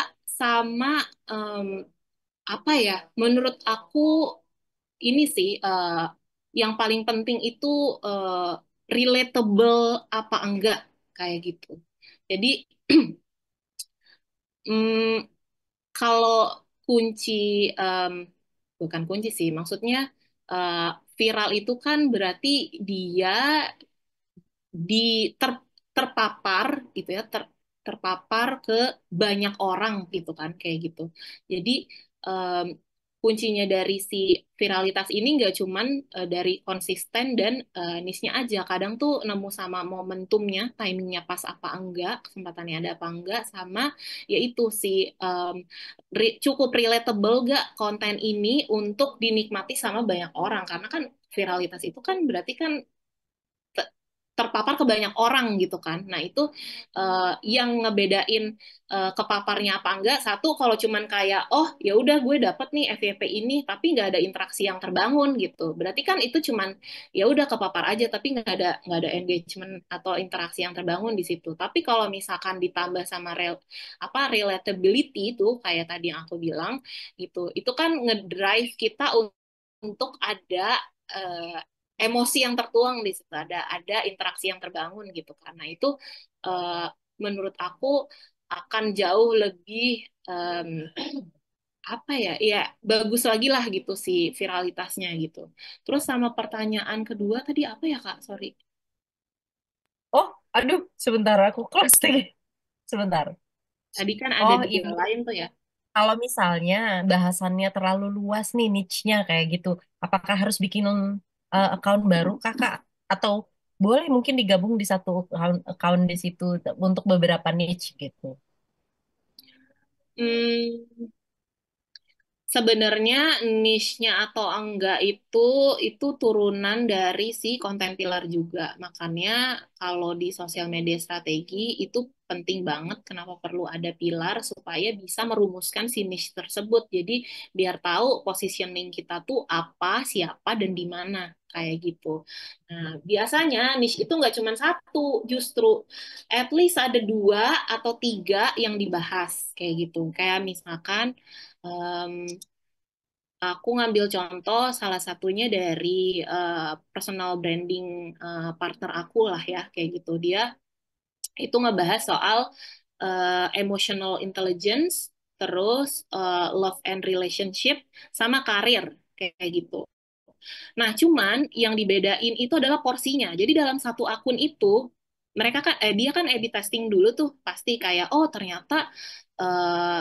sama em, apa ya? Menurut aku ini sih yang paling penting itu relatable apa enggak kayak gitu. Jadi mm, kalau kunci em, bukan kunci sih, maksudnya eh, viral itu kan berarti dia di terpapar gitu ya, terpapar ke banyak orang gitu kan kayak gitu. Jadi em, kuncinya dari si viralitas ini nggak cuman dari konsisten dan niche-nya aja. Kadang tuh nemu sama momentumnya, timingnya pas apa enggak, kesempatannya ada apa enggak, sama yaitu si em, cukup relatable gak konten ini untuk dinikmati sama banyak orang. Karena kan viralitas itu kan berarti kan terpapar ke banyak orang gitu kan. Nah, itu yang ngebedain kepaparnya apa enggak. Satu, kalau cuman kayak, oh ya udah gue dapet nih FYP ini, tapi nggak ada interaksi yang terbangun gitu. Berarti kan itu cuman ya udah kepapar aja, tapi nggak ada engagement atau interaksi yang terbangun di situ. Tapi kalau misalkan ditambah sama relatability itu kayak tadi yang aku bilang gitu, itu kan ngedrive kita untuk ada eh, emosi yang tertuang di situ, ada interaksi yang terbangun gitu. Karena itu eh, menurut aku akan jauh lebih em, apa ya, ya bagus lagi lah gitu si viralitasnya gitu. Terus sama pertanyaan kedua tadi apa ya Kak? Sorry. Oh, aduh, sebentar aku close lagi. Sebentar. Tadi kan ada Oh, dua ini lain tuh ya. kalau misalnya bahasannya terlalu luas nih niche-nya kayak gitu, apakah harus bikin account baru kakak? Atau boleh mungkin digabung di satu account di situ untuk beberapa niche gitu? Hmm, Sebenarnya niche-nya atau enggak itu turunan dari si konten pilar juga. Makanya kalau di sosial media strategi itu penting banget kenapa perlu ada pilar supaya bisa merumuskan si niche tersebut. Jadi biar tahu positioning kita tuh apa, siapa, dan di mana kayak gitu. Nah, biasanya niche itu nggak cuma satu, justru at least ada dua atau tiga yang dibahas kayak gitu. Kayak misalkan aku ngambil contoh salah satunya dari personal branding partner aku lah ya kayak gitu. Dia itu ngebahas soal emotional intelligence, terus love and relationship sama karir kayak gitu. Nah, cuman yang dibedain itu adalah porsinya. Jadi dalam satu akun itu mereka kan dia kan A/B testing dulu tuh pasti kayak oh ternyata eh,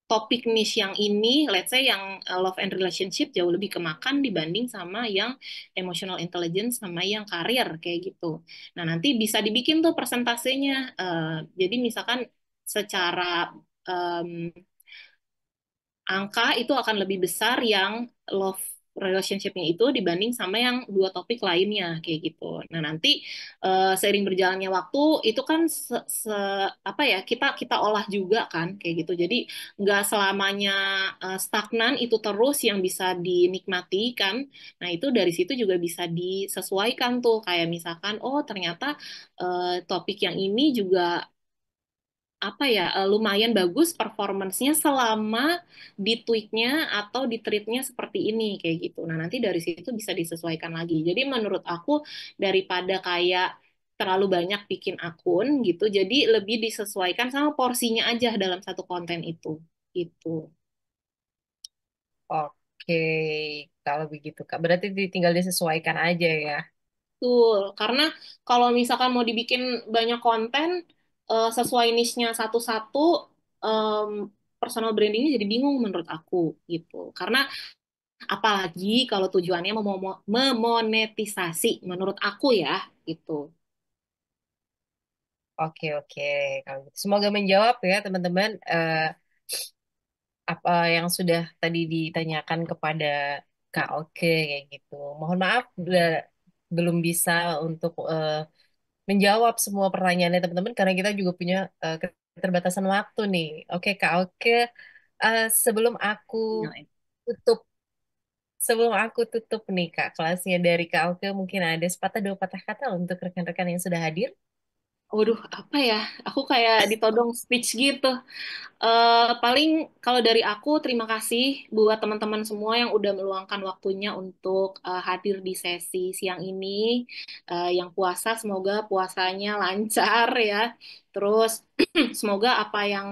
topik niche yang ini, let's say yang love and relationship jauh lebih kemakan dibanding sama yang emotional intelligence sama yang karir kayak gitu. Nah, nanti bisa dibikin tuh persentasenya. Jadi misalkan secara em, angka itu akan lebih besar yang love relationship-nya itu dibanding sama yang dua topik lainnya kayak gitu. Nah, nanti seiring berjalannya waktu itu kan apa ya kita kita olah juga kan kayak gitu. Jadi nggak selamanya stagnan itu terus yang bisa dinikmati kan. Nah, itu dari situ juga bisa disesuaikan tuh kayak misalkan oh ternyata topik yang ini juga apa ya lumayan bagus performance-nya selama di tweak-nya atau di treat-nya seperti ini kayak gitu. Nah, nanti dari situ bisa disesuaikan lagi. Jadi menurut aku daripada kayak terlalu banyak bikin akun gitu, jadi lebih disesuaikan sama porsinya aja dalam satu konten itu. Gitu. Oke, kalau begitu Kak. Berarti tinggal disesuaikan aja ya. Betul, karena kalau misalkan mau dibikin banyak konten sesuai niche-nya satu-satu, em, personal brandingnya jadi bingung menurut aku gitu. Karena apalagi kalau tujuannya memonetisasi, menurut aku ya gitu. Oke, oke. Kalau gitu. Semoga menjawab ya teman-teman apa yang sudah tadi ditanyakan kepada Kak Oke kayak gitu. Mohon maaf belum bisa untuk menjawab semua pertanyaannya teman-teman karena kita juga punya keterbatasan waktu nih. Oke Kak Oke, sebelum aku tutup sebelum aku tutup nih Kak kelasnya dari Kak Oke mungkin ada sepatah dua patah kata untuk rekan-rekan yang sudah hadir. Waduh, apa ya? Aku kayak ditodong speech gitu. Paling kalau dari aku terima kasih buat teman-teman semua yang udah meluangkan waktunya untuk hadir di sesi siang ini. Yang puasa semoga puasanya lancar ya. Terus semoga apa yang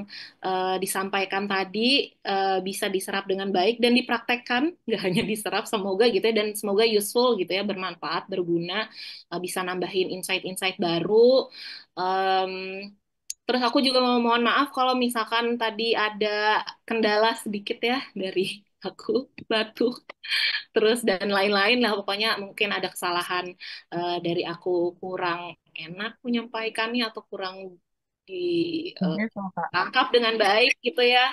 disampaikan tadi bisa diserap dengan baik dan dipraktekkan, nggak hanya diserap, semoga gitu ya, dan semoga useful gitu ya, bermanfaat, berguna, bisa nambahin insight-insight baru. Em, Terus aku juga mau mohon maaf kalau misalkan tadi ada kendala sedikit ya dari aku, batuk, terus dan lain-lain lah pokoknya mungkin ada kesalahan dari aku kurang enak menyampaikannya atau kurang Iya, sama Kak. ditangkap dengan baik gitu ya.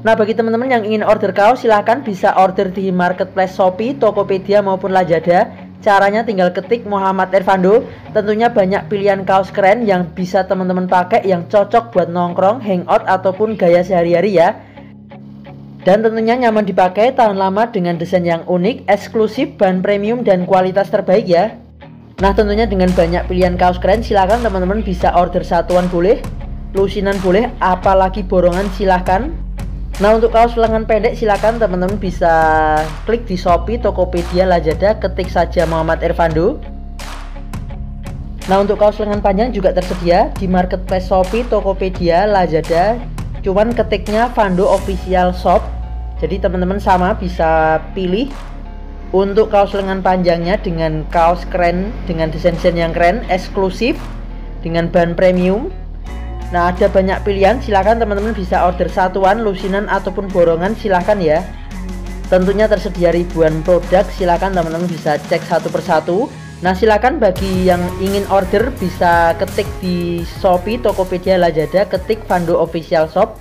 Nah, bagi teman-teman yang ingin order kaos, silahkan bisa order di marketplace Shopee, Tokopedia maupun Lazada. Caranya tinggal ketik Muhammad Ervando. Tentunya banyak pilihan kaos keren yang bisa teman-teman pakai yang cocok buat nongkrong, hangout ataupun gaya sehari-hari ya. Dan tentunya nyaman dipakai, tahan lama dengan desain yang unik, eksklusif, bahan premium dan kualitas terbaik ya. Nah, tentunya dengan banyak pilihan kaos keren, silahkan teman-teman bisa order satuan boleh, lusinan boleh, apalagi borongan silahkan. Nah, untuk kaos lengan pendek silakan teman-teman bisa klik di Shopee, Tokopedia, Lazada, ketik saja Muhammad Ervando. Nah, untuk kaos lengan panjang juga tersedia di marketplace Shopee, Tokopedia, Lazada. Cuman ketiknya Vando Official Shop. Jadi teman-teman sama bisa pilih untuk kaos lengan panjangnya dengan kaos keren, dengan desain-desain yang keren, eksklusif, dengan bahan premium. Nah, ada banyak pilihan, silahkan teman-teman bisa order satuan, lusinan, ataupun borongan, silahkan ya. Tentunya tersedia ribuan produk, silahkan teman-teman bisa cek satu persatu. Nah, silahkan bagi yang ingin order bisa ketik di Shopee, Tokopedia, Lazada, ketik Vando Official Shop.